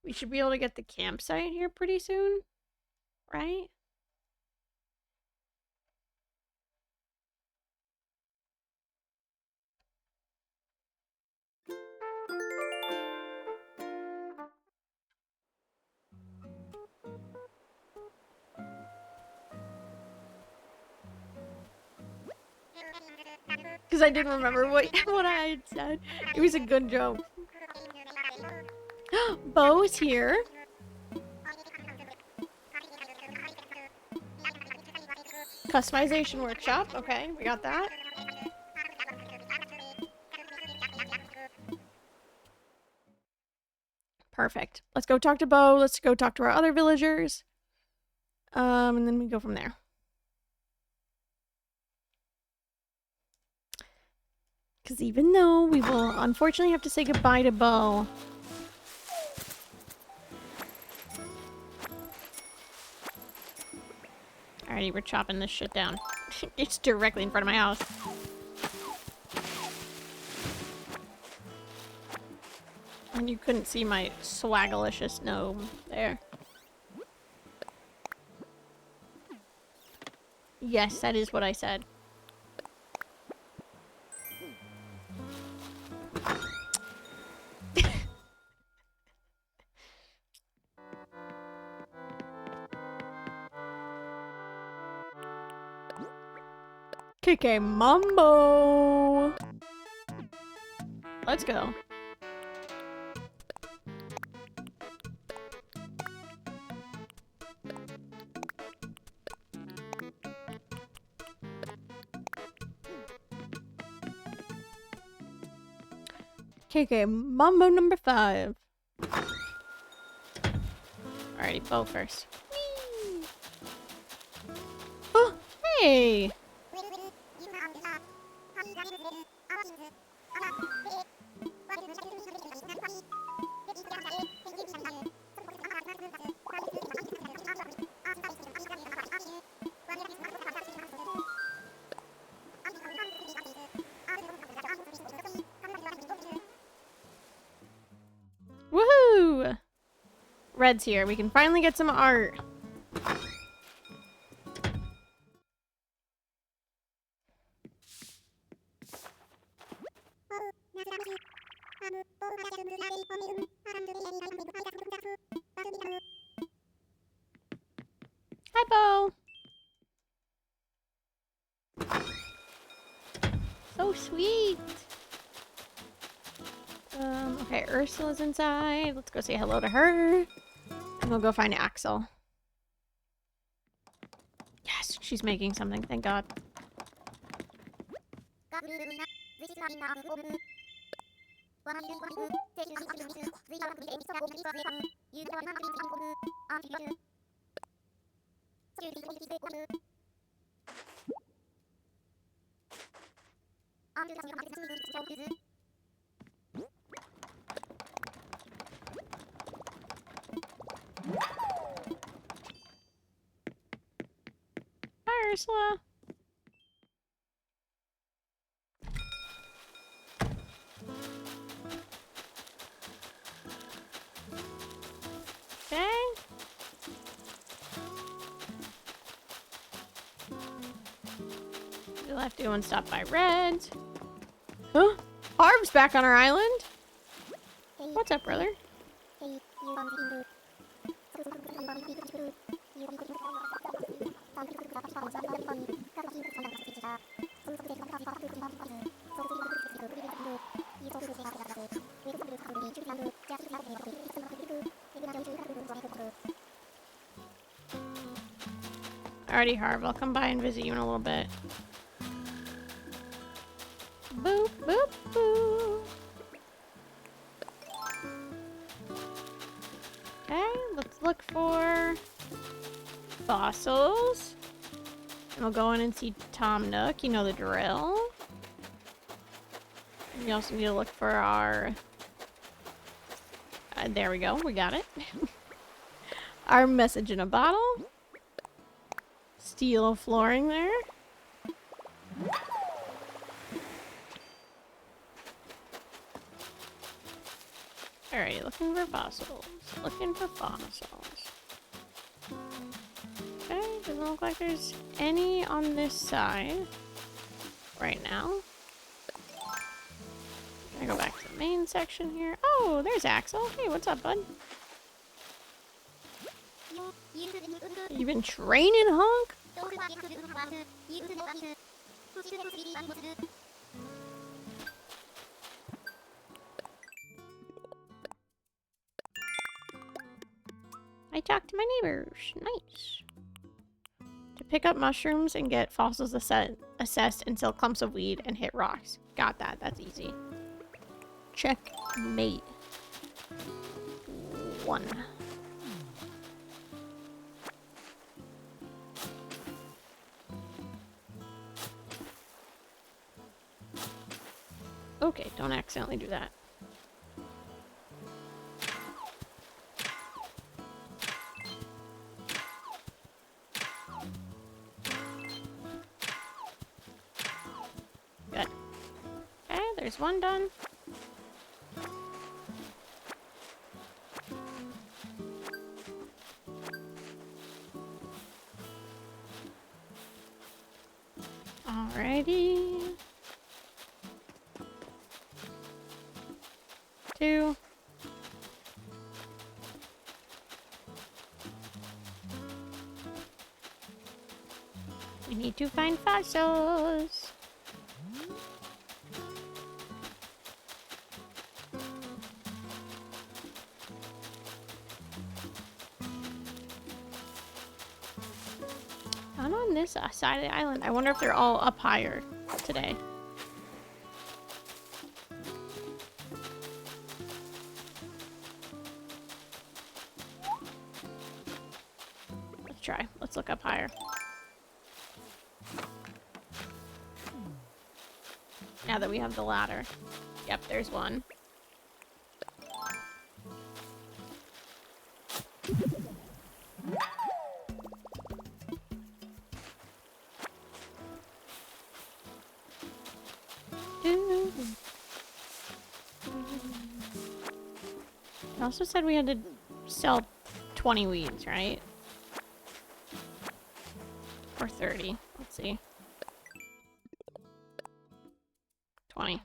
we should be able to get the campsite here pretty soon, right? Because I didn't remember what I had said. It was a good joke. Bo's here. Customization workshop. Okay, we got that. Perfect. Let's go talk to Bo. Let's go talk to our other villagers. And then we go from there. Because even though we will unfortunately have to say goodbye to Bo. Alrighty, we're chopping this shit down. It's directly in front of my house. And you couldn't see my swagalicious gnome there. Yes, that is what I said. KK Mambo! Let's go. KK Mambo number 5. Alrighty, Bo first. Whee! Oh, hey! Woohoo! Red's here. We can finally get some art. Hi, Bo. So sweet. Okay, Ursula's inside. Let's go say hello to her. And we'll go find Axel. Yes, she's making something, thank God. Hi, Ursula. Okay. We left to go and stop by Red's. Huh? Harv's back on our island? What's up, brother? Alrighty, Harv. I'll come by and visit you in a little bit. Boop, boop, boop. Okay, let's look for fossils. And we'll go in and see Tom Nook. You know the drill. We also need to look for our... there we go. We got it. Our message in a bottle. Steel flooring there. Alright, looking for fossils. Looking for fossils. Okay, doesn't look like there's any on this side right now. I go back to the main section here. Oh, there's Axel. Hey, what's up, bud? You been training, Honk? I talked to my neighbors. Nice. To pick up mushrooms and get fossils assessed and sell clumps of weed and hit rocks. Got that. That's easy. Checkmate. 1. Okay, don't accidentally do that. Good. Okay, there's one done. Alrighty. 2. We need to find fossils. Not on this side of the island. I wonder if they're all up higher today. Let's try. Let's look up higher. Now that we have the ladder. Yep, there's one. It also said we had to sell 20 weeds, right? Or 30. Let's see. 20.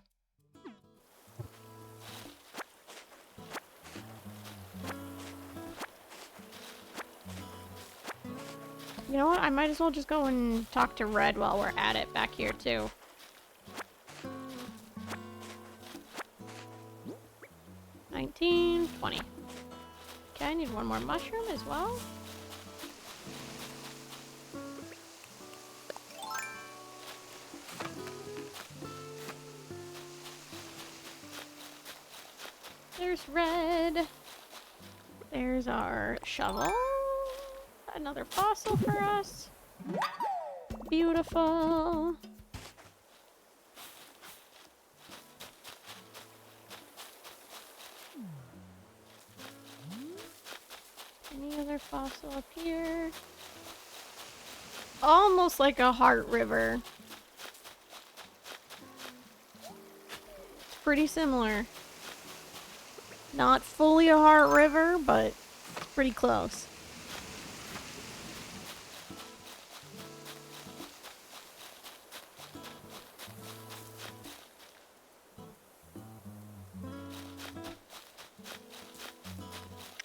You know what? I might as well just go and talk to Red while we're at it back here, too. $19, $20. Okay, I need one more mushroom as well. there's red. There's our shovel. Another fossil for us. Beautiful. Any other fossil up here? Almost like a heart river. It's pretty similar. Not fully a heart river, but pretty close.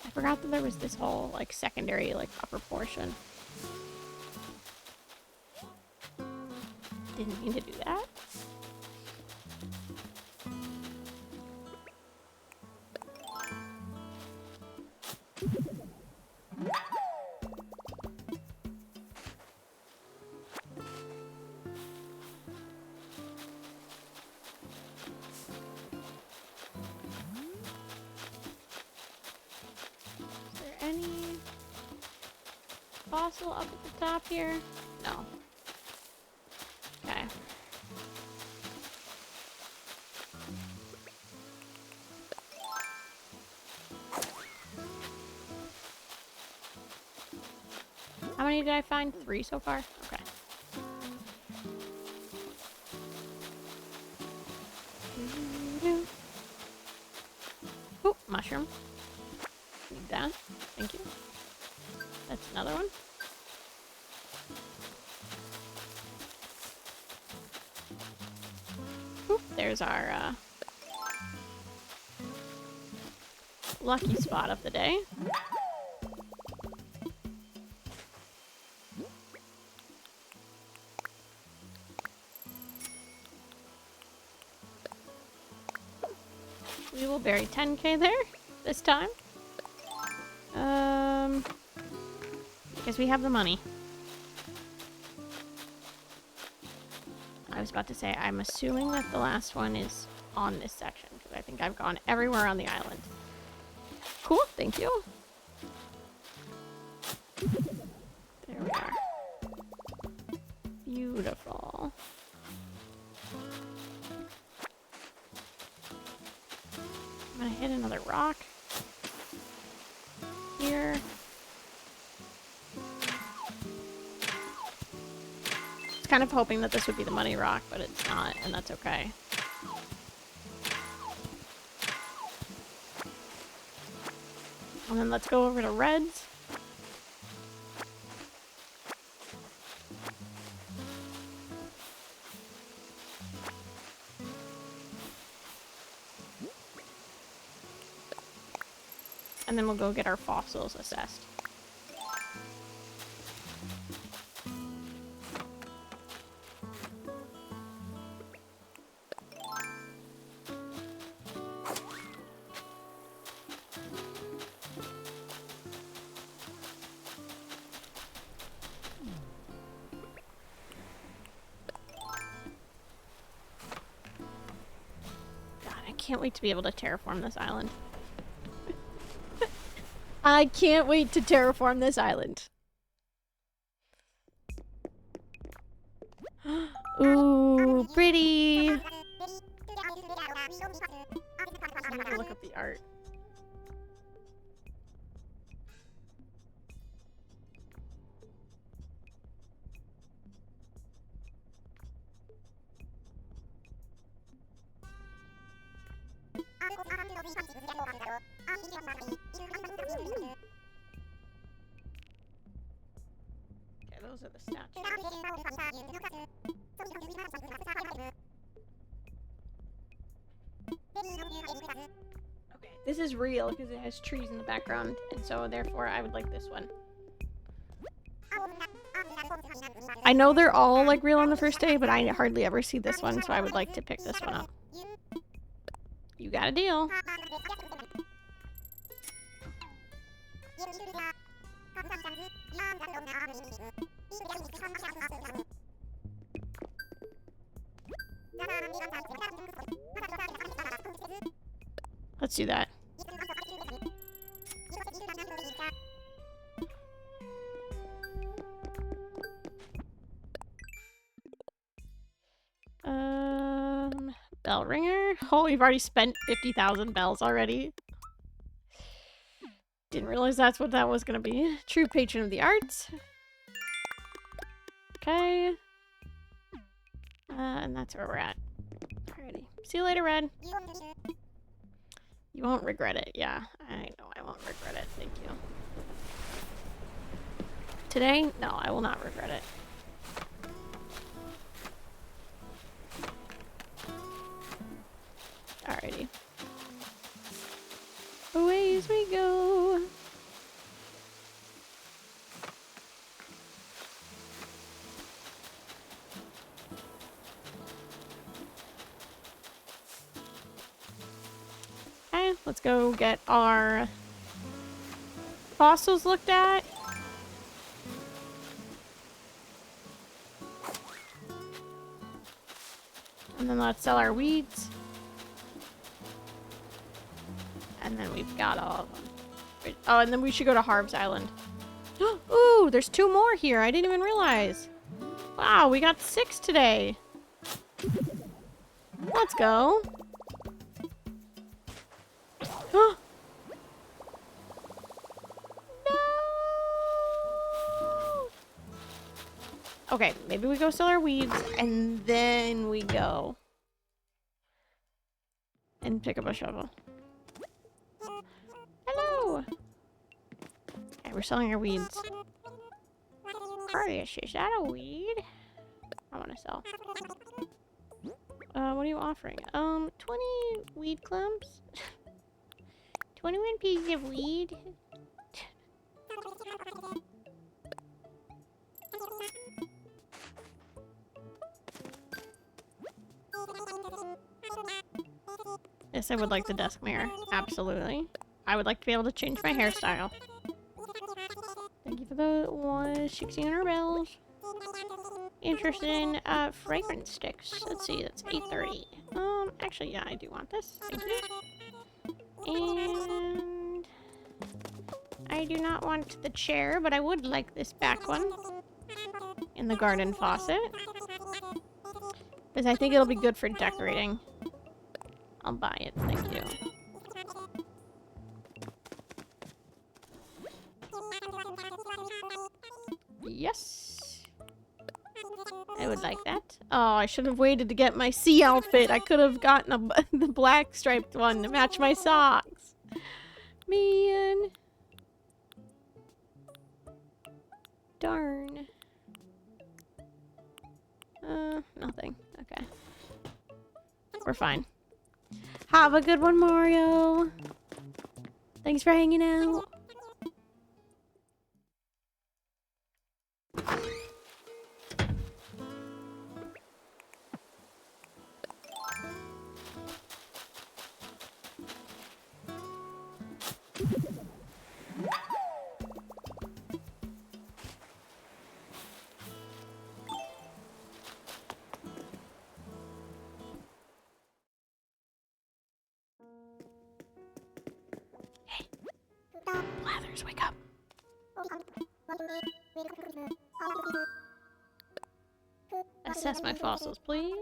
I forgot that there was this whole, like, secondary, like, upper portion. Didn't mean to do that. Any fossil up at the top here? No. Okay. How many did I find? 3 so far? Okay. Oh, mushroom. Need that. Thank you. That's another one. Oop, there's our lucky spot of the day. We will bury 10k there this time. Because we have the money. I was about to say, I'm assuming that the last one is on this section, because I think I've gone everywhere on the island. Cool, thank you. There we are. Beautiful. I'm gonna hit another rock. Here. Kind of hoping that this would be the money rock, but it's not, and that's okay. And then let's go over to reds. And then we'll go get our fossils assessed. Can't wait to be able to terraform this island. I can't wait to terraform this island. Ooh, pretty. I'm gonna look up the art. Okay, those are the statues. Okay, this is real because it has trees in the background, and so therefore I would like this one. I know they're all like real on the first day, but I hardly ever see this one, so I would like to pick this one up. You got a deal. Let's do that. Bell ringer. Oh, we've already spent 50,000 bells already. Didn't realize that's what that was gonna be. True patron of the arts. Okay. And that's where we're at. Alrighty. See you later, Red. You won't regret it. Yeah, I know I won't regret it. Thank you. Today? No, I will not regret it. Alrighty. Away as we go. Okay, let's go get our fossils looked at. And then let's sell our weeds. And then we've got all of them. Oh, and then we should go to Harv's Island. Ooh, there's 2 more here. I didn't even realize. Wow, we got 6 today. Let's go. No! Okay, maybe we go sell our weeds and then we go and pick up a shovel. Hello! Okay, we're selling our weeds. Curtis, is that a weed? I want to sell. What are you offering? 20 weed clumps? 21 pieces of weed? Yes, I would like the desk mirror. Absolutely. I would like to be able to change my hairstyle. Thank you for the 1,600 bells. Interested in fragrance sticks. Let's see, that's 830. Actually, yeah, I do want this. Thank you. And I do not want the chair, but I would like this back one in the garden faucet. Because I think it'll be good for decorating. I'll buy it, thank you. Yes. I would like that. Oh, I should have waited to get my sea outfit. I could have gotten the black striped one to match my socks. Man. Darn. Nothing. Okay. We're fine. Have a good one, Mario. Thanks for hanging out. Hey, Blathers, wake up. Assess my fossils, please.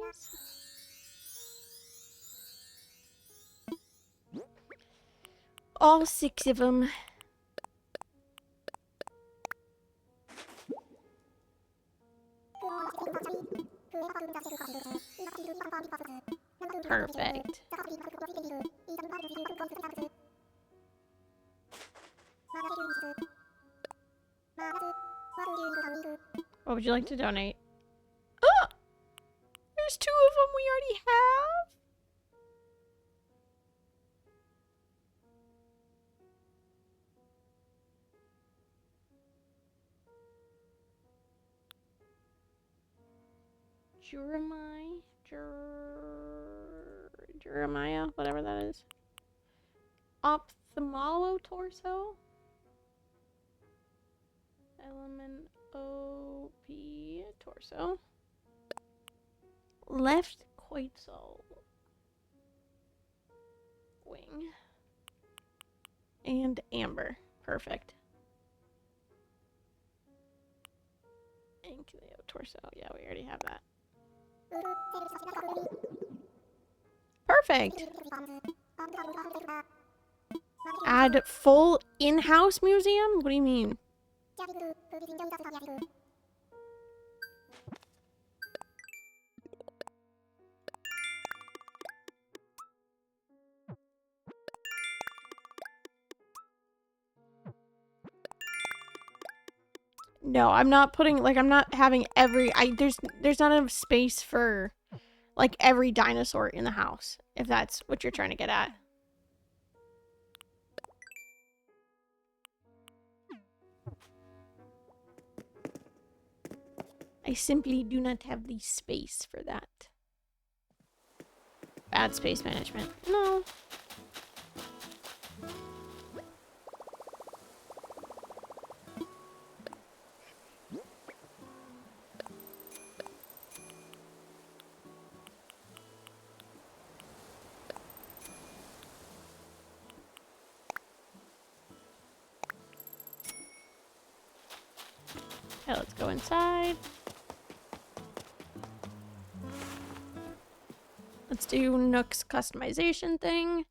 All 6 of them. Perfect. What would you like to donate? Oh! There's 2 of them we already have? Jeremiah, whatever that is. Ophthalmolo torso. Element OP torso. Left coital wing. And amber. Perfect. Ankyleo torso. Yeah, we already have that. perfect. Add full in-house museum? What do you mean? No, I'm not putting, like, I'm not having every, there's not enough space for, like, every dinosaur in the house, if that's what you're trying to get at. I simply do not have the space for that. Bad space management. No. Okay, let's go inside. Let's do Nook's customization thing.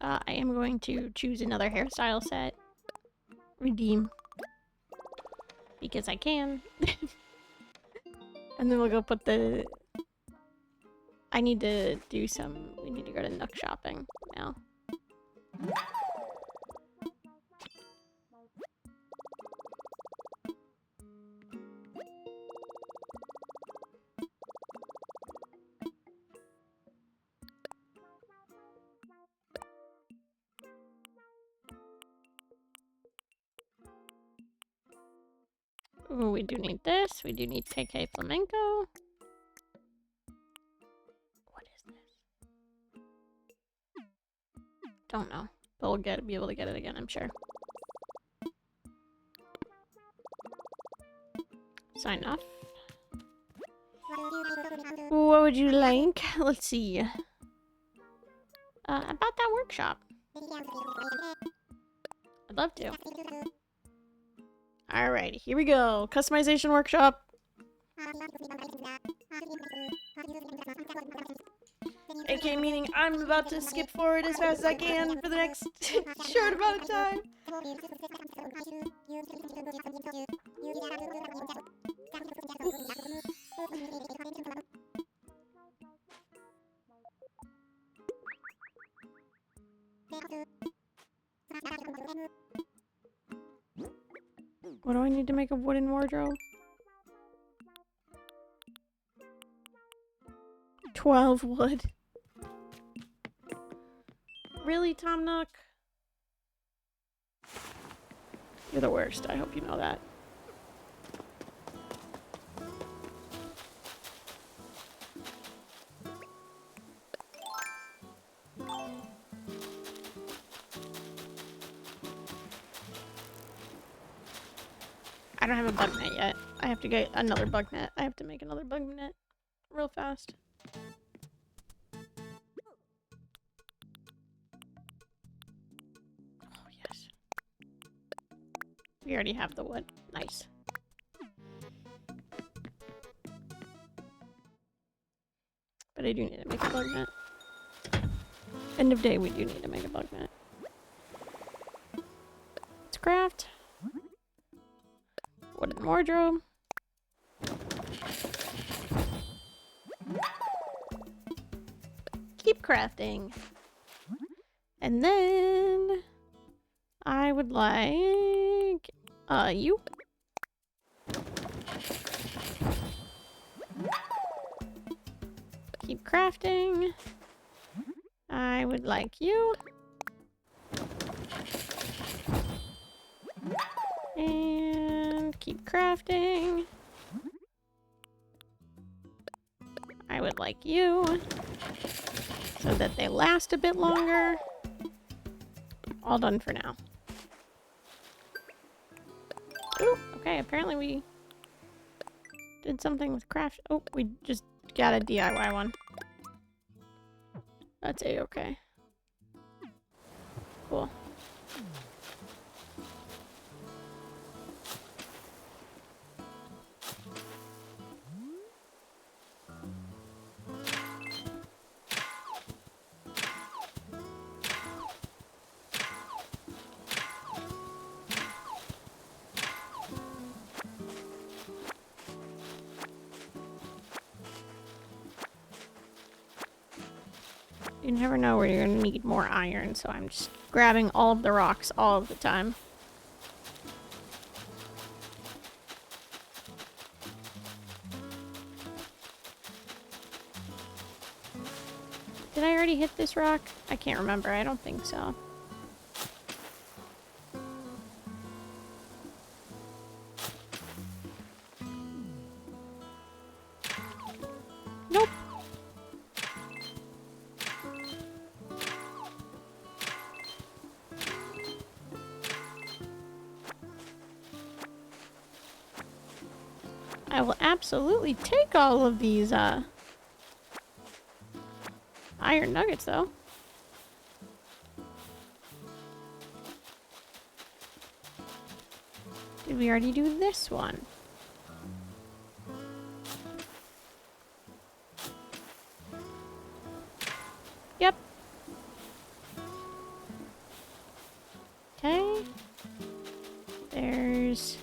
I am going to choose another hairstyle set. Redeem. Because I can. And then we'll go put the... I need to do some... We need to go to Nook shopping now. Ooh, we do need this. We do need KK Flamenco. What is this? Don't know. But we'll be able to get it again, I'm sure. Sign off. What would you like? Let's see. About that workshop. I'd love to. Alright, here we go. Customization workshop. AK meaning I'm about to skip forward as fast as I can for the next short amount of time. What do I need to make a wooden wardrobe? 12 wood. Really, Tom Nook? You're the worst. I hope you know that. I don't have a bug net yet. I have to get another bug net. I have to make another bug net real fast. Oh, yes. We already have the wood. Nice. But I do need to make a bug net. End of day, we do need to make a bug net. Let's craft. Wooden wardrobe. Keep crafting. And then I would like you. Keep crafting. I would like you. And keep crafting. I would like you. So that they last a bit longer. all done for now. Ooh, okay, apparently we did something with craft. Oh, we just got a DIY one. That's a-okay. Cool. You never know where you're gonna need more iron, so I'm just grabbing all of the rocks all of the time. Did I already hit this rock? I can't remember. I don't think so. Nope. I will absolutely take all of these, iron nuggets, though. Did we already do this one? Yep. Okay. There's...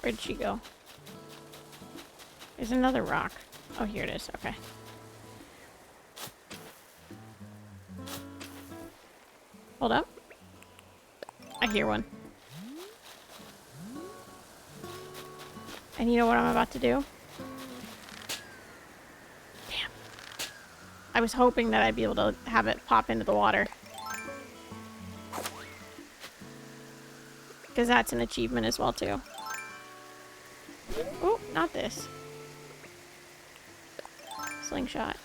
Where'd she go? There's another rock. Oh, here it is. Okay. Hold up. I hear one. And you know what I'm about to do? Damn. I was hoping that I'd be able to have it pop into the water. Because that's an achievement as well, too. Oh, not this. Slingshot.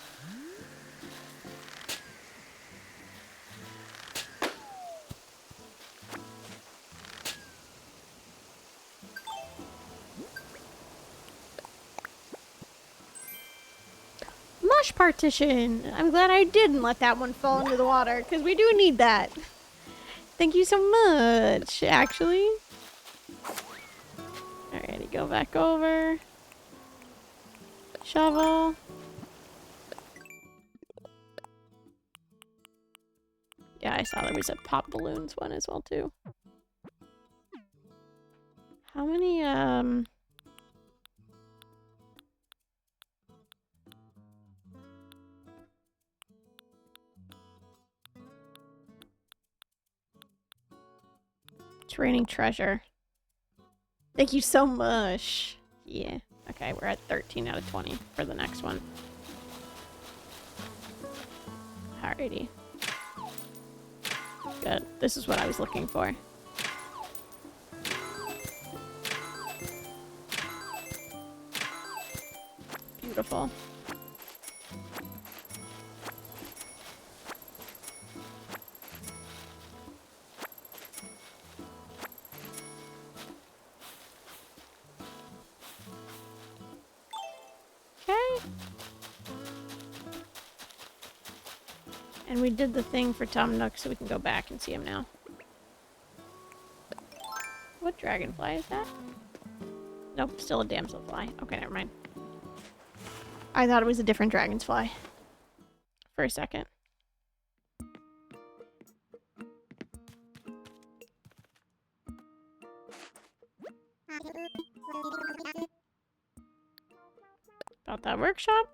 Mush partition! I'm glad I didn't let that one fall into the water, because we do need that. Thank you so much, actually. Alrighty, go back over. Shovel. Yeah, I saw there was a pop balloons one as well, too. How many, It's raining treasure. Thank you so much. Yeah. Okay, we're at 13 out of 20 for the next one. Alrighty. Good. This is what I was looking for. Beautiful. Okay. And we did the thing for Tom Nook, so we can go back and see him now. What dragonfly is that? Nope, still a damselfly. Okay, never mind. I thought it was a different dragonfly. For a second. About that workshop?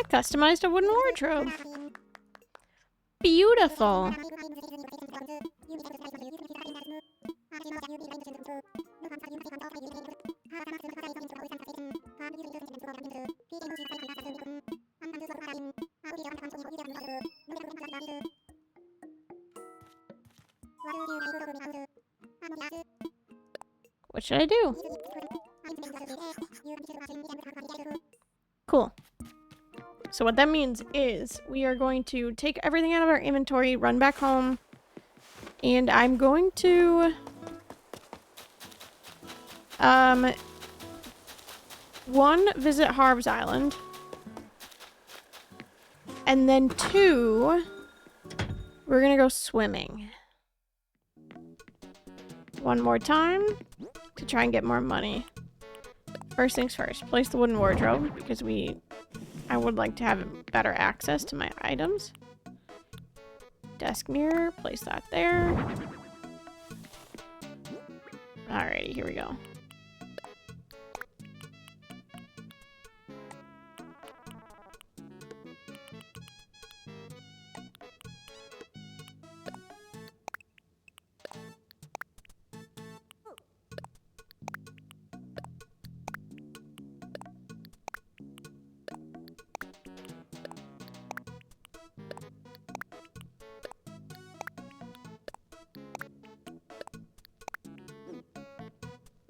Customized a wooden wardrobe. Beautiful. What should I do? Cool. So what that means is we are going to take everything out of our inventory, run back home, and I'm going to one, visit Harv's Island, and then two, we're gonna go swimming one more time to try and get more money. First things first, place the wooden wardrobe because I would like to have better access to my items. Desk mirror, place that there. Alrighty, here we go.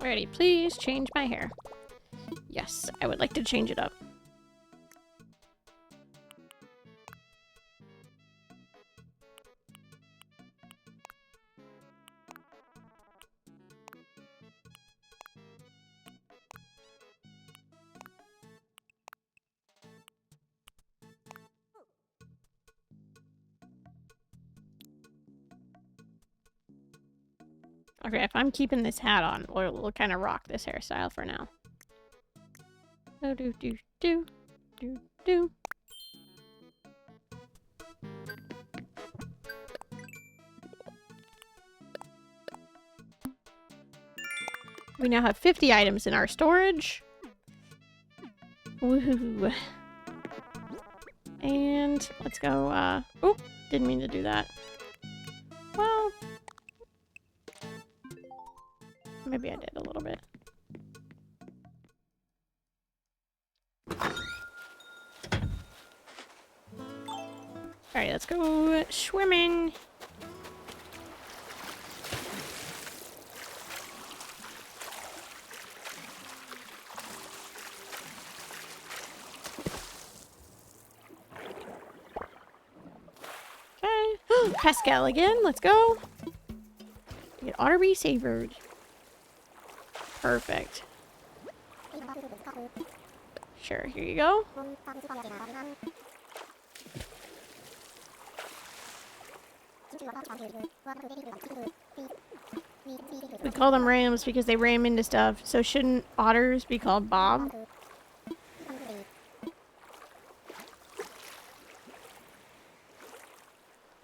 Alrighty, please change my hair. Yes, I would like to change it up. Okay, if I'm keeping this hat on, we'll kind of rock this hairstyle for now. Do do do do do do. We now have 50 items in our storage. Woohoo! And let's go. Oh, didn't mean to do that. Well, maybe I did a little bit. Alright, let's go swimming. Okay. Pascal again, let's go. Get auto resavored. Perfect. Sure, here you go. We call them rams because they ram into stuff. So shouldn't otters be called Bob?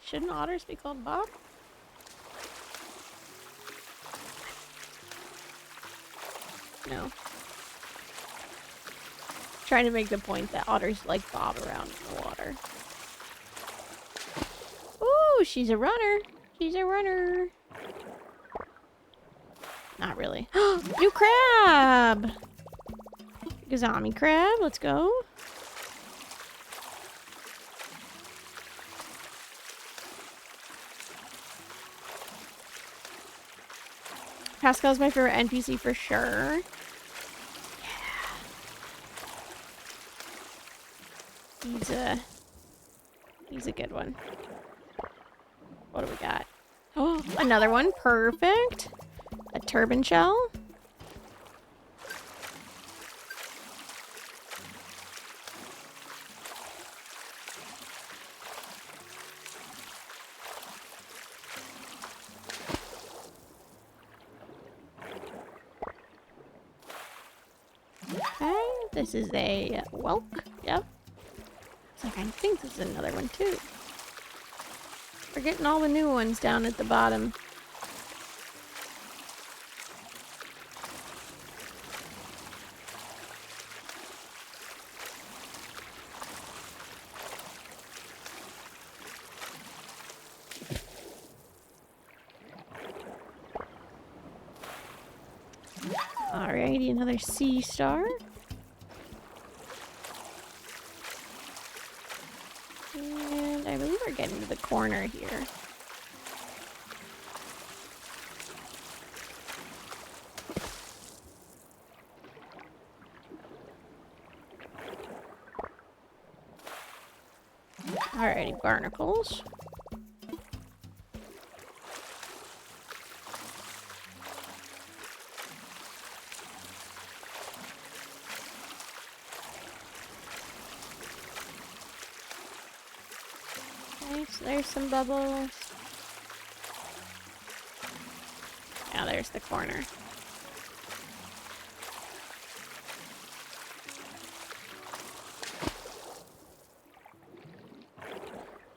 Shouldn't otters be called Bob? No. Trying to make the point that otters like Bob around in the water. Ooh, she's a runner. She's a runner. Not really. New crab! Gazami crab, let's go. Pascal's my favorite NPC for sure. Yeah. He's a good one. What do we got? Oh, another one. Perfect. A turban shell. Okay, this is a whelk. Yep. It's like, I think this is another one too. We're getting all the new ones down at the bottom. Maybe another sea star. And I believe we're getting to the corner here. Alrighty, barnacles. Nice, there's some bubbles. Now there's the corner.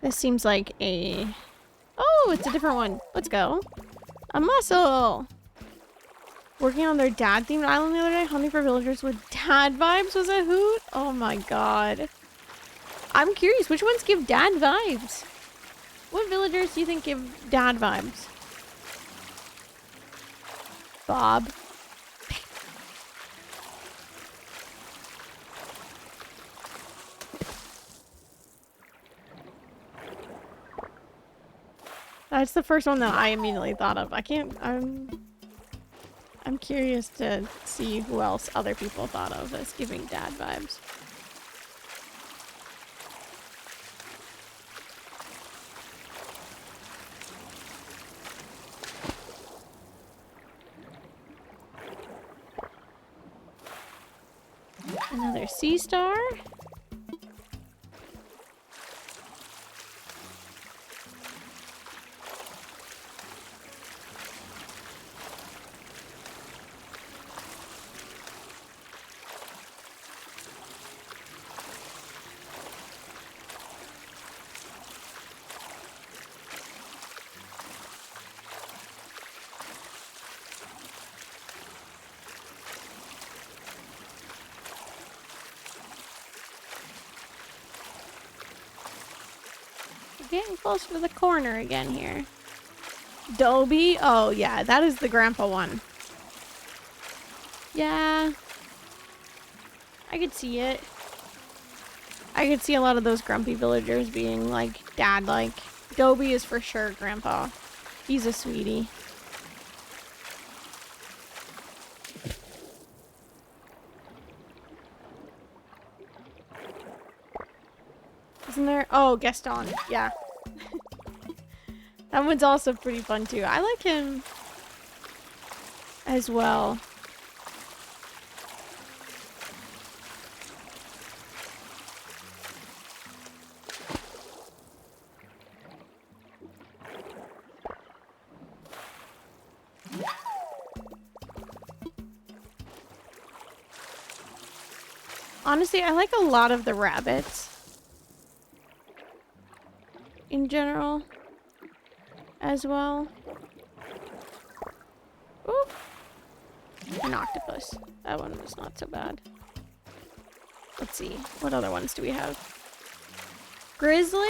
This seems like a... Oh, it's a different one. Let's go. A mussel! Working on their dad-themed island the other day, hunting for villagers with dad vibes was a hoot. Oh my god. I'm curious, which ones give dad vibes? What villagers do you think give dad vibes? Bob. That's the first one that I immediately thought of. I'm curious to see who else other people thought of as giving dad vibes. Another sea star. Getting closer to the corner again here. Dobie? Oh, yeah, that is the grandpa one. Yeah. I could see it. I could see a lot of those grumpy villagers being, like, dad-like. Dobie is for sure grandpa. He's a sweetie. Isn't there? Oh, Gaston. Yeah. That one's also pretty fun, too. I like him as well. Honestly, I like a lot of the rabbits. In general. As well. Ooh. An octopus. That one was not so bad. Let's see. What other ones do we have? Grizzly?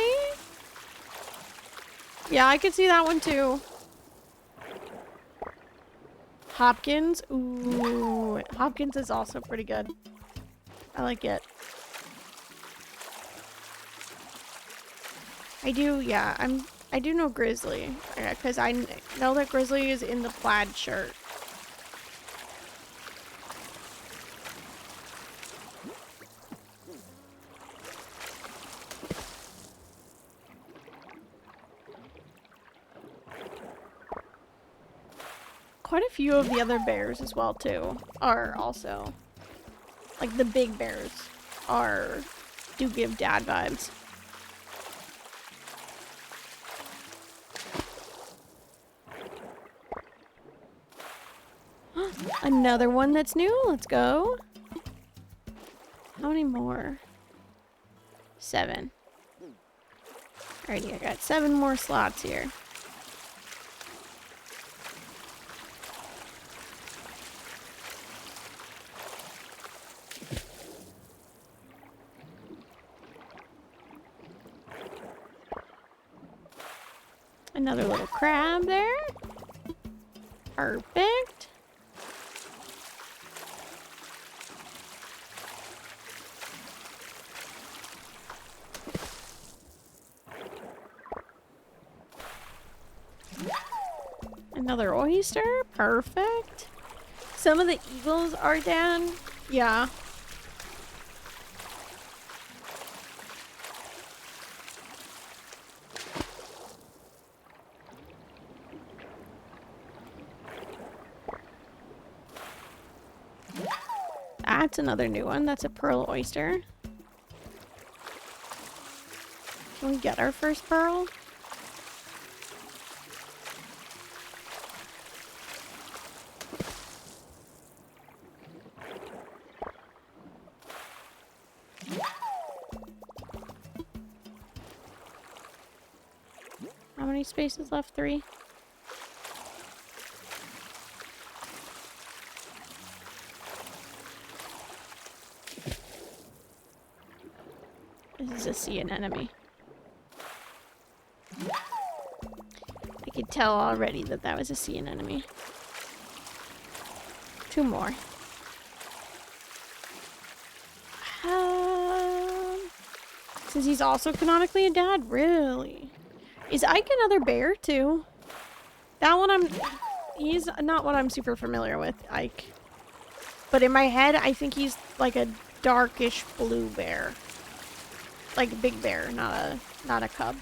Yeah, I could see that one too. Hopkins? Ooh. Hopkins is also pretty good. I like it. I do, yeah. I do know Grizzly. Because I know that Grizzly is in the plaid shirt. Quite a few of the other bears as well, too, are also... Like, the big bears do give dad vibes. Another one that's new. Let's go. How many more? 7. Alrighty, I got 7 more slots here. Another little crab there. Perfect. Another oyster? Perfect. Some of the eagles are dead. Yeah. That's another new one. That's a pearl oyster. Can we get our first pearl? How many spaces left? 3? This is a sea anemone. I could tell already that that was a sea anemone. 2 more. Since he's also canonically a dad, really? Is Ike another bear too? That one he's not what I'm super familiar with, Ike. But in my head, I think he's like a darkish blue bear. Like a big bear, not a cub.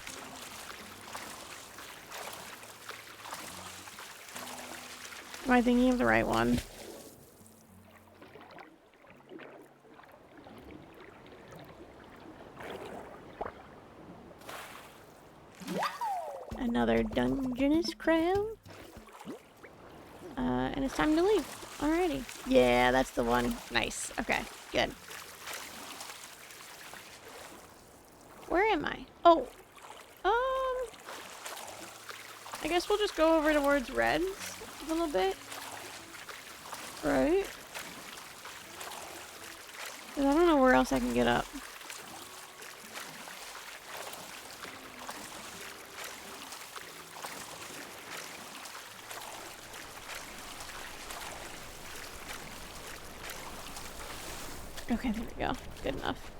Am I thinking of the right one? Another Dungeness crab. And it's time to leave. Alrighty. Yeah, that's the one. Nice. Okay, good. Where am I? Oh. I guess we'll just go over towards Reds a little bit. Right? 'Cause I don't know where else I can get up. Okay, there we go. Good enough.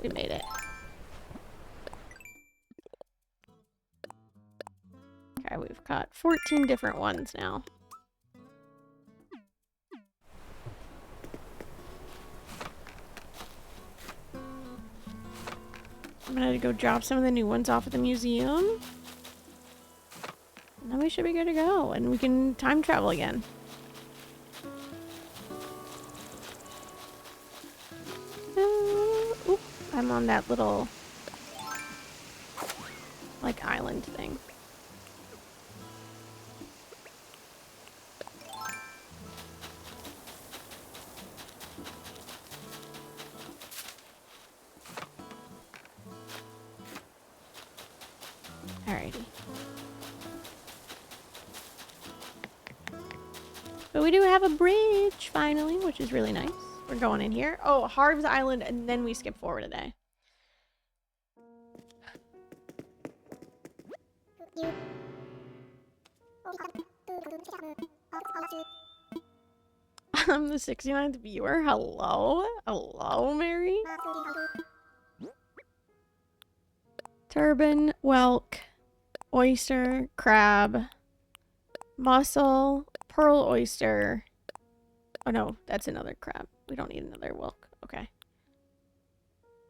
We made it. Okay, we've got 14 different ones now. I'm gonna go drop some of the new ones off at the museum. And then we should be good to go, and we can time travel again. Oop, I'm on that little, like, island thing. Alrighty. But we do have a bridge, finally, which is really nice. We're going in here. Oh, Harv's Island, and then we skip forward a day. I'm the 69th viewer. Hello? Hello, Mary? Turban, whelk, oyster, crab, mussel, pearl oyster. Oh no, that's another crab. We don't need another whelk. Okay.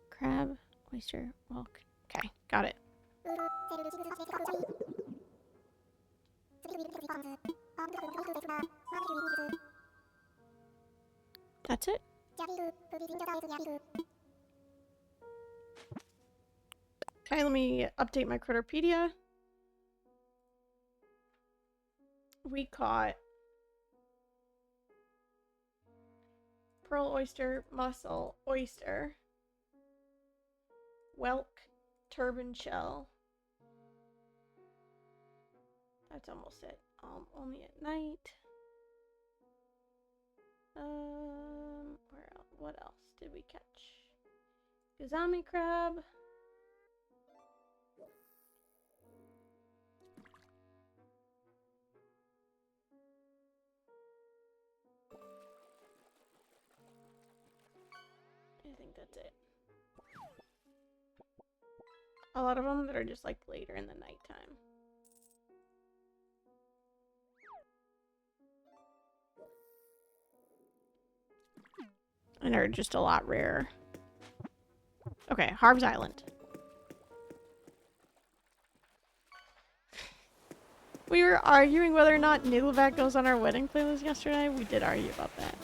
Crab, oyster, whelk. Okay, got it. That's it? Okay, let me update my Critterpedia. We caught pearl oyster, mussel, oyster, whelk, turban shell. That's almost it. Only at night. What else did we catch? Gazami crab. I think that's it. A lot of them that are just like later in the nighttime. and are just a lot rarer. Okay, Harv's Island. We were arguing whether or not Nickelback goes on our wedding playlist yesterday. We did argue about that.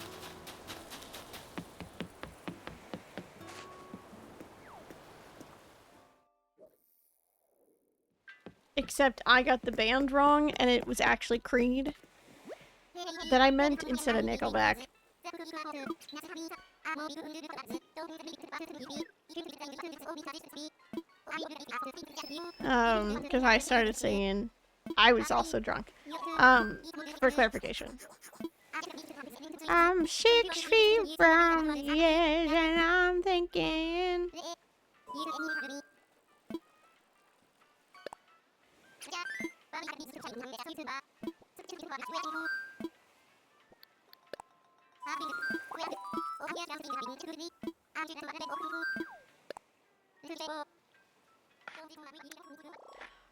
Except I got the band wrong, and it was actually Creed that I meant instead of Nickelback. Because I started singing. I was also drunk. For clarification. I'm 6 feet from the edge and I'm thinking.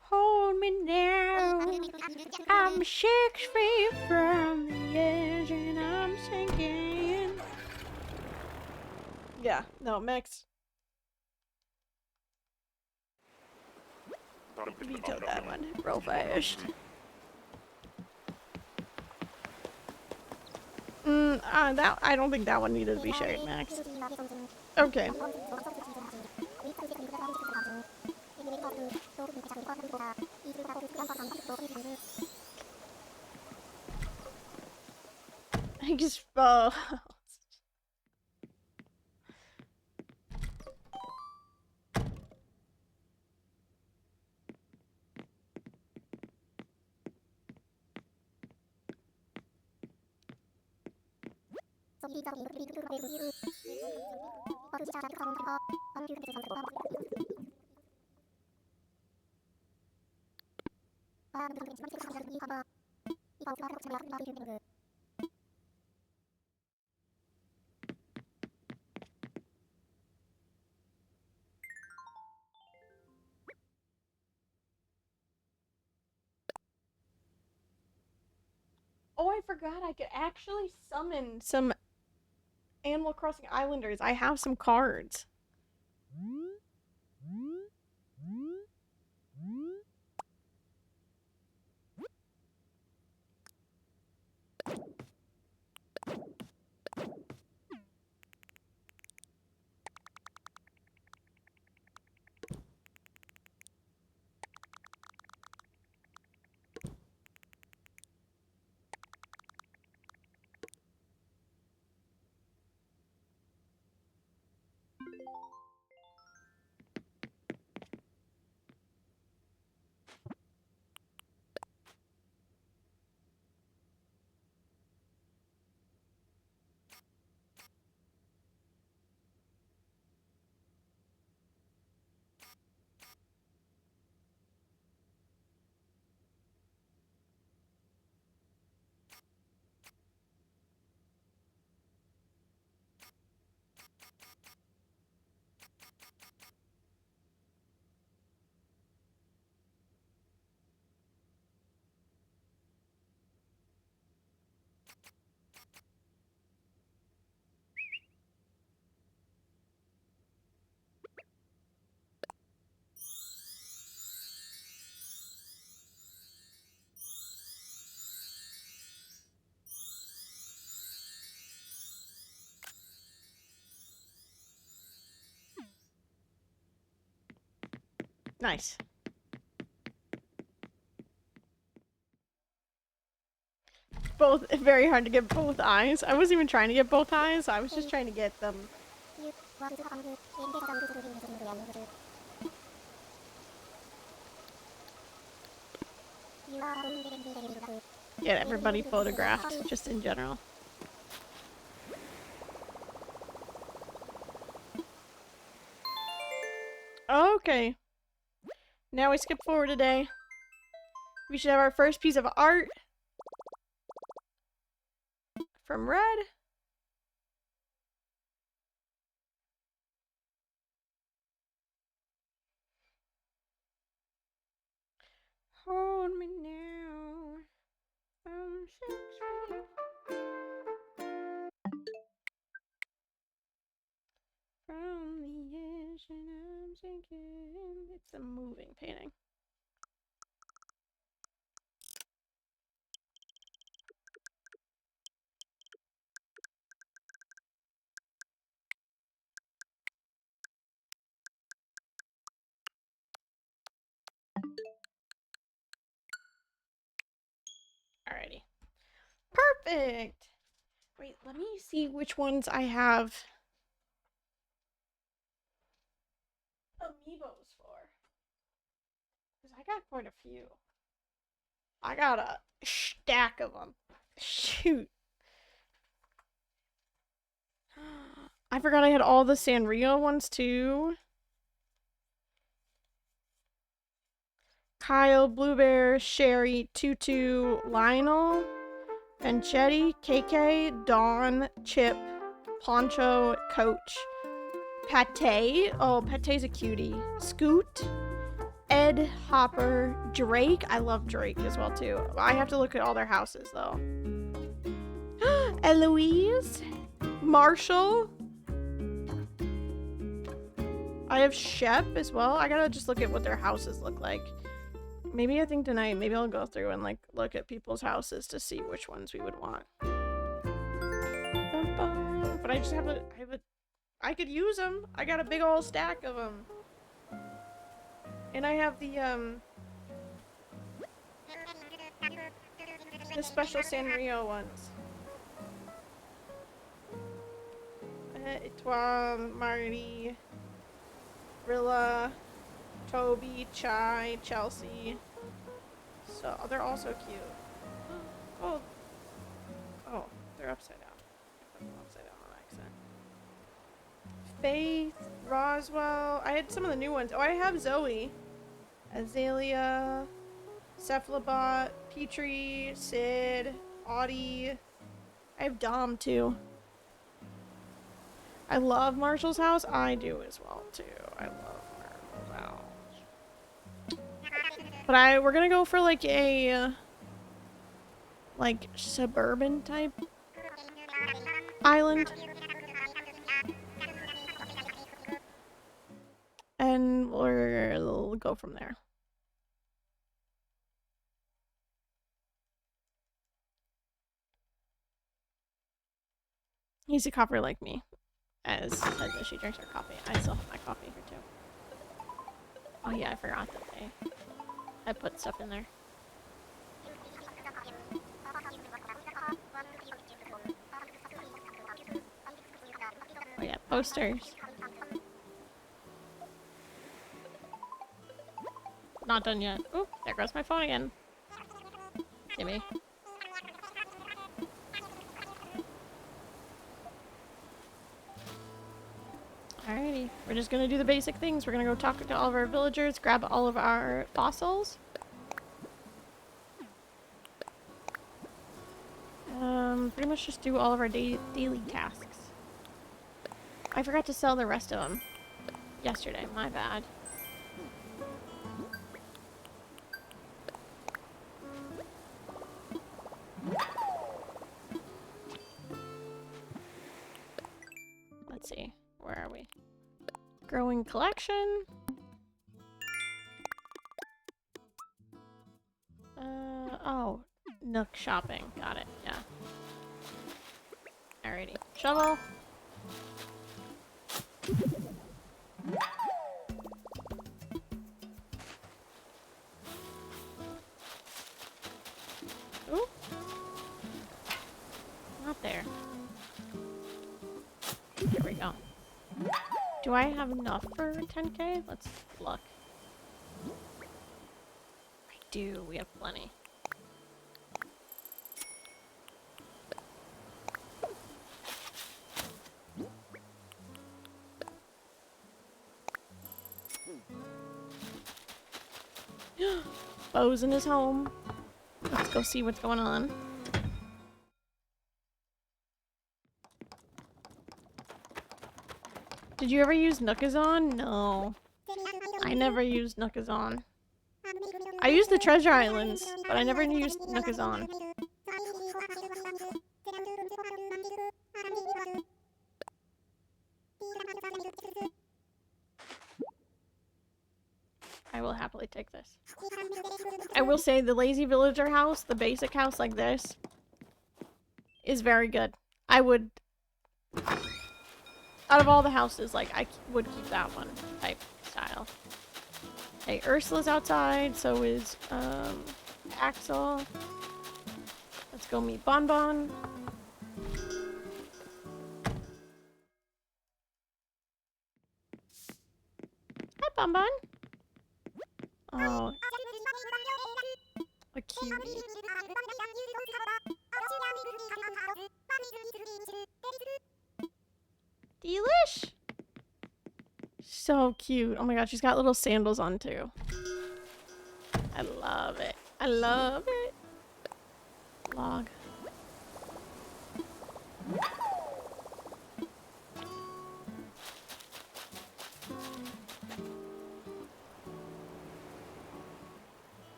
Hold me now. I'm 6 feet from the edge and I'm sinking. Yeah, no, Max. Vetoed that one real fast. That I don't think that one needed to be shared, Max. Okay. Exposed. Oh, I forgot I could actually summon some Animal Crossing Islanders. I have some cards. Nice. Both very hard to get both eyes. I wasn't even trying to get both eyes. I was just trying to get them. Get everybody photographed, just in general. Okay. Now we skip forward a day. We should have our first piece of art from Red. Hold me now. I'm 6 feet. the moving painting. Alrighty. Perfect! Wait, let me see which ones I have amiibos for. Because I got quite a few. I got a stack of them. Shoot. I forgot I had all the Sanrio ones too. Kyle, Blue Bear, Sherry, Tutu, Lionel, Vanchetti, KK, Dawn, Chip, Poncho, Coach, Pate. Oh, Pate's a cutie. Scoot, Ed, Hopper, Drake. I love Drake as well too. I have to look at all their houses though. Eloise, Marshall. I have Shep as well. I gotta just look at what their houses look like. Maybe I think tonight, maybe I'll go through and like look at people's houses to see which ones we would want. But I just I could use them. I got a big old stack of them. And I have the special Sanrio ones. Etwan, Marty, Rilla, Toby, Chai, Chelsea. So they're all so cute. Oh, oh, they're upside down. I put them upside down on accident. Faith, Roswell. I had some of the new ones. Oh, I have Zoe, Azalea, Cephalobot, Petrie, Sid, Audie. I have Dom too. I love Marshall's house. I do as well too. I love Marshall's house. But we're gonna go for like a suburban type island. And we'll go from there. He's a copper like me. As she drinks her coffee. I still have my coffee here too. Oh yeah, I forgot that I put stuff in there. Oh yeah, posters. Not done yet. Oh, there goes my phone again. Gimme. Alrighty, we're just gonna do the basic things. We're gonna go talk to all of our villagers, grab all of our fossils. Pretty much just do all of our daily tasks. I forgot to sell the rest of them yesterday, my bad. Let's see, where are we? Growing collection. Oh, Nook shopping. Got it, yeah. Alrighty. Shovel. Ooh. Not there. Here we go. Do I have enough for 10k? Let's look. I do. We have plenty. Bo's in his home. Let's go see what's going on. Did you ever use Nookazon? No. I never used Nookazon. I used the Treasure Islands, but I never used Nookazon. say the lazy villager house, the basic house like this, is very good. I would, out of all the houses, like, I would keep that one type style. Hey, Ursula's outside, so is, Axel. Let's go meet Bon Bon. Hi, Bon Bon. Oh, a cutie. Delish! So cute. Oh my god, she's got little sandals on too. I love it. I love it. Log.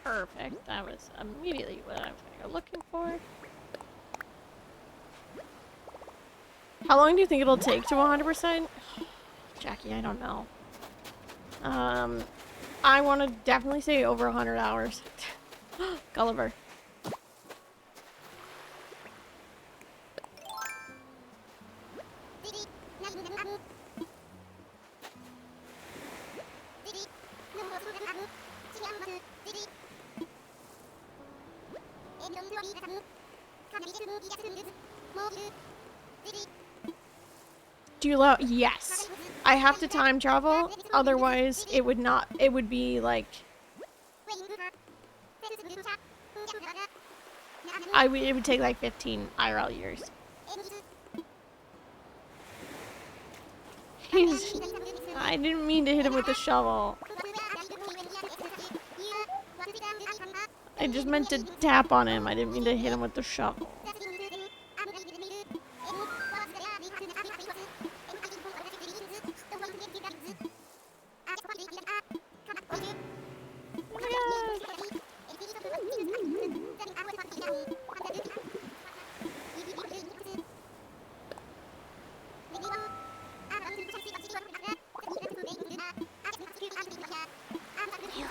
Perfect. That was immediately what I was looking for. How long do you think it'll take to 100%? Jackie, I don't know. I want to definitely say over 100 hours. Gulliver. Do you allow? Yes. I have to time travel, otherwise it would not, it would be like, it would take like 15 IRL years. I didn't mean to hit him with the shovel. I just meant to tap on him. I didn't mean to hit him with the shovel.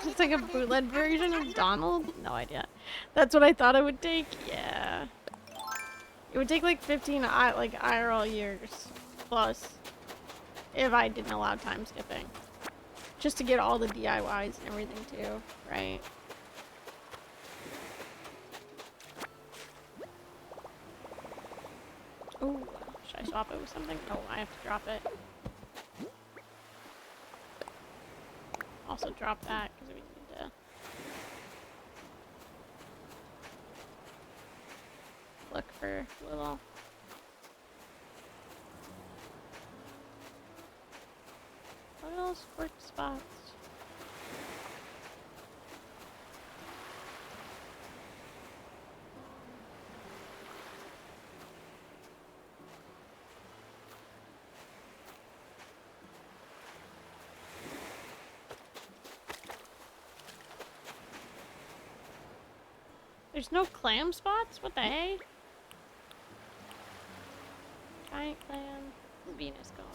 It's like a bootleg version of Donald? No idea. That's what I thought it would take? Yeah. It would take like 15 like IRL years plus if I didn't allow time skipping. Just to get all the DIYs and everything too, right? Oh, should I swap it with something? Oh, I have to drop it. Also drop that because we need to look for little squirt spots. There's no clam spots? What the heck? Giant clam. Venus gone.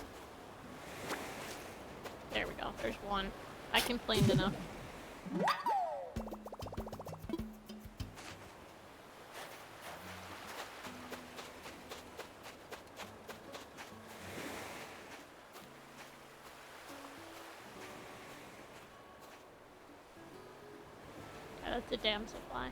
There we go. There's one. I complained enough. That's a damsel fly.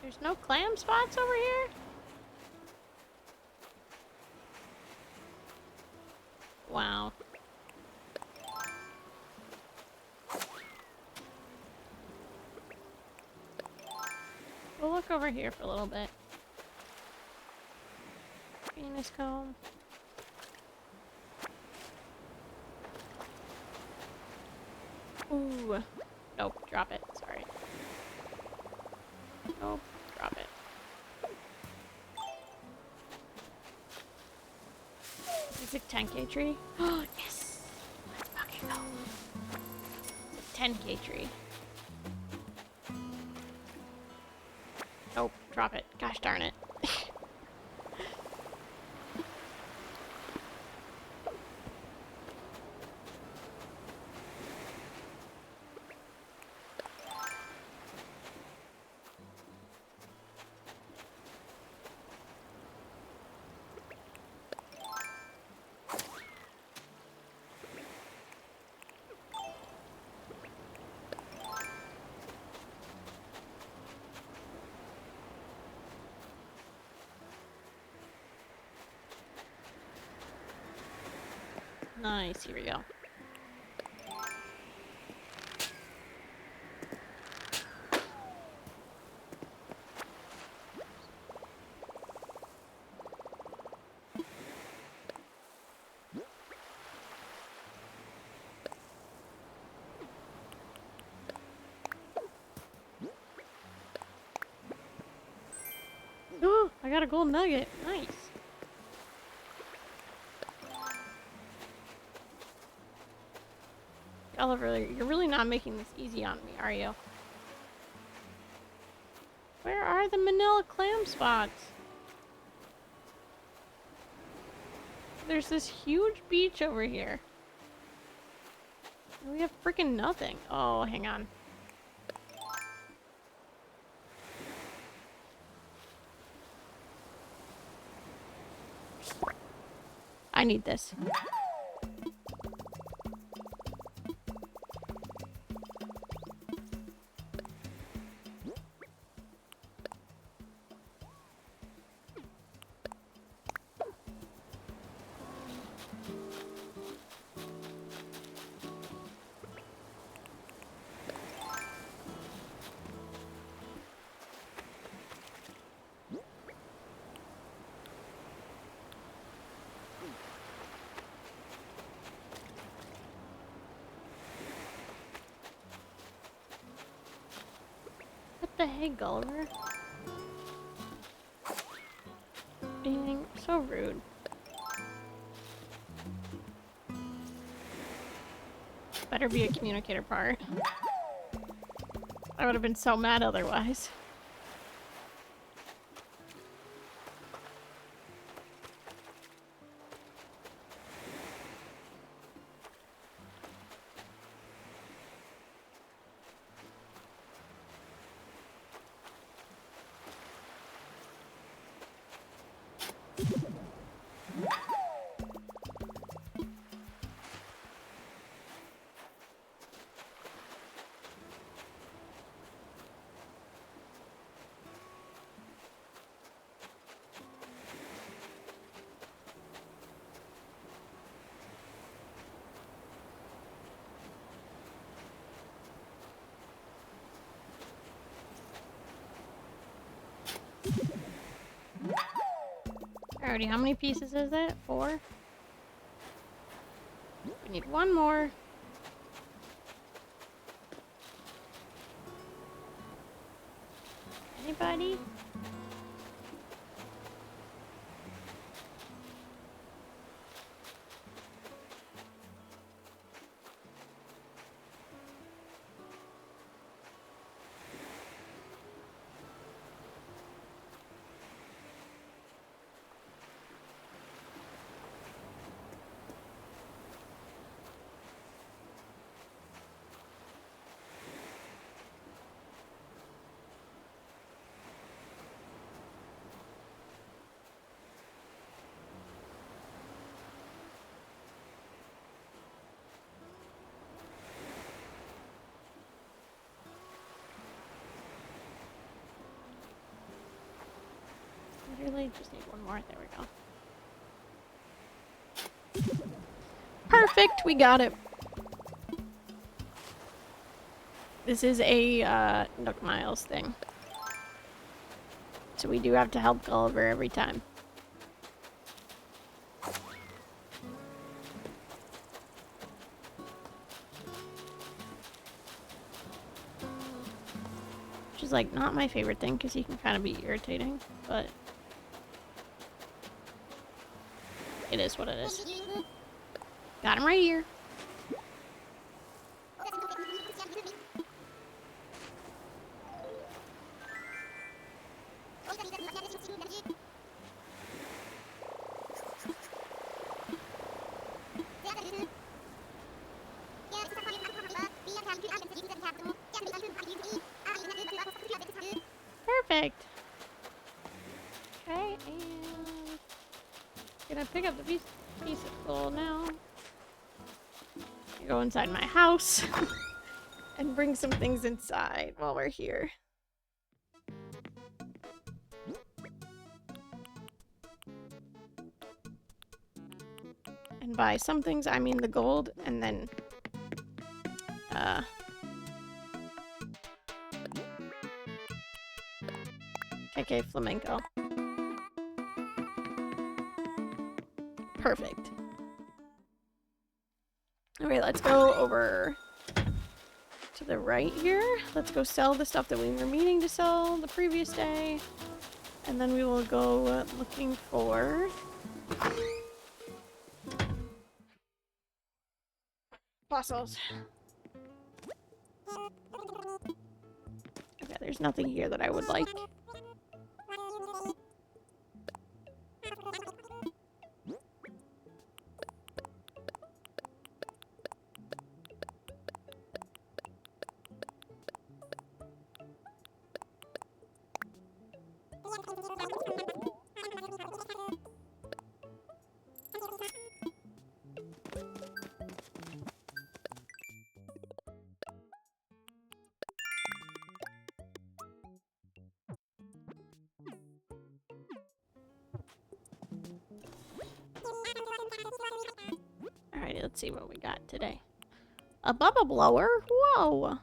There's no clam spots over here? Wow. We'll look over here for a little bit. Venus comb. Ooh. Nope, drop it. Sorry. Nope, drop it. Basic 10K tree. Oh, yes! Let's fucking go. 10K tree. Oh, drop it. Gosh darn it. Nice, here we go. Oh, I got a gold nugget. Nice. Oliver, you're really not making this easy on me, are you? Where are the manila clam spots? There's this huge beach over here. And we have freaking nothing. Oh, hang on. I need this. What the heck, Gulliver? Being so rude. Better be a communicator part. I would have been so mad otherwise. Alrighty, how many pieces is it? 4? We need one more. Anybody? Literally just need one more. There we go. Perfect! We got it. This is a Nook Miles thing. So we do have to help Gulliver every time. Which is like not my favorite thing because he can kind of be irritating, but it is what it is. Got him right here. Can I pick up the piece of gold now? Go inside my house and bring some things inside while we're here. And by some things, I mean the gold, and then, KK Flamenco. Perfect. Okay, let's go over to the right here. Let's go sell the stuff that we were meaning to sell the previous day. And then we will go looking for fossils. Okay, there's nothing here that I would like. Alrighty, let's see what we got today. A bubble blower? Whoa!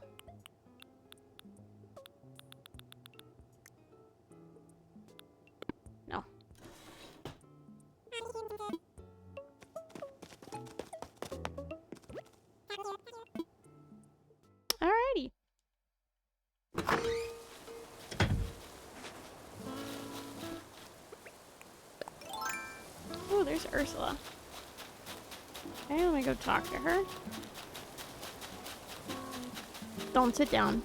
No. Alrighty. Oh, there's Ursula. Okay, let me go talk to her. Don't sit down.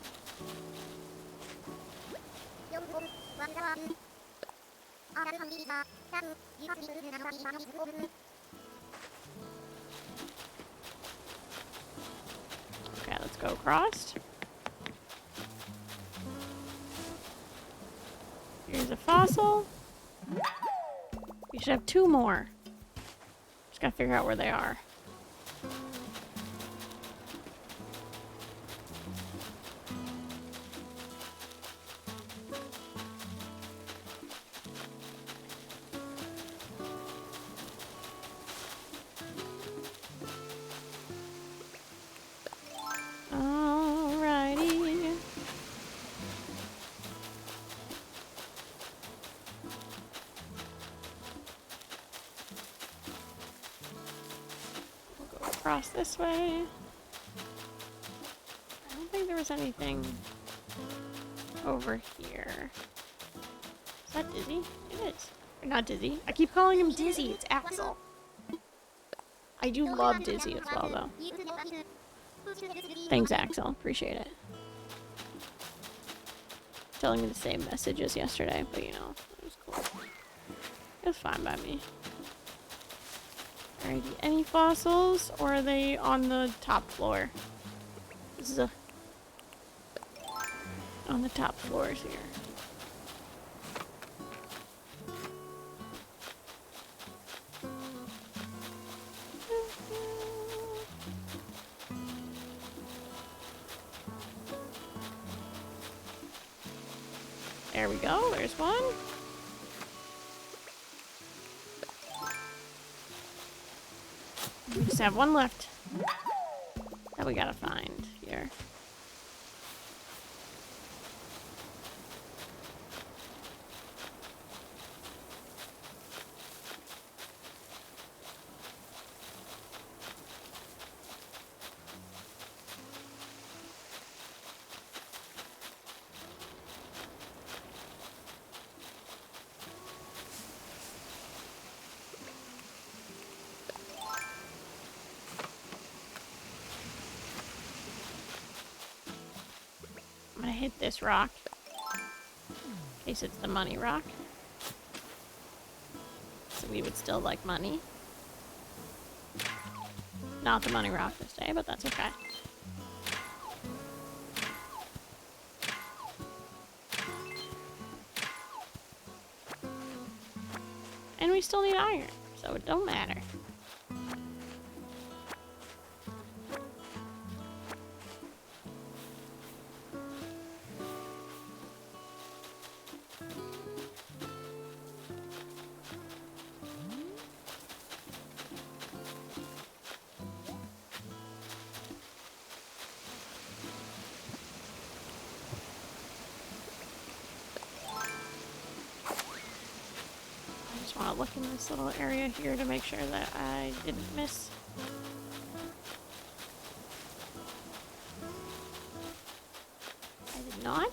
Okay, let's go across. Here's a fossil. We should have 2 more. Just gotta figure out where they are. Alrighty. We'll go across this way. I don't think there was anything over here. Is that Dizzy? It is. Or not Dizzy. I keep calling him Dizzy. It's Axel. I do love Dizzy as well, though. Thanks, Axel. Appreciate it. Telling me the same message as yesterday, but you know, it was cool. It was fine by me. Alrighty, any fossils, or are they on the top floor? This is on the top floors here. There we go, there's one. We just have one left that we gotta find here. I'm gonna hit this rock. In case it's the money rock. So we would still like money. Not the money rock this day, but that's okay. And we still need iron, so so it don't matter. I just want to look in this little area here to make sure that I didn't miss. I did not.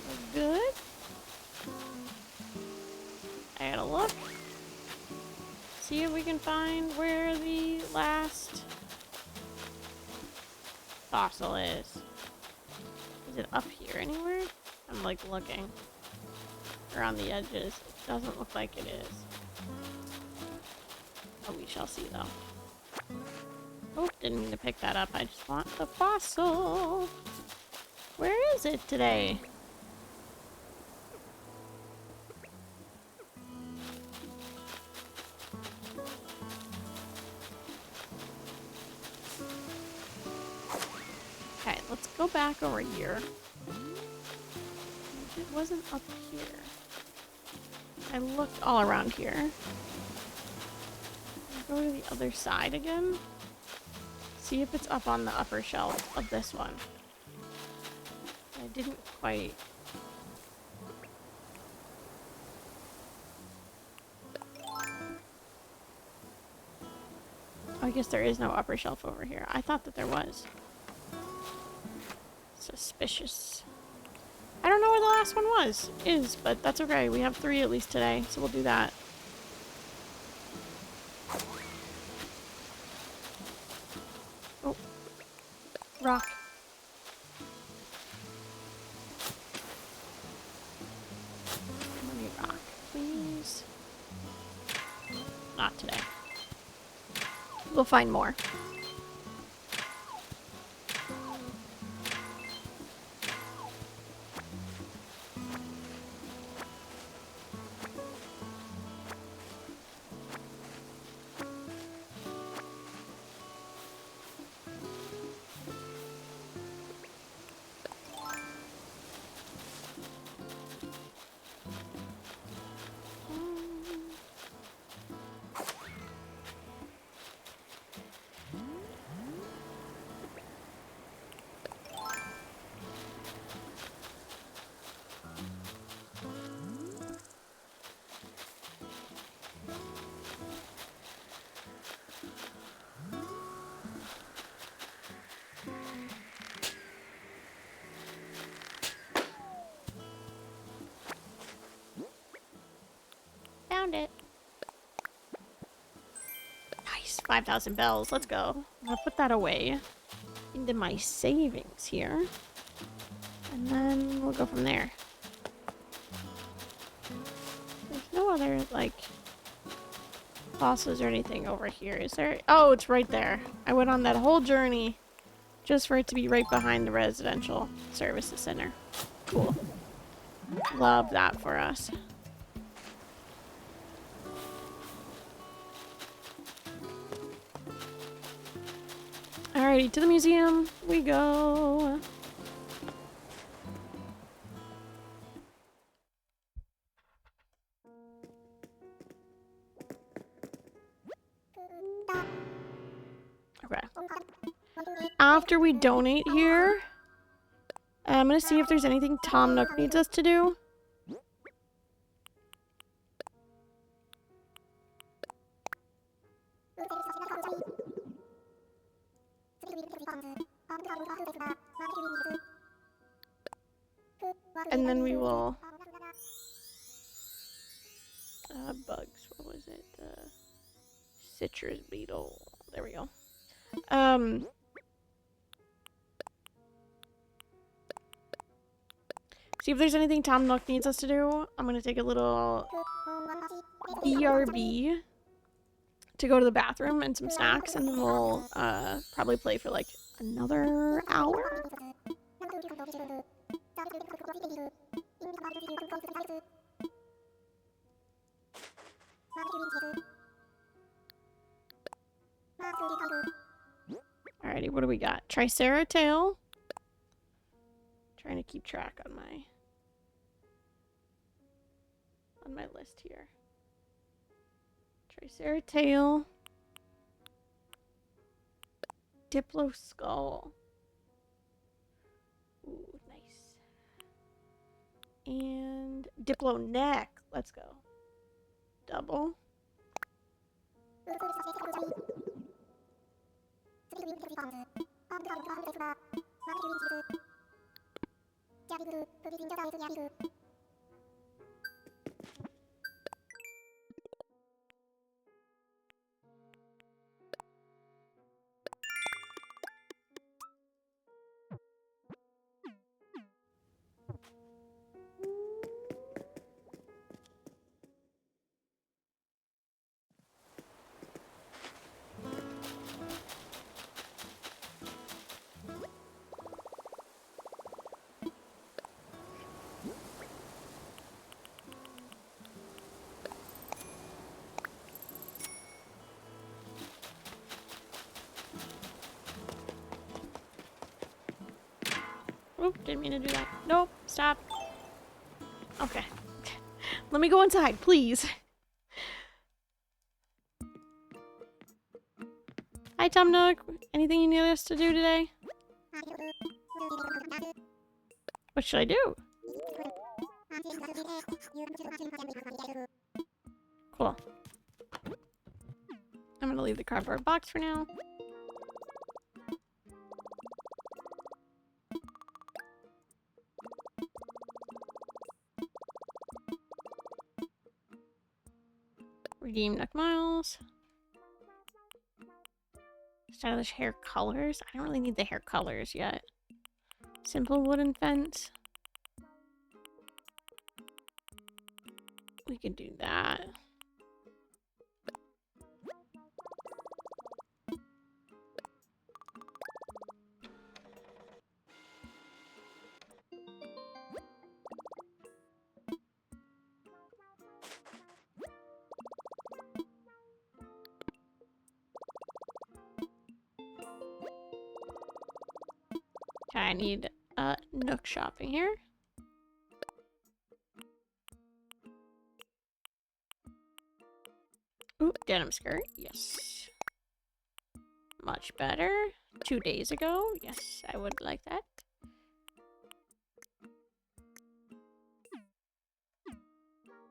We're good. I gotta look. See if we can find where the last fossil is. Is it up here anywhere? I'm like looking. Around the edges. It doesn't look like it is. Oh, we shall see though. Oh, didn't mean to pick that up. I just want the fossil. Where is it today? Okay, let's go back over here. It wasn't up here. I looked all around here. Go to the other side again. See if it's up on the upper shelf of this one. I didn't quite... I guess there is no upper shelf over here. I thought that there was. Suspicious. I don't know where the last one is, but that's okay. We have 3 at least today, so we'll do that. Oh. Rock. Let me rock, please. Not today. We'll find more. Found it. Nice. 5,000 bells. Let's go. I'll put that away into my savings here. And then we'll go from there. There's no other, like, fossils or anything over here, is there? Oh, it's right there. I went on that whole journey just for it to be right behind the residential services center. Cool. Love that for us. Alrighty, to the museum we go. Okay. After we donate here, I'm gonna see if there's anything Tom Nook needs us to do. And then we will... bugs, what was it? Citrus beetle. There we go. See if there's anything Tom Nook needs us to do. I'm gonna take a little BRB to go to the bathroom and some snacks, and then we'll probably play for like another hour. Alrighty, what do we got? Triceratail. Trying to keep track on my list here. Triceratail. Diplo skull. Ooh, nice. And Diplo neck. Let's go. Double. Oop, didn't mean to do that. Nope, stop. Okay. Let me go inside, please. Hi, Tom Nook. Anything you need us to do today? What should I do? Cool. I'm gonna leave the cardboard box for now. Redeem Nook Miles. Stylish hair colors. I don't really need the hair colors yet. Simple wooden fence. We could do that. Okay, I need Nook shopping here. Ooh, denim skirt. Yes. Much better. 2 days ago. Yes, I would like that.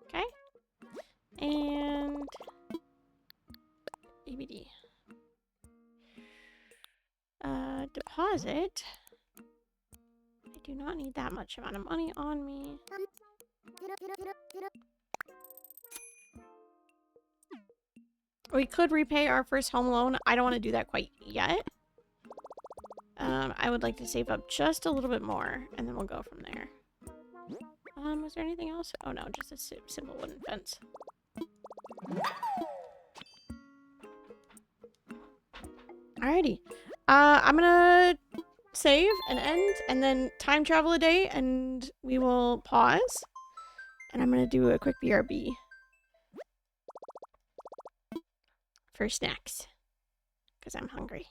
Okay. And ABD. Deposit. I do not need that much amount of money on me. We could repay our first home loan. I don't want to do that quite yet. I would like to save up just a little bit more, and then we'll go from there. Was there anything else? Oh no, just a simple wooden fence. Alrighty. I'm gonna save and end, and then time travel a day, and we will pause. And I'm gonna do a quick BRB for snacks, because I'm hungry.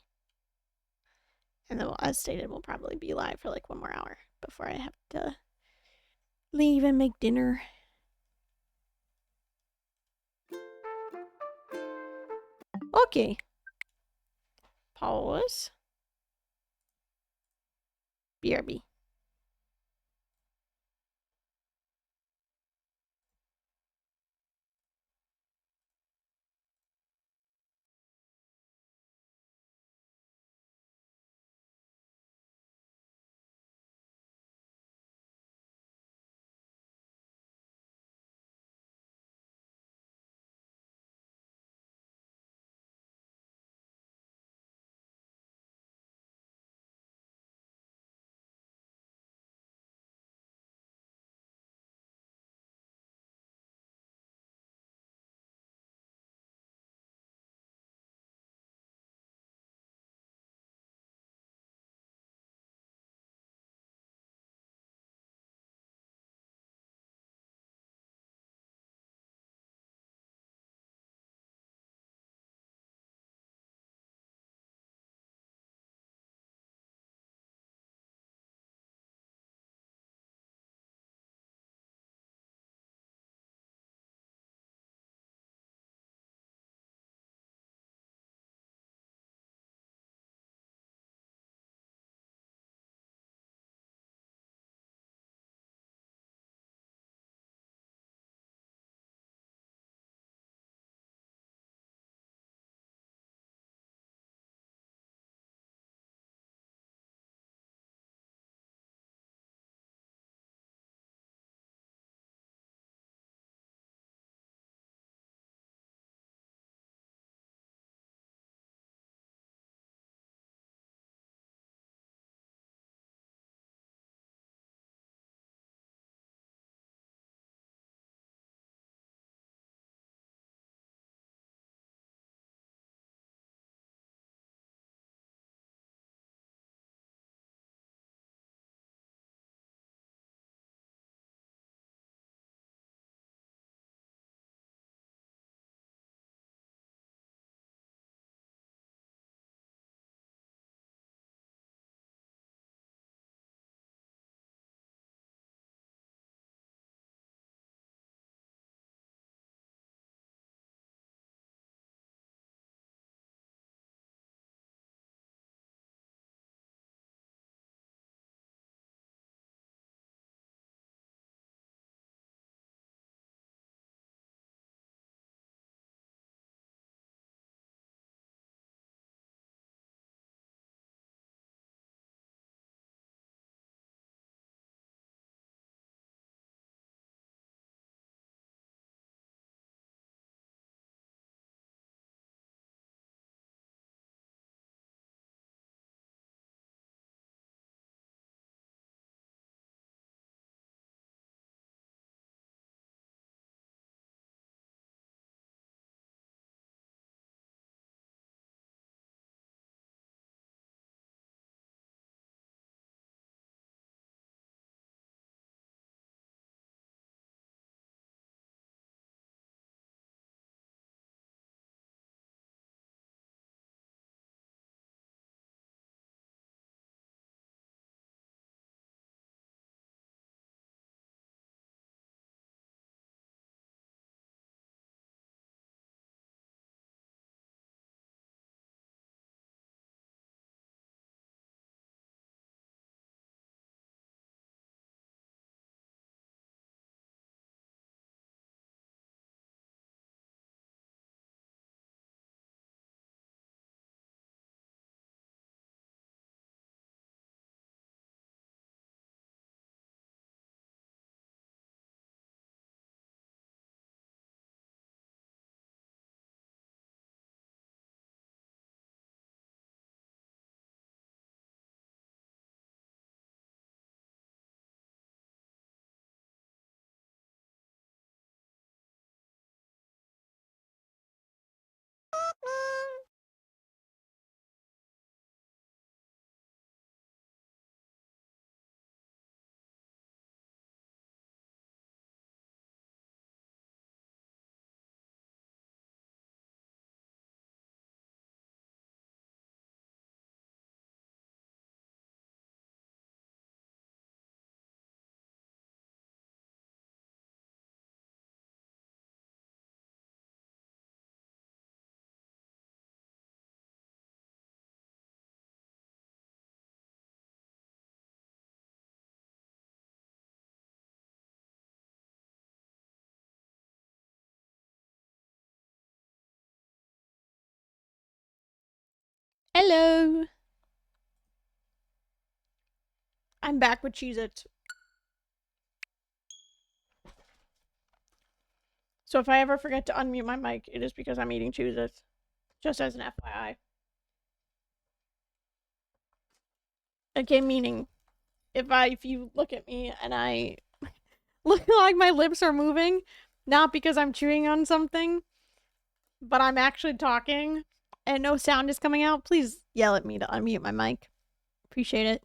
And then, as stated, we'll probably be live for like 1 more hour before I have to leave and make dinner. Okay. Pause. BRB. Hello. I'm back with Cheez-Its. So if I ever forget to unmute my mic, it is because I'm eating Cheez-Its. Just as an FYI. Okay, meaning if you look at me and I look like my lips are moving, not because I'm chewing on something, but I'm actually talking and no sound is coming out, please yell at me to unmute my mic. Appreciate it.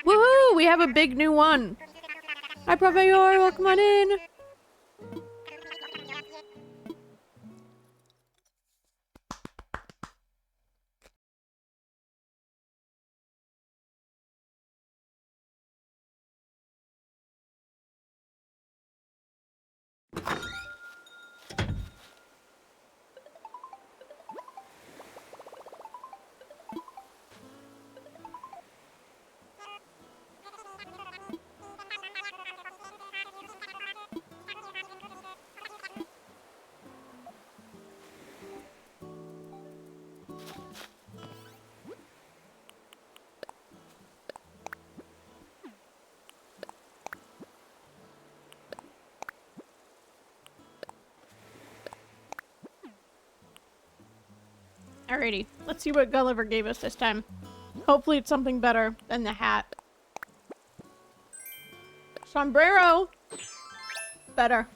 Woohoo! We have a big new one. Hi, Professor. Welcome on in. Alrighty, let's see what Gulliver gave us this time. Hopefully it's something better than the hat. Sombrero! Better.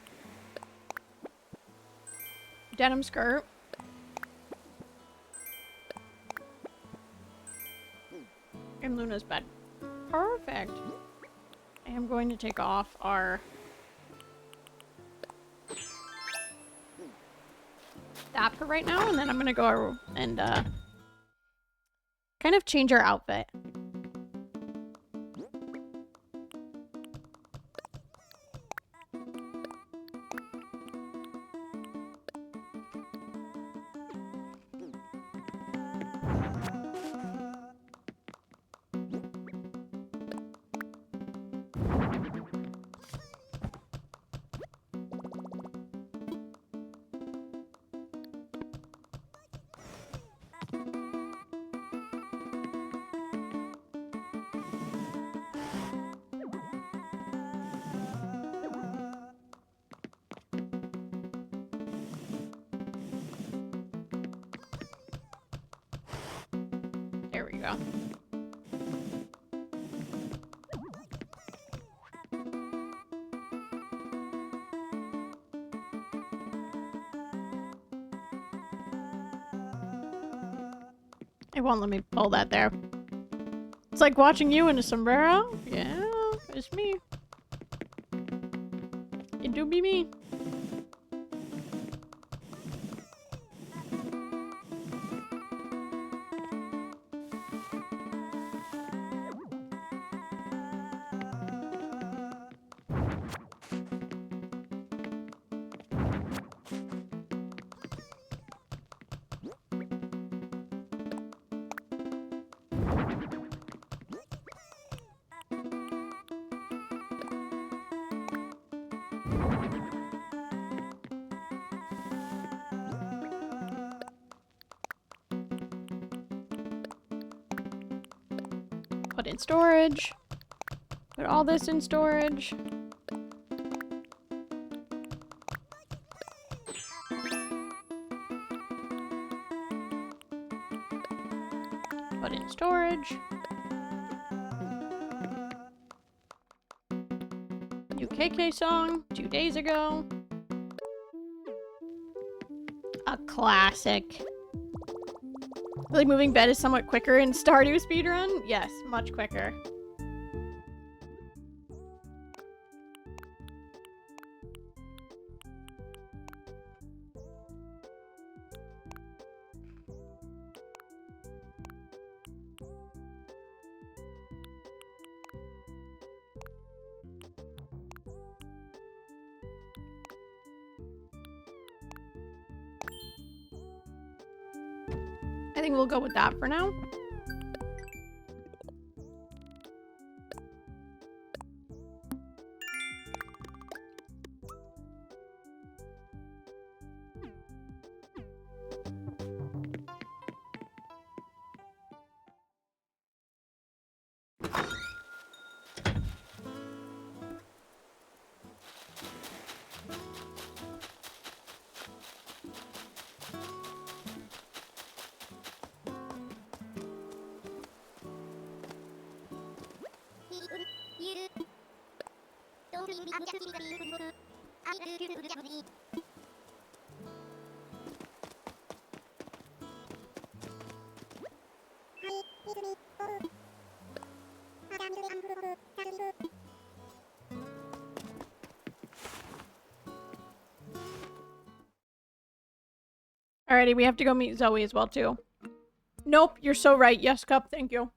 Denim skirt. And Luna's bed. Perfect. I am going to take off our that for right now, and then I'm gonna go and kind of change our outfit. There we go. It won't let me pull that there. It's like watching you in a sombrero. Yeah, it's me. It do be me. Put in storage. Put all this in storage. Put in storage. New KK song 2 days ago. A classic. Like moving bed is somewhat quicker in Stardew speedrun? Yes, much quicker. I think we'll go with that for now. Alrighty, we have to go meet Zoe as well, too. Nope, you're so right. Yes, Cup, thank you.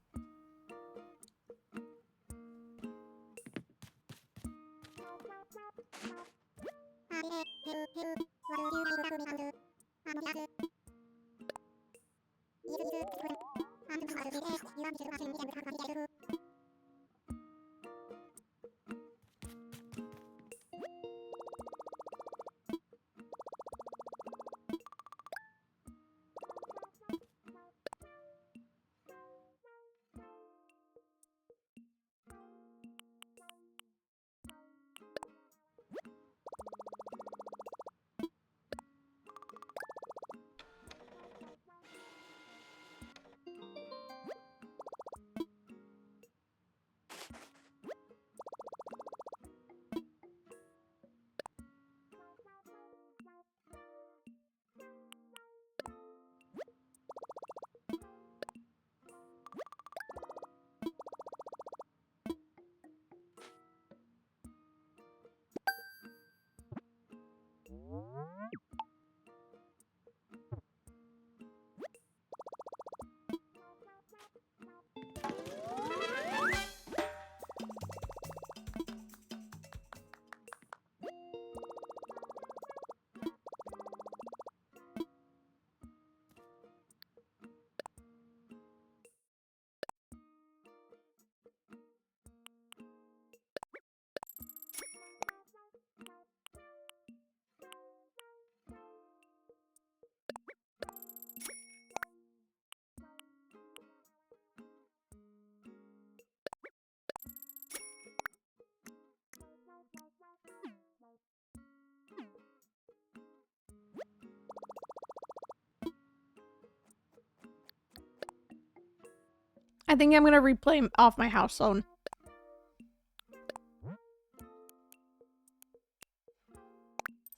I think I'm gonna replay off my house zone.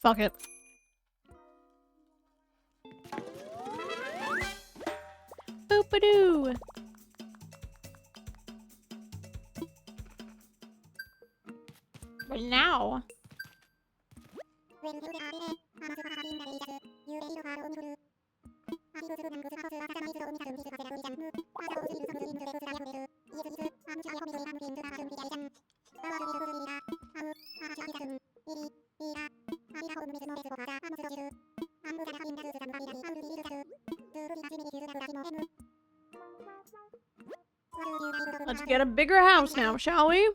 Fuck it. Boop-a-doo! But now... Let's get a bigger house now, shall we?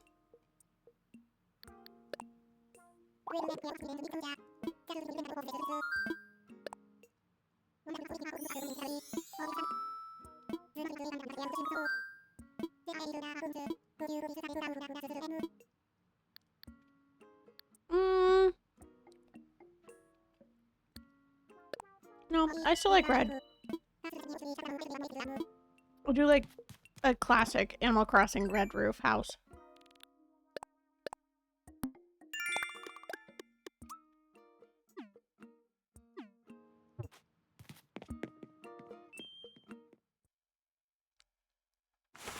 No, I still like red. We'll do like a classic Animal Crossing red roof house.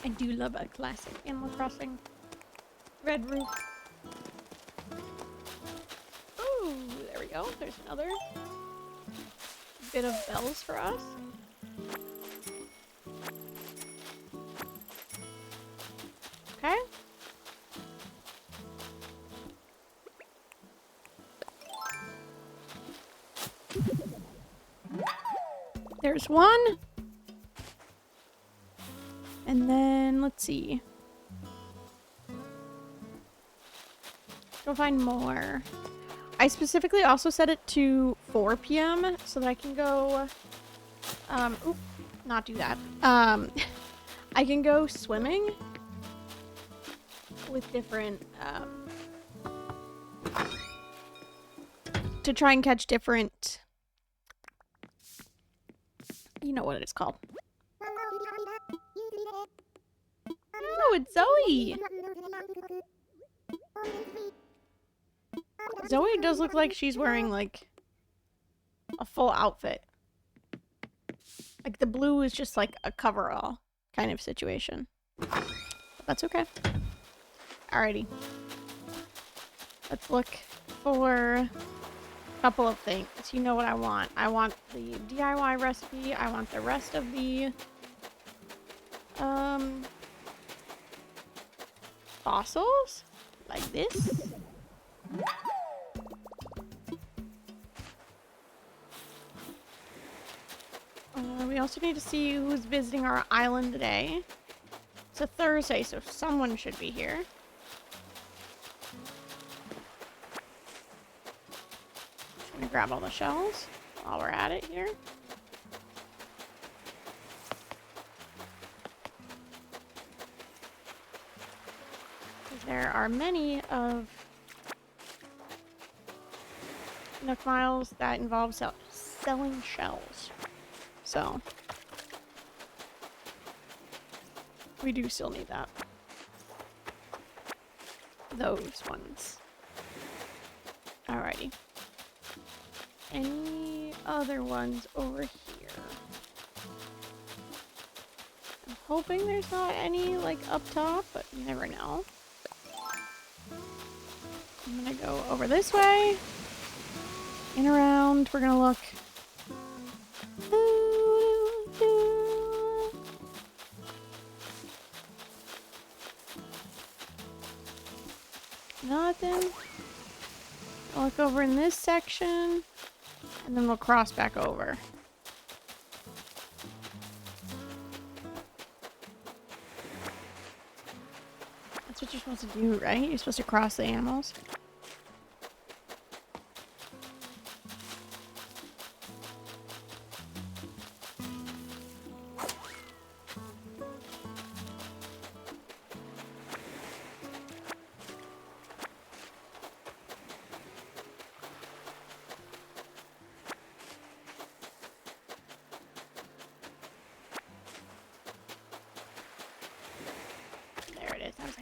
I do love a classic Animal Crossing red roof. Ooh, there we go. There's another bit of bells for us. Okay. There's one. And then, let's see. Go find more. I specifically also set it to 4 p.m. so that I can go, oop, not do that. I can go swimming with different, to try and catch different, you know what it's called. Oh, it's Zoe! Zoe does look like she's wearing, like, a full outfit. Like, the blue is just, like, a coverall kind of situation. But that's okay. Alrighty. Let's look for a couple of things. You know what I want. I want the DIY recipe. I want the rest of the, fossils? Like this? We also need to see who's visiting our island today. It's a Thursday, so someone should be here. Just gonna grab all the shells while we're at it here. There are many of Nook Miles that involve selling shells. So, we do still need that. Those ones. Alrighty. Any other ones over here? I'm hoping there's not any, like, up top, but you never know. I'm gonna go over this way. And around. We're gonna look. Nothing. I'll look over in this section. And then we'll cross back over. That's what you're supposed to do, right? You're supposed to cross the animals.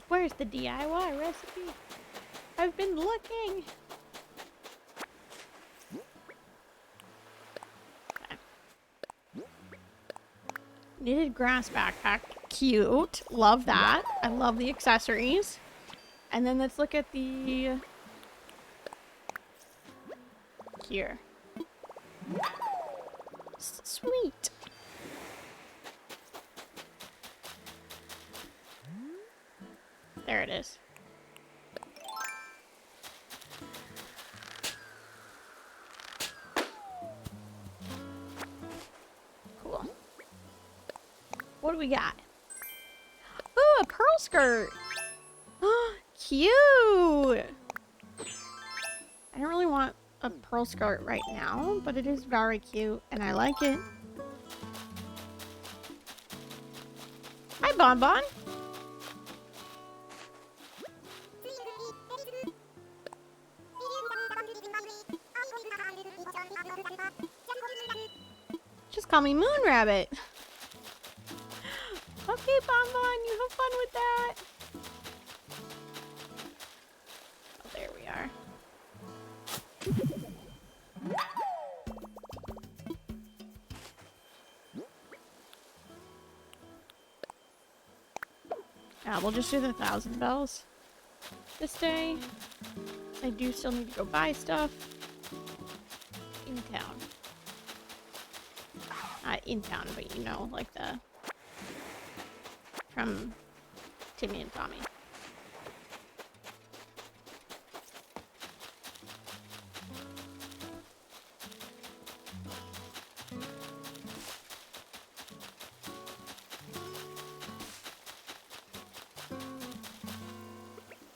Where's the DIY recipe? I've been looking. Okay. Knitted grass backpack. Cute. Love that. I love the accessories. And then let's look at the... Here. Sweet. There it is. Cool. What do we got? Ooh, a pearl skirt. Cute. I don't really want a pearl skirt right now, but it is very cute and I like it. Hi, Bon Bon. Just call me Moon Rabbit. Okay, Bon Bon, you have fun with that. Oh, there we are. We'll just do the 1,000 bells this day. I do still need to go buy stuff in town. Not in town, but you know, like the... from Timmy and Tommy.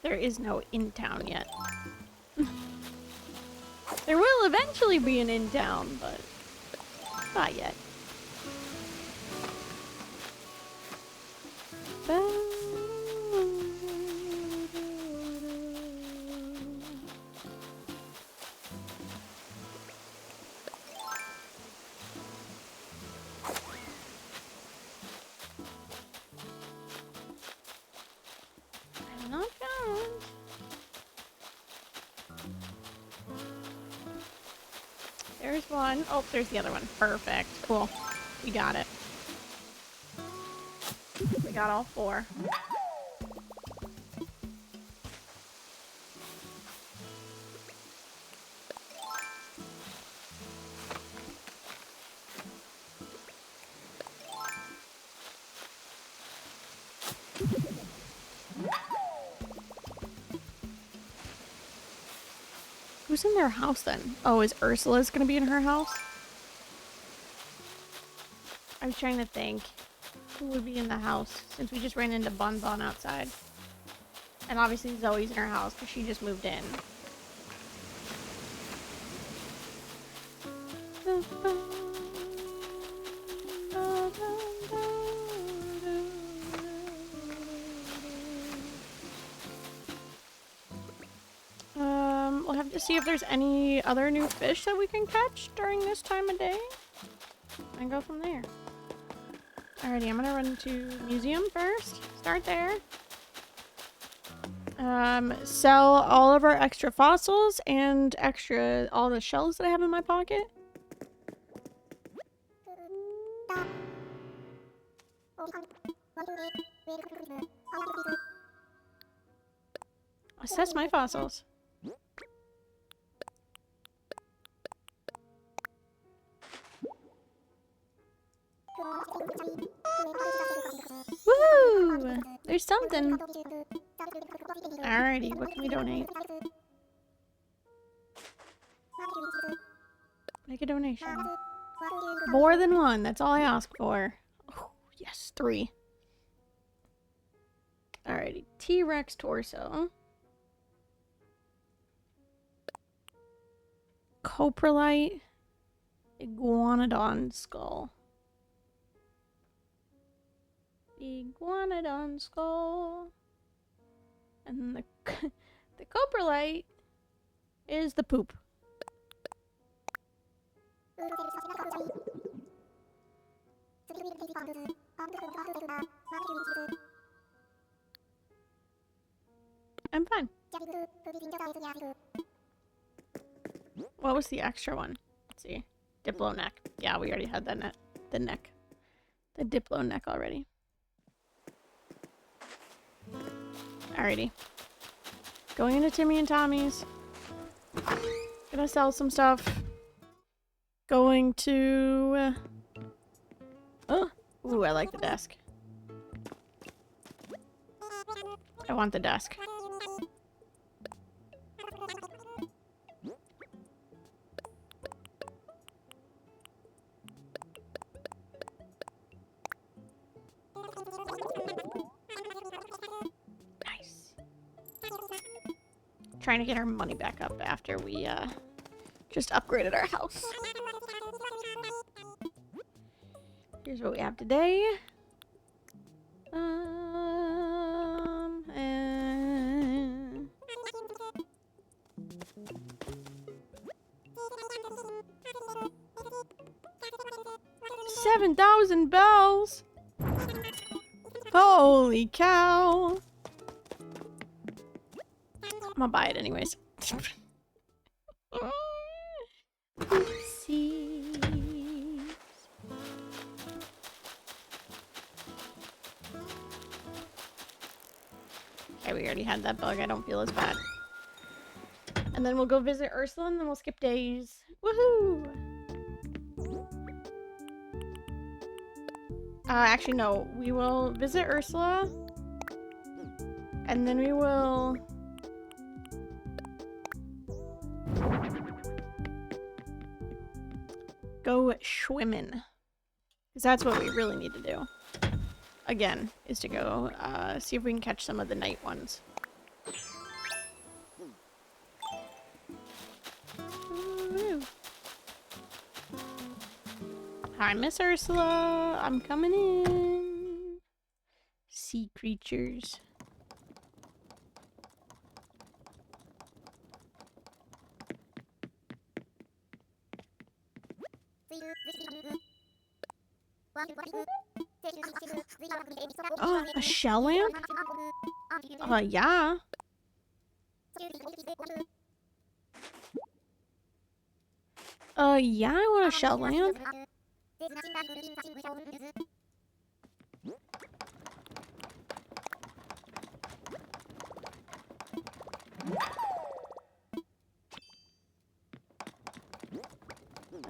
There is no in town yet. There will eventually be an in town, but not yet. I'm not found. There's one. Oh, there's the other one. Perfect. Cool. We got it. We got all 4. Who's in their house then? Oh, is Ursula's gonna be in her house? I was trying to think who would be in the house since we just ran into Bun Bun outside. And obviously Zoe's in her house because she just moved in. We'll have to see if there's any other new fish that we can catch during this time of day. And go from there. Alrighty, I'm gonna run to museum first. Start there. Sell all of our extra fossils and all the shells that I have in my pocket. Assess my fossils. Woo! There's something. Alrighty, what can we donate? Make a donation. More than one, that's all I ask for. Oh, yes, 3. Alrighty, T-Rex torso. Coprolite. Iguanodon skull. Iguanodon skull. And the coprolite is the poop. I'm fine. What was the extra one? Let's see. Diplo neck. Yeah, we already had that net. The neck. The Diplo neck already. Alrighty. Going into Timmy and Tommy's. Gonna sell some stuff. Going to... Oh! Ooh, I like the desk. I want the desk. Nice. Trying to get our money back up after we just upgraded our house. Here's what we have today. And 7,000 bells. Holy cow. I'm gonna buy it anyways. Oopsies. Okay, we already had that bug. I don't feel as bad. And then we'll go visit Ursula and then we'll skip days. Woohoo! Actually, no. We will visit Ursula. And then we will... go swimming. Because that's what we really need to do. Again, is to go see if we can catch some of the night ones. Hi, Miss Ursula. I'm coming in. Sea creatures. Oh, a shell lamp? Yeah. Yeah, I want a shell lamp.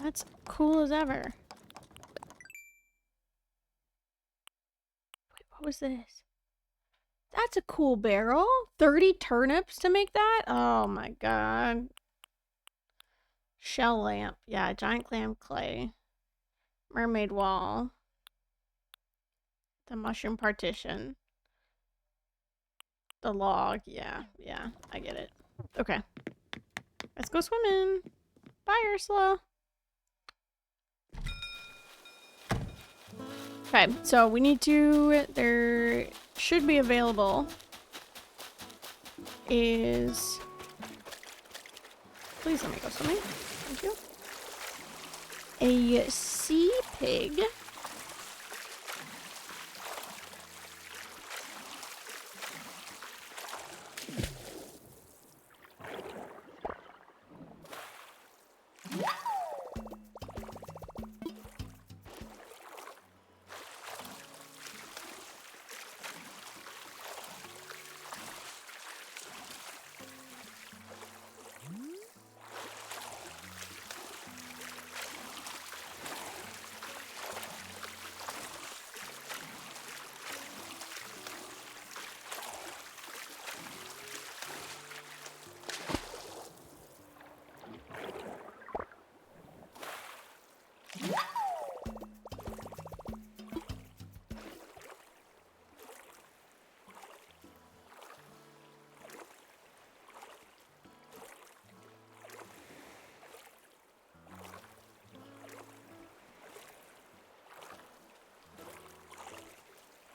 That's cool as ever. Wait, what was this? That's a cool barrel. 30 turnips to make that? Oh my god. Shell lamp. Yeah, giant clam clay. Mermaid wall. The mushroom partition. The log. Yeah, I get it. Okay. Let's go swimming. Bye, Ursula. Okay, so we need to... There should be available is... Please let me go swimming. Thank you. A sea pig.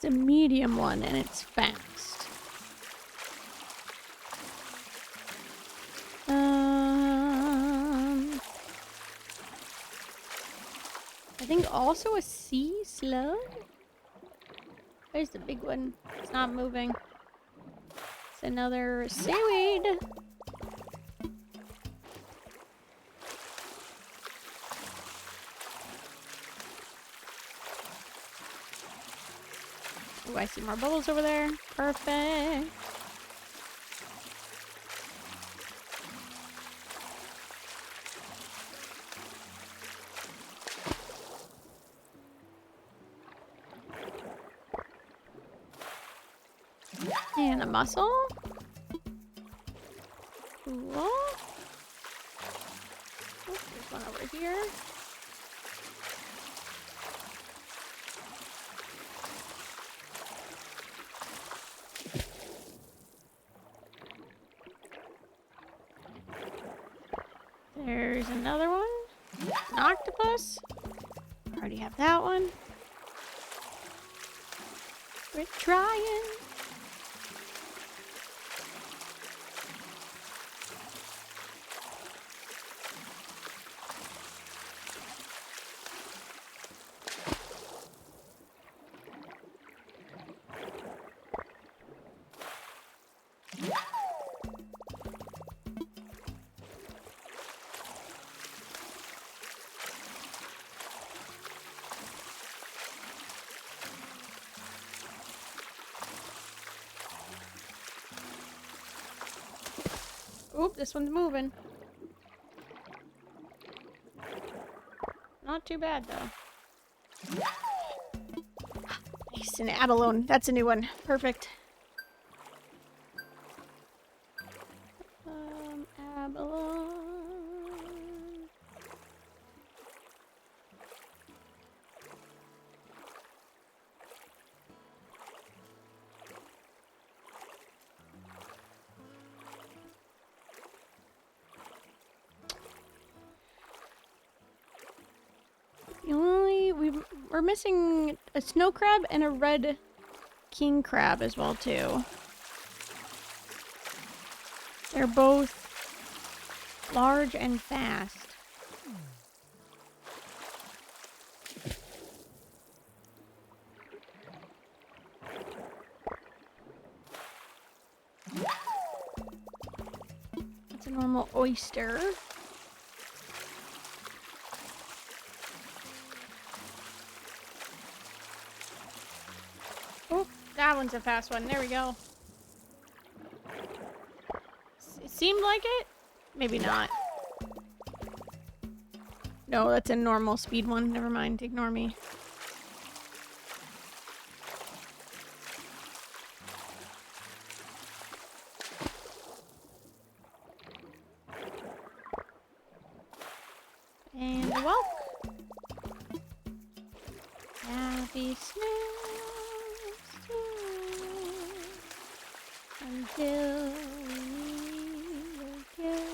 It's a medium one and it's fast. I think also a sea slug. Where's the big one? It's not moving. It's another seaweed. Oh, I see more bubbles over there. Perfect. And a mussel. Cool. Oh, there's one over here. There's another one. An octopus. Already have that one. We're trying. Oop, this one's moving. Not too bad, though. Nice, an abalone. That's a new one. Perfect. Abalone. The only we're missing a snow crab and a red king crab as well too. They're both large and fast. That's a normal oyster. Oh, that one's a fast one. There we go. It seemed like it. Maybe not. No, that's a normal speed one. Never mind. Ignore me. And a whelk. Happy snacks until we meet again.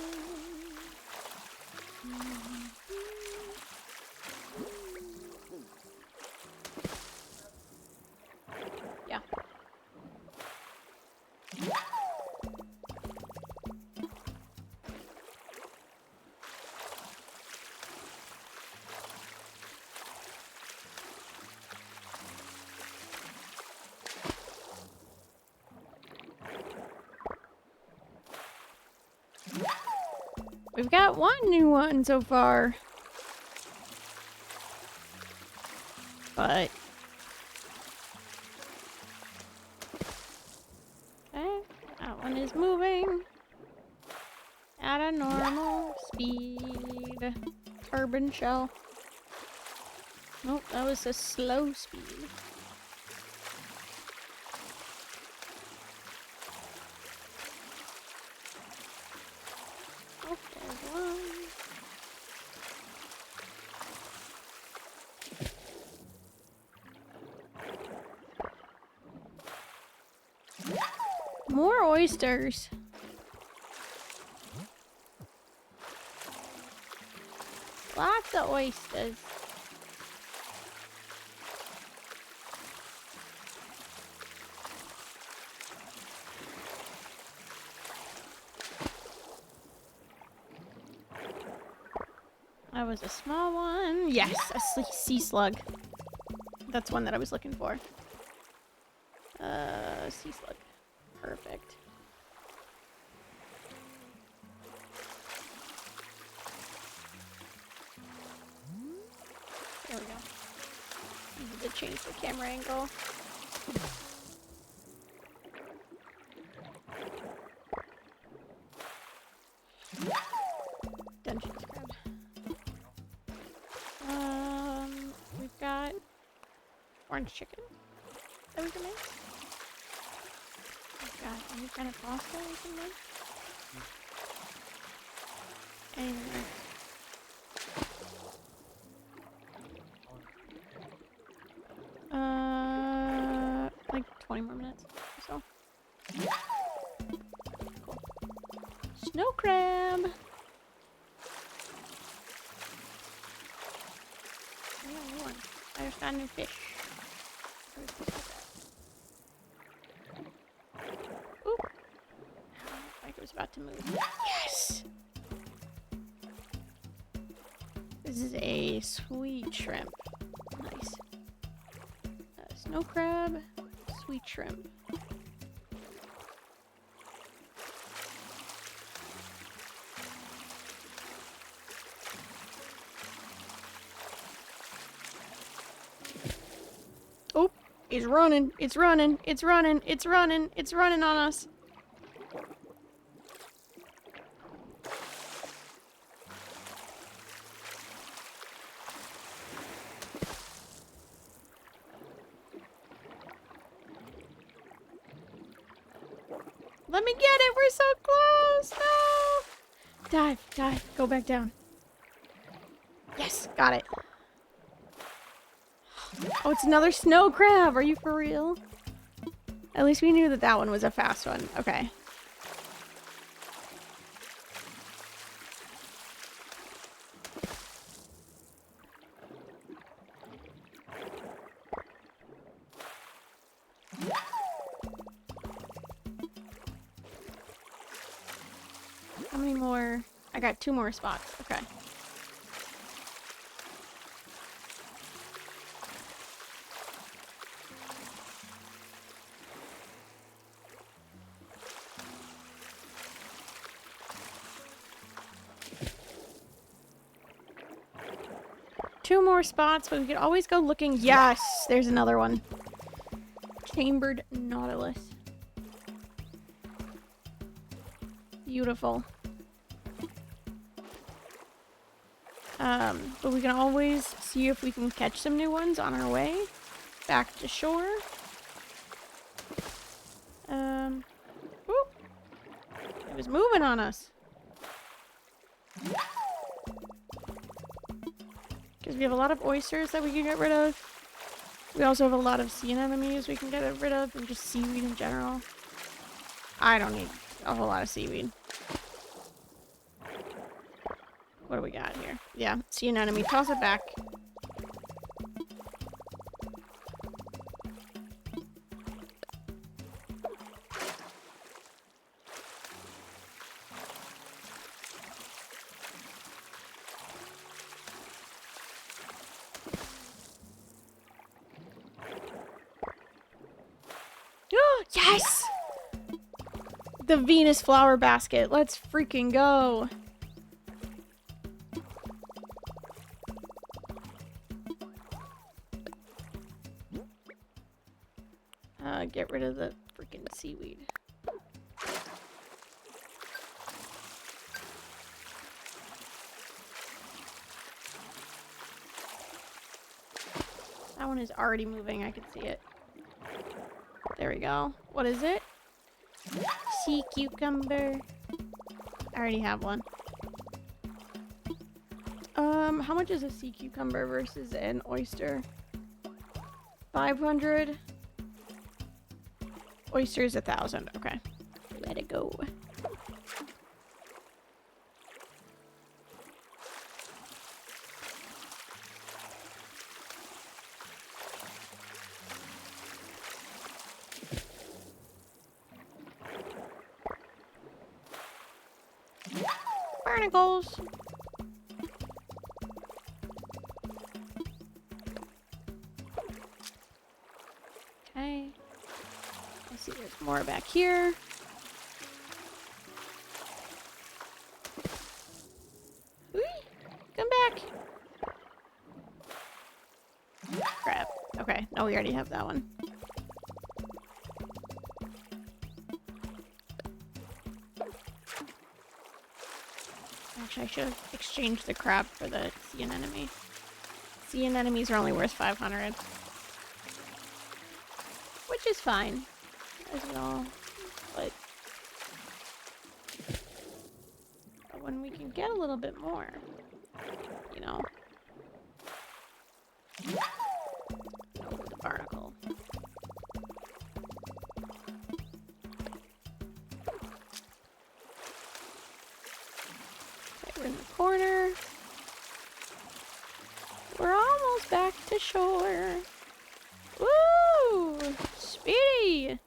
Yeah. We've got one new one so far. But okay, that one is moving at a normal speed. Turban shell. Nope, that was a slow speed. Oh, there's one. More oysters. Lots of oysters. That was a small one. Yes, a sea slug. That's one that I was looking for. Sea slug. Perfect. There we go. Needed to change the camera angle. Dungeons crab. We've got orange chicken that we can make. We've got any kind of pasta we can make. And like 20 more minutes or so. Cool. Snow crab. Yeah, new one. I just got a new fish. Oop. Like it was about to move. Yes! This is a sweet shrimp. Nice. Snow crab, sweet shrimp. Oh, it's running, it's running, it's running, it's running, it's running on us. Let me get it, we're so close, no! Dive, dive, go back down. Yes, got it. Oh, it's another snow crab. Are you for real? At least we knew that that one was a fast one. Okay. many more? I got 2 more spots. Okay. Two more spots, but we could always go looking. Yes! There's another one. Chambered Nautilus. Beautiful. But we can always see if we can catch some new ones on our way back to shore. Ooh, it was moving on us. Because we have a lot of oysters that we can get rid of. We also have a lot of sea anemones we can get rid of, and just seaweed in general. I don't need a whole lot of seaweed. What do we got here? Yeah, sea anemone. Toss it back. Yes! The Venus flower basket. Let's freaking go. Get rid of the freaking seaweed. That one is already moving. I can see it. There we go. What is it? Sea cucumber. I already have one. How much is a sea cucumber versus an oyster? 500. Oysters 1,000. Okay. Let it go. Barnacles. Okay. I see there's more back here. Whee! Come back. Crap. Okay. No, we already have that one. Actually, I should have exchanged the crab for the sea anemone. Sea anemones are only worth 500. Which is fine. As well. But when we can get a little bit more, you know. Oh, the barnacle. Okay, we're in the corner. We're almost back to shore. Woo! Speedy!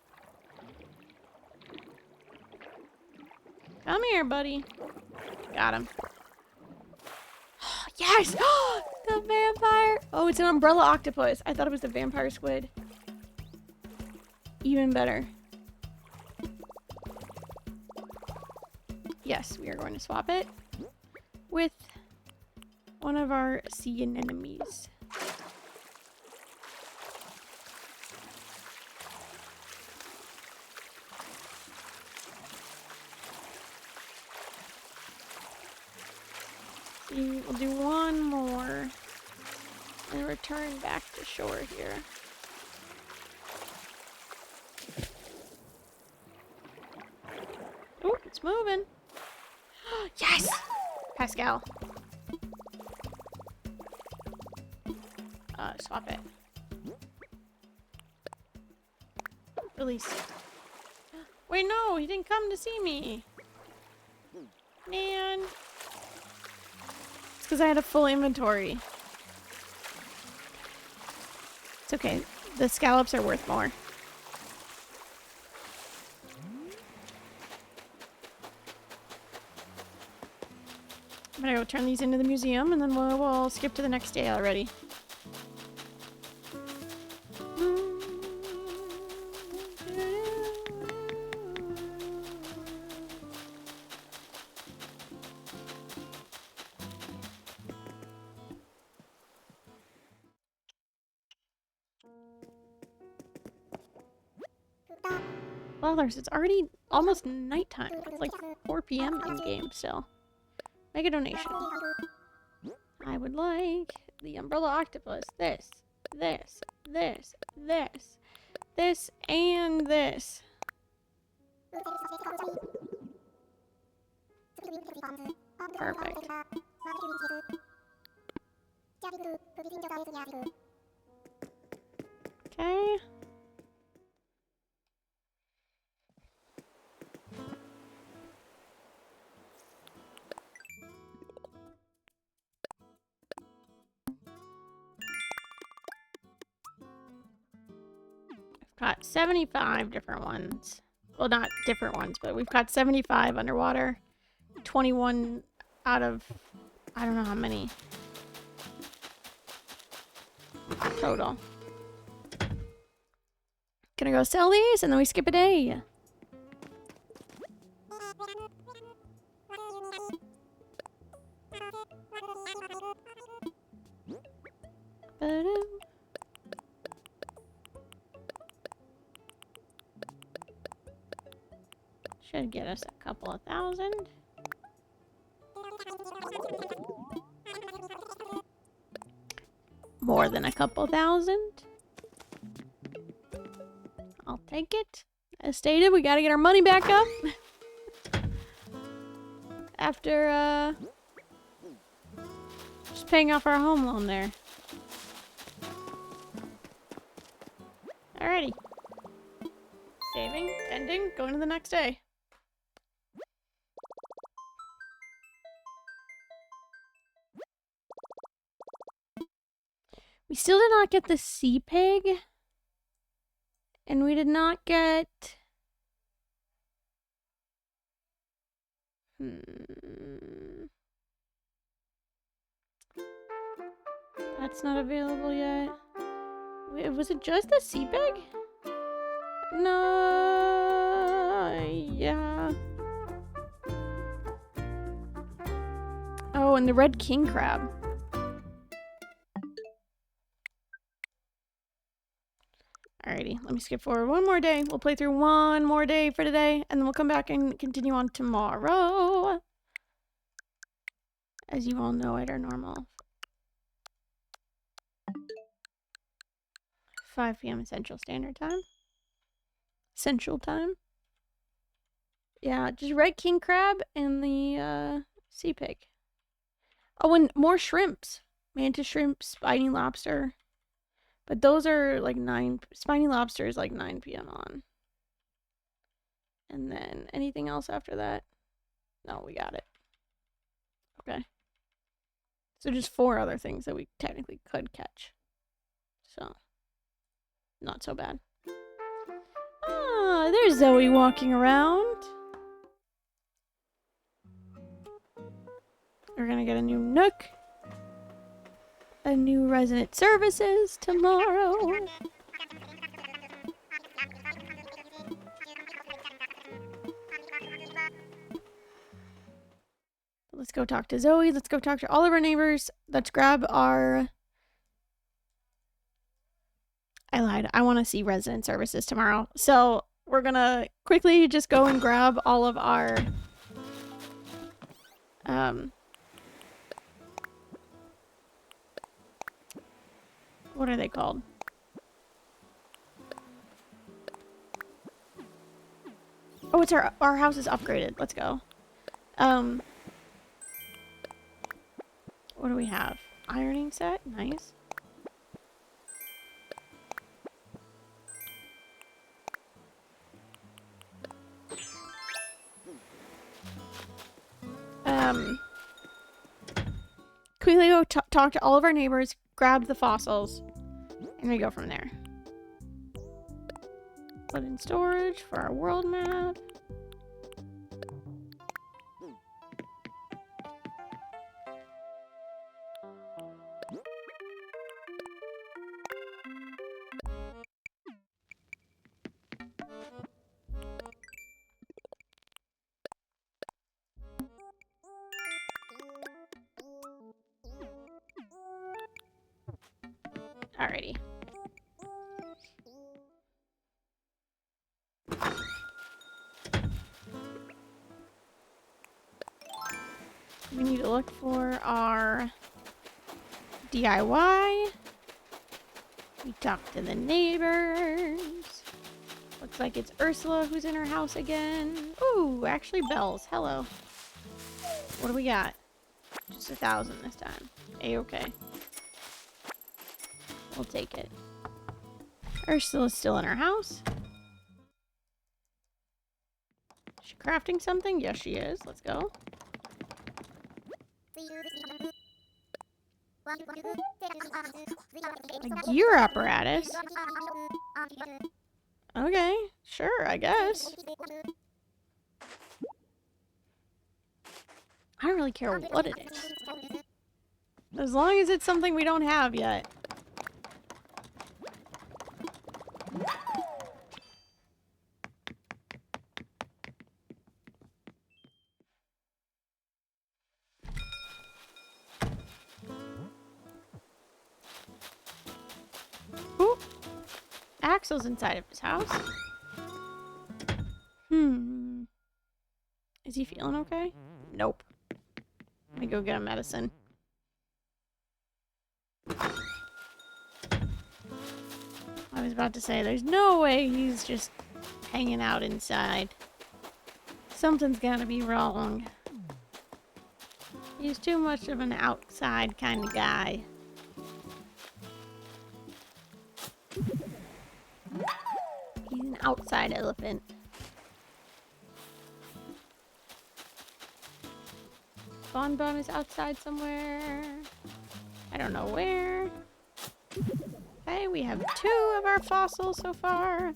Come here, buddy. Got him. Yes! The vampire! Oh, it's an umbrella octopus. I thought it was the vampire squid. Even better. Yes, we are going to swap it with one of our sea anemones. See, we'll do one more and return back to shore here. Oh, it's moving. Yes! Pascal. Swap it. Release. Wait, no, he didn't come to see me. Man. It's because I had a full inventory. It's okay. The scallops are worth more. gonna go turn these into the museum, and then we'll skip to the next day already. Well, it's already almost nighttime. It's like 4 p.m. in game still. Make a donation. I would like the umbrella octopus. This, this, this, this, this, and this. Perfect. Okay. Got 75 different ones. Well, not different ones, but we've got 75 underwater. 21 out of I don't know how many total. Gonna go sell these and then we skip a day. Should get us a couple of thousand. More than a couple thousand. I'll take it. As stated, we gotta get our money back up. After, just paying off our home loan there. Alrighty. Saving, ending, going to the next day. We still did not get the sea pig. And we did not get... That's not available yet. Wait, was it just the sea pig? No... Yeah. Oh, and the red king crab. Alrighty, let me skip forward one more day. We'll play through one more day for today, and then we'll come back and continue on tomorrow. As you all know at our normal 5 p.m. Central Standard Time. Central Time. Yeah, just red king crab and the sea pig. Oh, and more shrimps. Mantis shrimp, spiny lobster. But those are like 9... Spiny lobster is like 9 p.m. on. And then anything else after that? No, we got it. Okay. So just 4 other things that we technically could catch. So, not so bad. Ah, there's Zoe walking around. We're gonna get a new nook. A new resident services tomorrow. Let's go talk to Zoe. Let's go talk to all of our neighbors. Let's grab our... I lied. I want to see resident services tomorrow. So we're gonna quickly just go and grab all of our... What are they called? Oh, it's our house is upgraded. Let's go. What do we have? Ironing set? Nice. Quickly go talk to all of our neighbors, grab the fossils, and we go from there. Put in storage for our world map. Alrighty. We need to look for our DIY. We talk to the neighbors. Looks like it's Ursula who's in her house again. Ooh, actually bells. Hello. What do we got? Just 1,000 this time. A-okay. We'll take it. Ursula's still in her house. Is she crafting something? Yes, she is. Let's go. A gear apparatus? Okay, sure, I guess. I don't really care what it is. As long as it's something we don't have yet. Ooh. Axel's inside of his house. Is he feeling okay? Nope. Let me go get him medicine. I was about to say, there's no way he's just hanging out inside. Something's gotta be wrong. He's too much of an outside kind of guy. He's an outside elephant. Bonbon is outside somewhere. I don't know where. Okay, we have 2 of our fossils so far.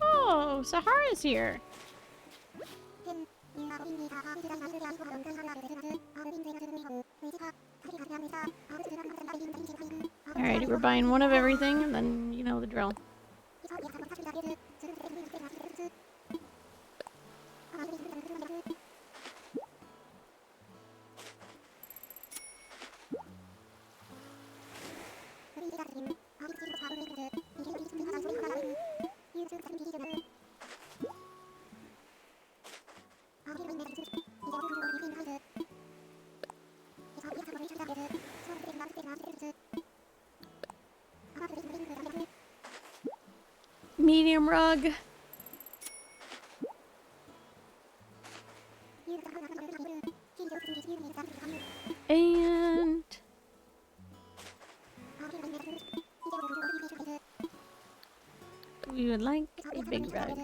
Oh, Sahara's here. Alrighty, we're buying one of everything, and then you know the drill. Medium rug. And we would like a big rug.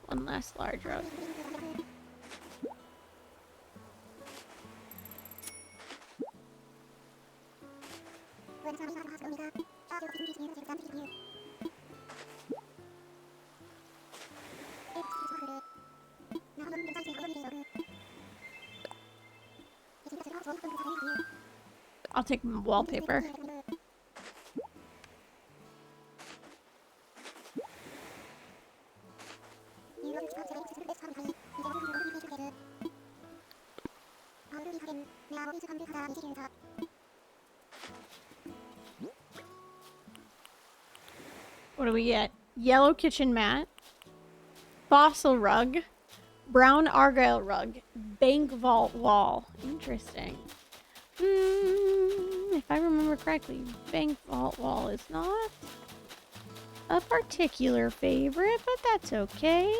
One last large rug. I'll take wallpaper. What do we get? Yellow kitchen mat, fossil rug, brown argyle rug, bank vault wall. Interesting. If I remember correctly, bank vault wall is not a particular favorite, but that's okay.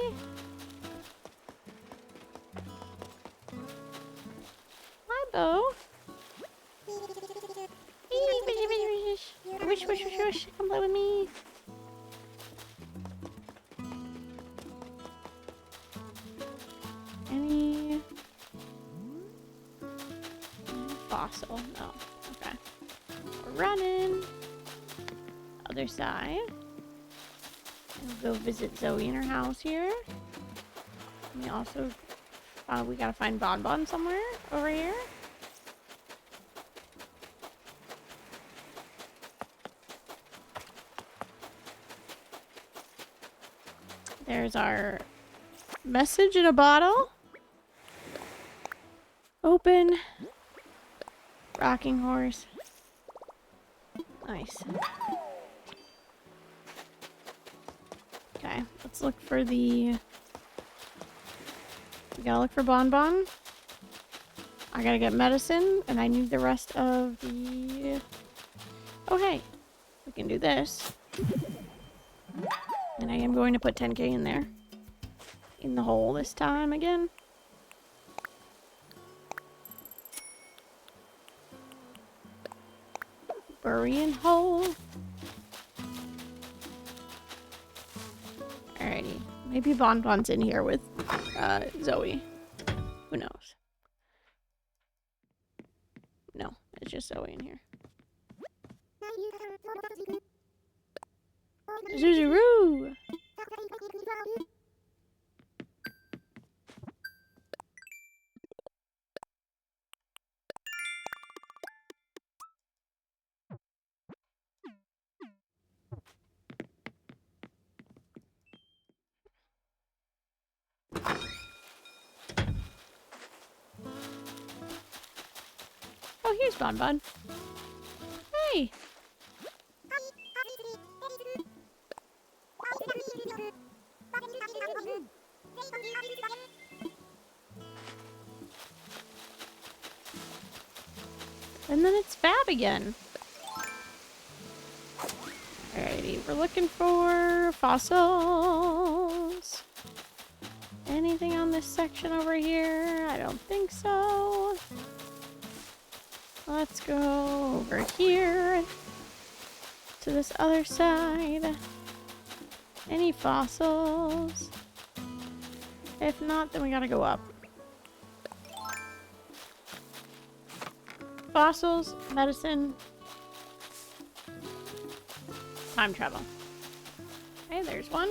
Hi, Bo. Wish, wish, wish, wish. Come play with me. Any fossil? No. Okay. We're running. Other side. We'll go visit Zoe in her house here. We also, we gotta find Bonbon somewhere over here. There's our message in a bottle. Open. Rocking horse. Nice. Okay, let's look for the... We gotta look for Bonbon. I gotta get medicine, and I need the rest of the... Oh, hey. We can do this. And I am going to put 10k in there. In the hole this time again. Burying hole. Alrighty. Maybe Bonbon's in here with Zoe. Who knows? No, it's just Zoe in here. Zuzuroo! Oh, here's Bonbon. Hey! And then it's Fab again. Alrighty, we're looking for fossils. Anything on this section over here? I don't think so. Let's go over here to this other side. Any fossils? If not, then we gotta go up. Fossils, medicine, time travel. Hey, there's one.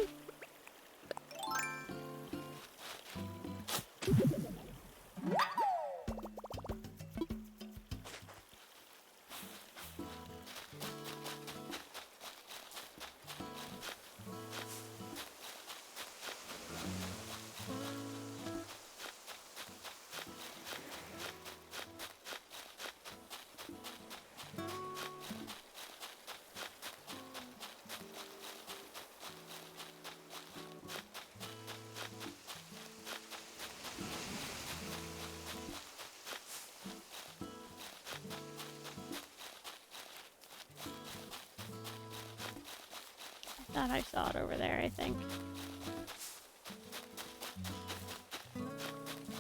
Thought I saw it over there, I think.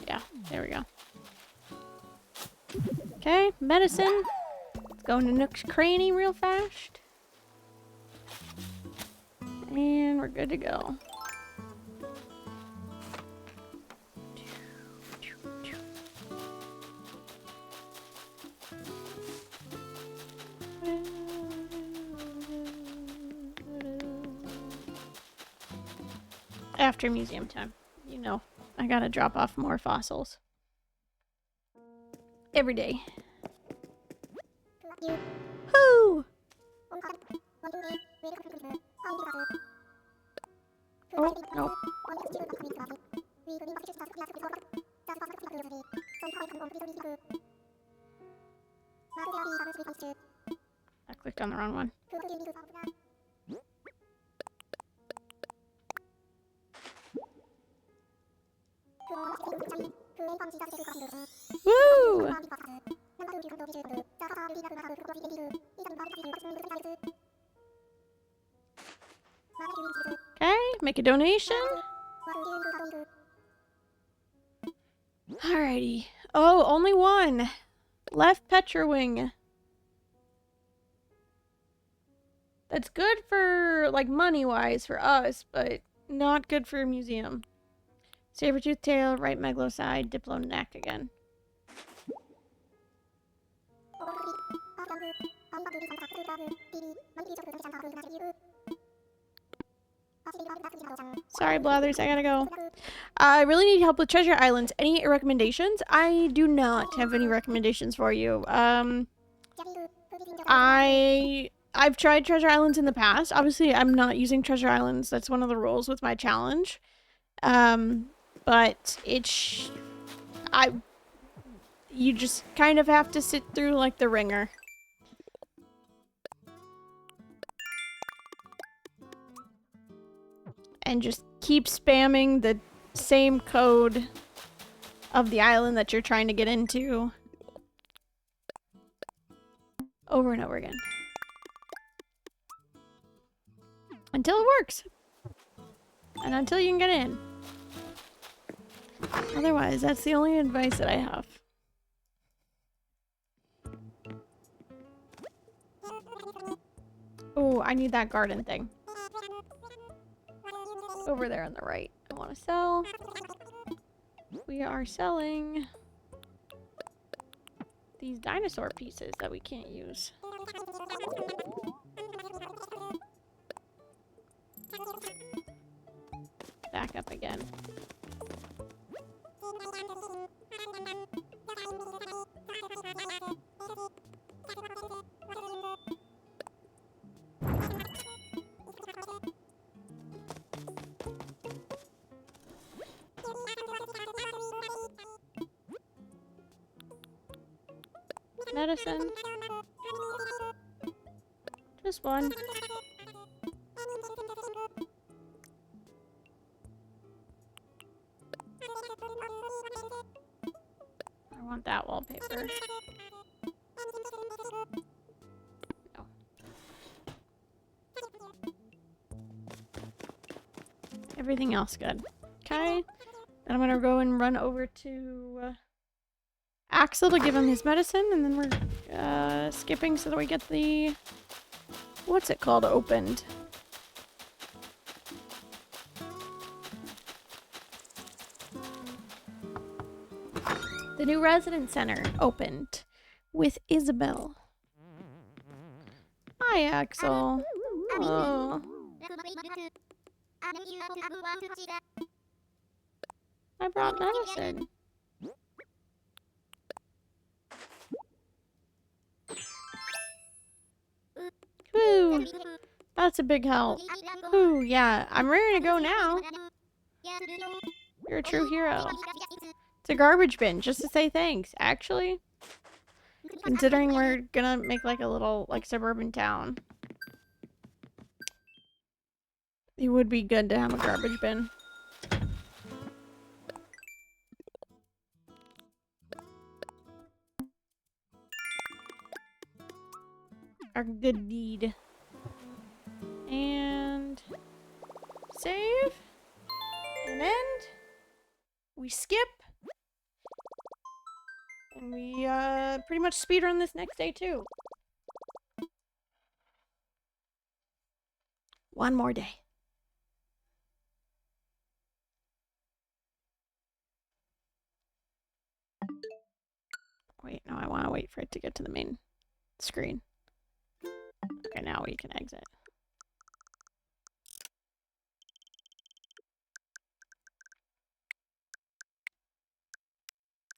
Yeah, there we go. Okay, medicine. Let's go into Nook's cranny real fast. And we're good to go. After museum time. You know, I gotta drop off more fossils. Every day. Whoo! Oh, nope. I clicked on the wrong one. Woo! Okay, make a donation. Alrighty. Oh, only one. Left Petrowing. That's good for, like, money-wise for us, but not good for a museum. Sabertooth tail, right megaloside, Diplo neck again. Sorry, Blathers, I gotta go. I really need help with Treasure Islands. Any recommendations? I do not have any recommendations for you. I've tried treasure islands in the past. Obviously, I'm not using treasure islands. That's one of the rules with my challenge. But you just kind of have to sit through like the ringer. And just keep spamming the same code of the island that you're trying to get into over and over again. Until it works. And until you can get in. Otherwise, that's the only advice that I have. Oh, I need that garden thing. Over there on the right. I want to sell. We are selling these dinosaur pieces that we can't use. Back up again. Medicine. Just one. I want that wallpaper. No. Everything else good. Okay. Then I'm gonna go and run over to Axel to give him his medicine, and then we're skipping so that we get the... what's it called opened? The new residence center opened with Isabel. Hi, Axel. Oh. I brought medicine. Woo! That's a big help. Woo, yeah. I'm ready to go now. You're a true hero. It's a garbage bin, just to say thanks, actually. Considering we're gonna make like a little, like, suburban town. It would be good to have a garbage bin. Our good deed. And save. And end. We skip. And we pretty much speedrun this next day too. One more day. Wait, no, I want to wait for it to get to the main screen. Okay, now we can exit.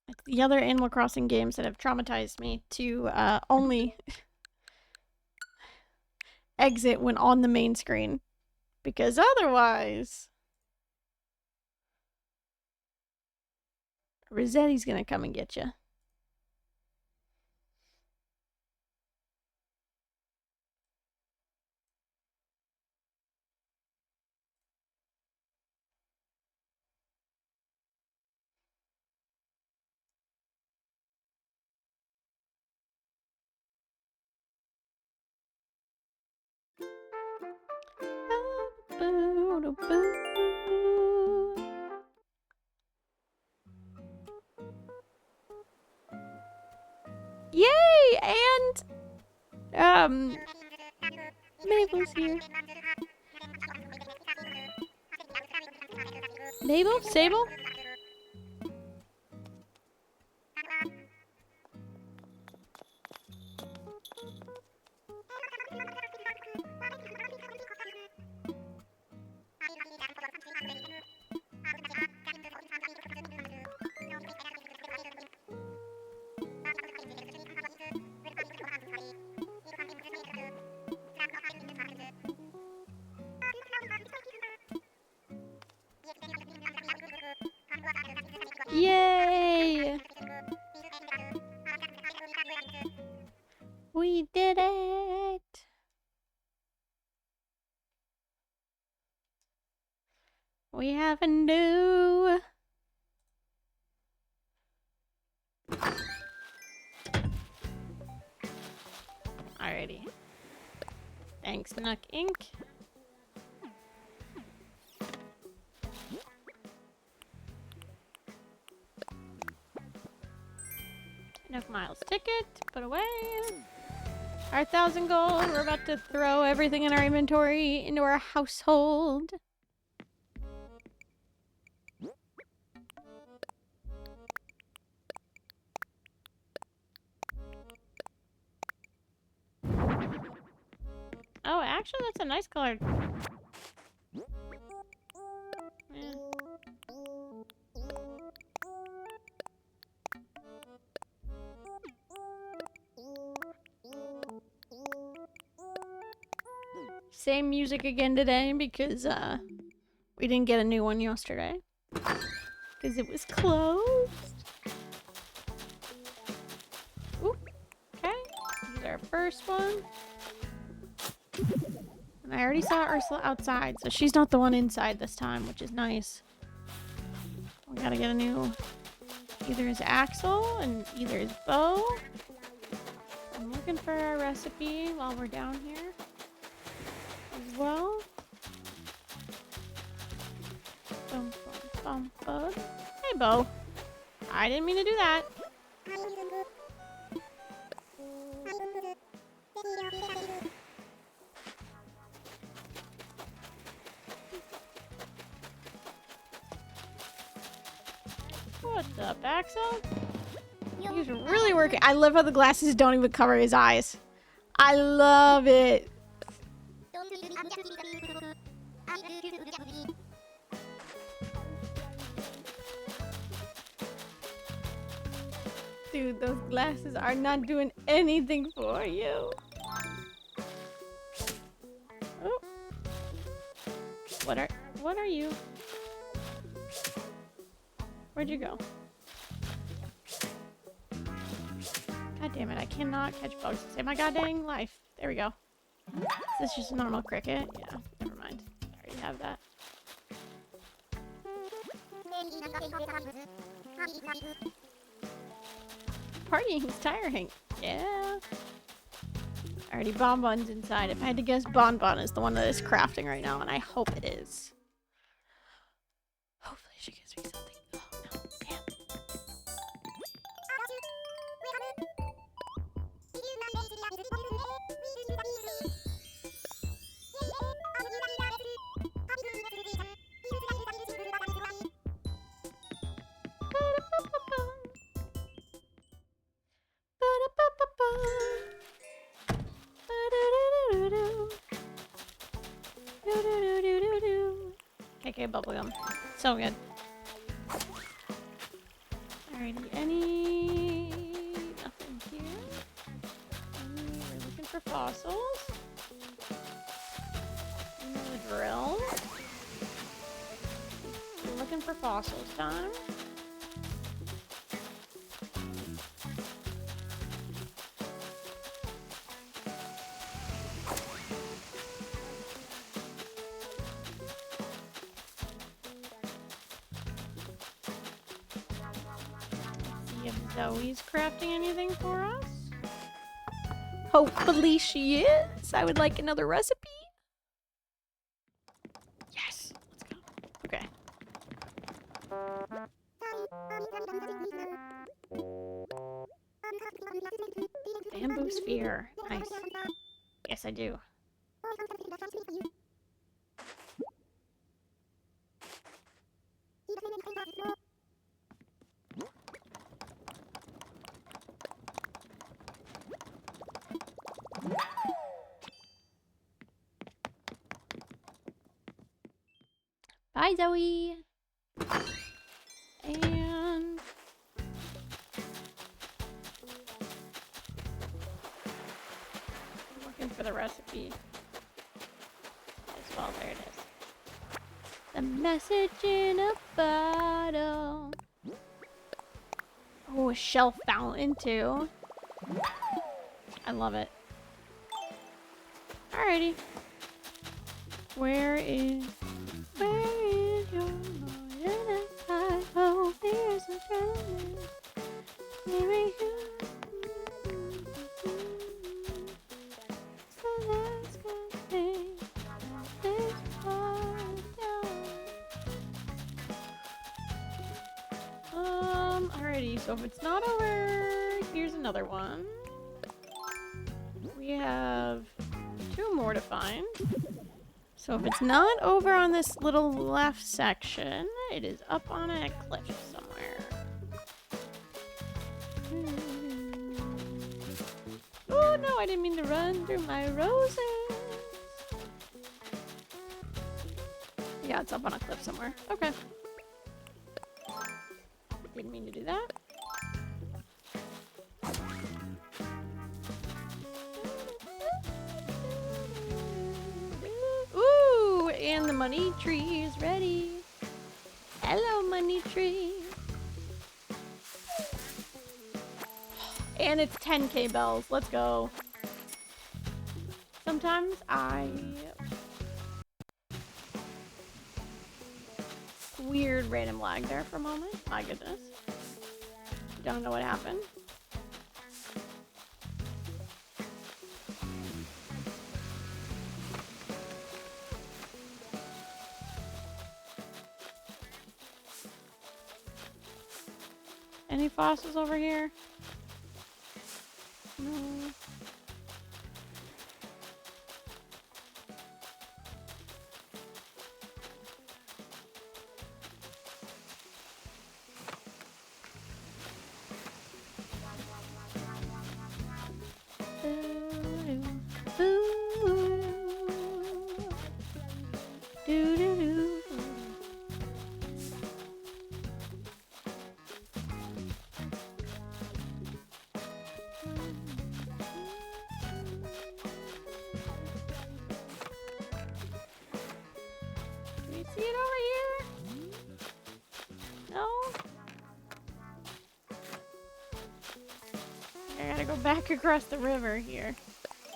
It's the other Animal Crossing games that have traumatized me to only exit when on the main screen. Because otherwise... Rossetti's gonna come and get you. Yay! And Mabel's here. Mabel? Sable? Yay! We did it! We have a new... Alrighty. Thanks, Nook Inc. Nook Miles ticket, put away. Our 1,000 gold. We're about to throw everything in our inventory into our household. Oh, actually, that's a nice color. Yeah. Same music again today because we didn't get a new one yesterday because it was closed. Ooh, okay, this is our first one. And I already saw Ursula outside, so she's not the one inside this time, which is nice. We gotta get a new, either his axle and either his bow. I'm looking for a recipe while we're down here as well. Bum, bum, bum, bum. Hey, Bo. I didn't mean to do that. What's up, Axel? He's really working. I love how the glasses don't even cover his eyes. I love it. Dude, those glasses are not doing anything for you. Oh. What are you? Where'd you go? God damn it, I cannot catch bugs to save my goddamn life. There we go. Is this just a normal cricket? Yeah, never mind. I already have that. Partying is tiring. Yeah. Alrighty, Bonbon's inside. If I had to guess, Bonbon is the one that is crafting right now, and I hope it is. Hopefully she gives me something. Oh no, damn. KK bubblegum. So good. Alrighty, nothing here. We're looking for fossils. The drill. We're looking for fossils time. Zoe's crafting anything for us? Hopefully she is. I would like another recipe. Yes, let's go. Okay. Bamboo sphere. Nice. Yes, I do. Bye, Zoe. And looking for the recipe as well. There it is. The message in a bottle. Oh, a shell fountain too. I love it. Alrighty. Where is your lawyer? I hope there's a gentleman. Maybe you. So let's go make this part. Alrighty, so if it's not over, here's another one. We have 2 more to find. So if it's not over on this little left section, it is up on a cliff somewhere. Oh no, I didn't mean to run through my roses. Yeah, it's up on a cliff somewhere. Okay. Didn't mean to do that. Ooh, and the money tree is ready. Hello, money tree. And it's 10k bells. Let's go. Sometimes weird random lag there for a moment. My goodness. Don't know what happened. Any fossils over here? No. See it over here? No? I gotta go back across the river here.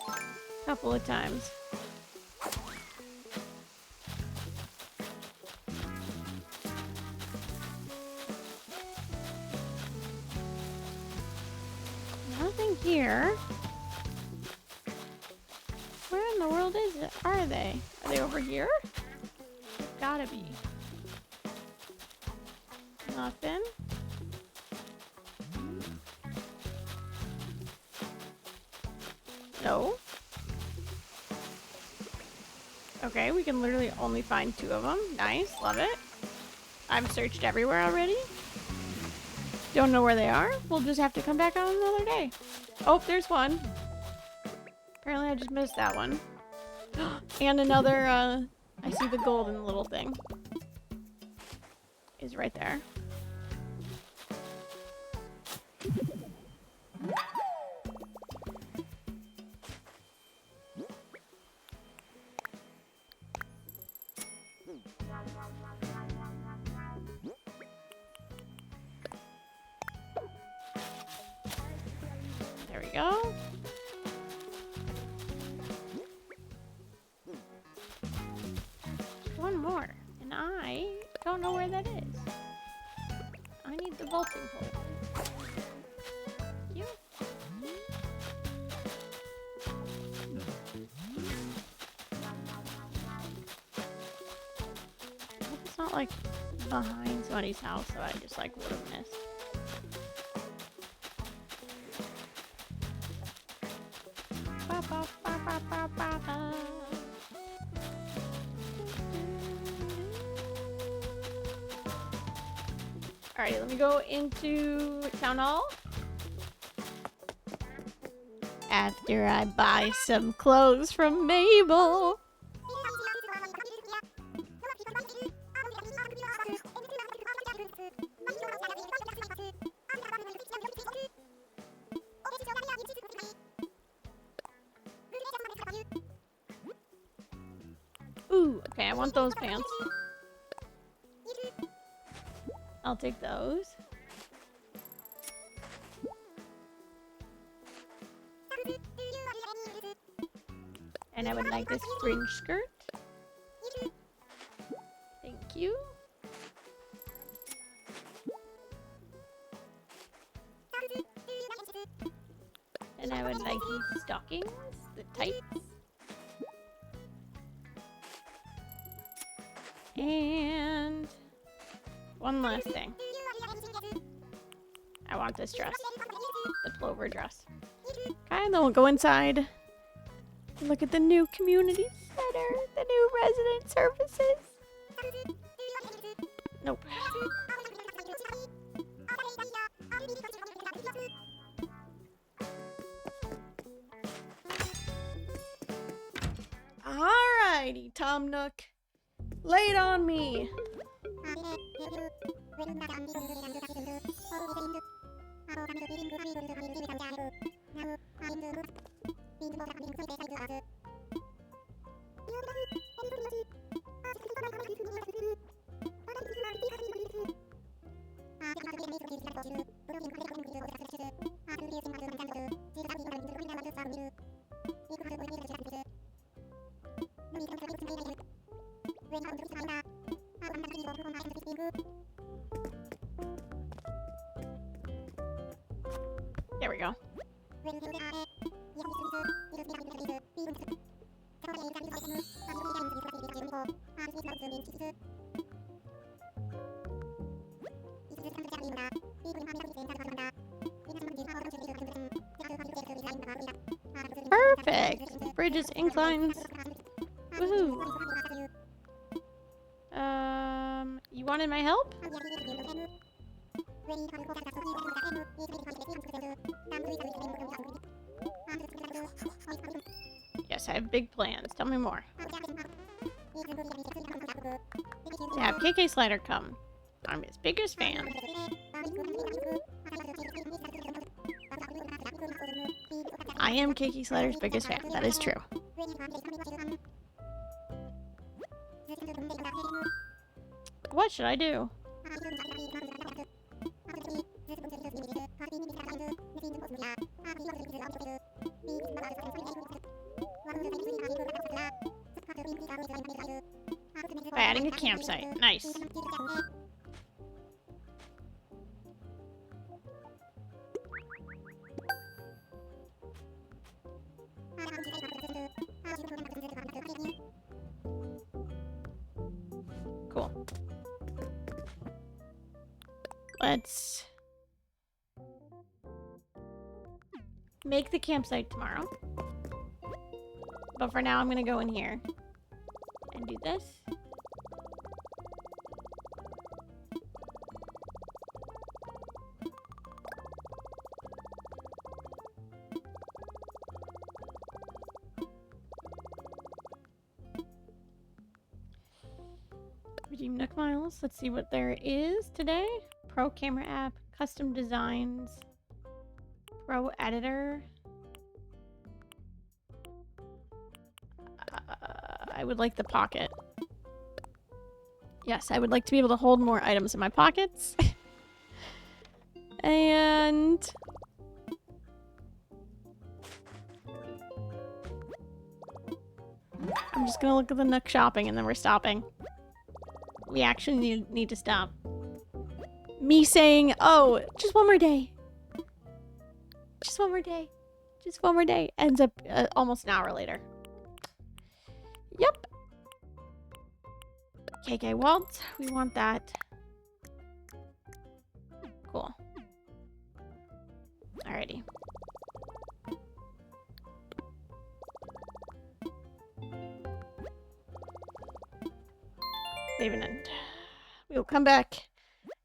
A couple of times. Nothing here. Where in the world is it? Are they? Are they over here? Gotta be. Nothing. No. Okay, we can literally only find 2 of them. Nice, love it. I've searched everywhere already. Don't know where they are. We'll just have to come back on another day. Oh, there's one. Apparently I just missed that one. And another, I see the golden little thing. Is right there. There we go. One more. And I don't know where that is. I need the vaulting pole. You. I hope it's not like behind somebody's house that I just like would have missed. Ba, ba, ba, ba, ba, ba, ba. Alright, let me go into town hall. After I buy some clothes from Mabel. Ooh, okay, I want those pants. I'll take those. And I would like this fringe skirt. Thank you. And I would like these stockings, the tights. And one last thing. I want this dress. The plover dress. Okay, and then we'll go inside. Look at the new community center. The new resident services. Nope. Alrighty, Tom Nook. Lay it on me. There we go. Perfect. Bridges, inclines. Woohoo. You wanted my help? Yes, I have big plans. Tell me more. To have KK Slider come. I'm his biggest fan. I am KK Slider's biggest fan. That is true. What should I do? By adding a campsite. Nice. Cool. Let's make the campsite tomorrow. But for now, I'm gonna go in here and do this. Redeem Nook Miles. Let's see what there is today. Pro Camera App, Custom Designs, Pro Editor. I would like the pocket. Yes, I would like to be able to hold more items in my pockets. And I'm just gonna look at the Nook shopping and then we're stopping. We actually need to stop. Me saying, oh, just one more day. Just one more day. Just one more day. Ends up almost an hour later. Yep. KK Waltz. We want that. Cool. Alrighty. Save and end. We will come back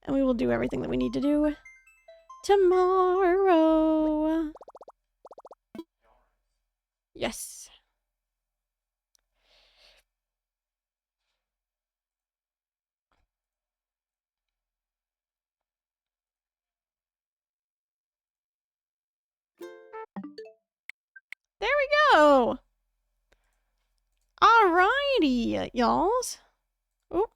and we will do everything that we need to do tomorrow. Yes. There we go. Alrighty, y'alls. Oh.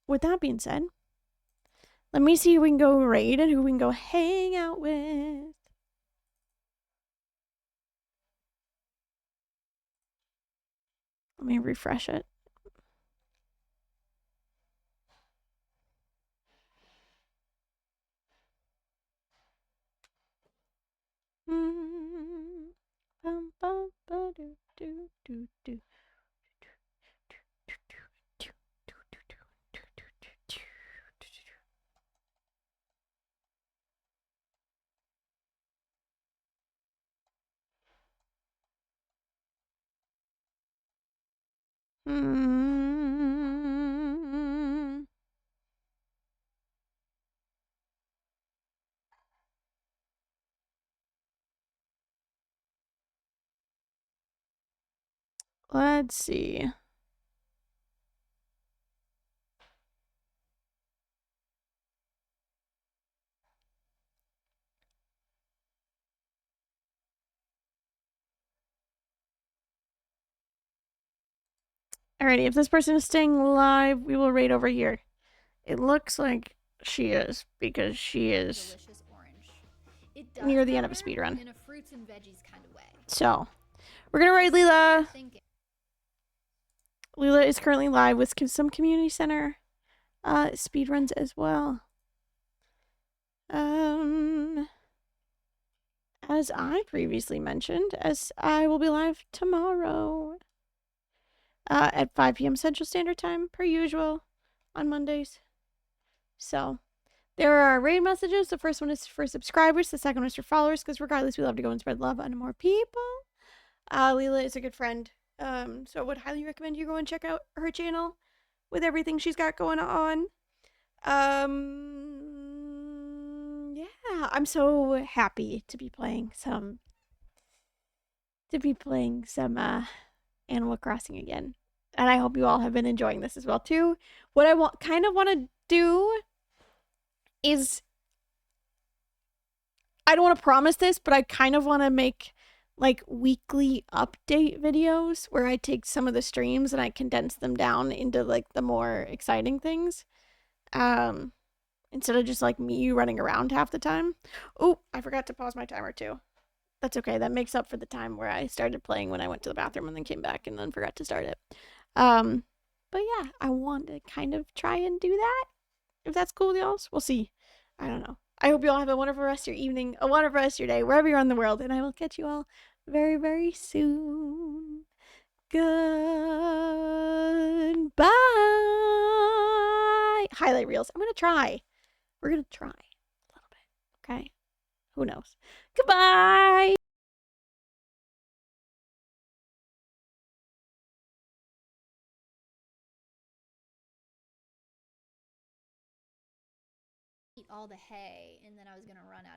With that being said, let me see who we can go raid and who we can go hang out with. Let me refresh it. Let's see. Alrighty, if this person is staying live, we will raid over here. It looks like she is, because she is near the end of a speedrun. In a fruits and veggies kind of way. So, we're gonna raid Leela. Leela is currently live with some community center speedruns as well. As I previously mentioned, as I will be live tomorrow at 5 p.m. Central Standard Time, per usual, on Mondays. So, there are raid messages. The first one is for subscribers. The second one is for followers, because regardless, we love to go and spread love on more people. Leela is a good friend, so I would highly recommend you go and check out her channel with everything she's got going on. Yeah, I'm so happy to be playing some Animal Crossing again. And I hope you all have been enjoying this as well too. What I want to do is, I don't want to promise this, but I kind of want to make like weekly update videos where I take some of the streams and I condense them down into like the more exciting things. Instead of just like me running around half the time. Oh, I forgot to pause my timer too. That's okay. That makes up for the time where I started playing when I went to the bathroom and then came back and then forgot to start it. But yeah, I want to kind of try and do that. If that's cool with y'all, we'll see. I don't know. I hope you all have a wonderful rest of your evening, a wonderful rest of your day, wherever you're in the world, and I will catch you all very, very soon. Goodbye. Highlight reels. I'm gonna try. We're gonna try a little bit. Okay. Who knows? Goodbye. Eat all the hay, and then I was gonna run out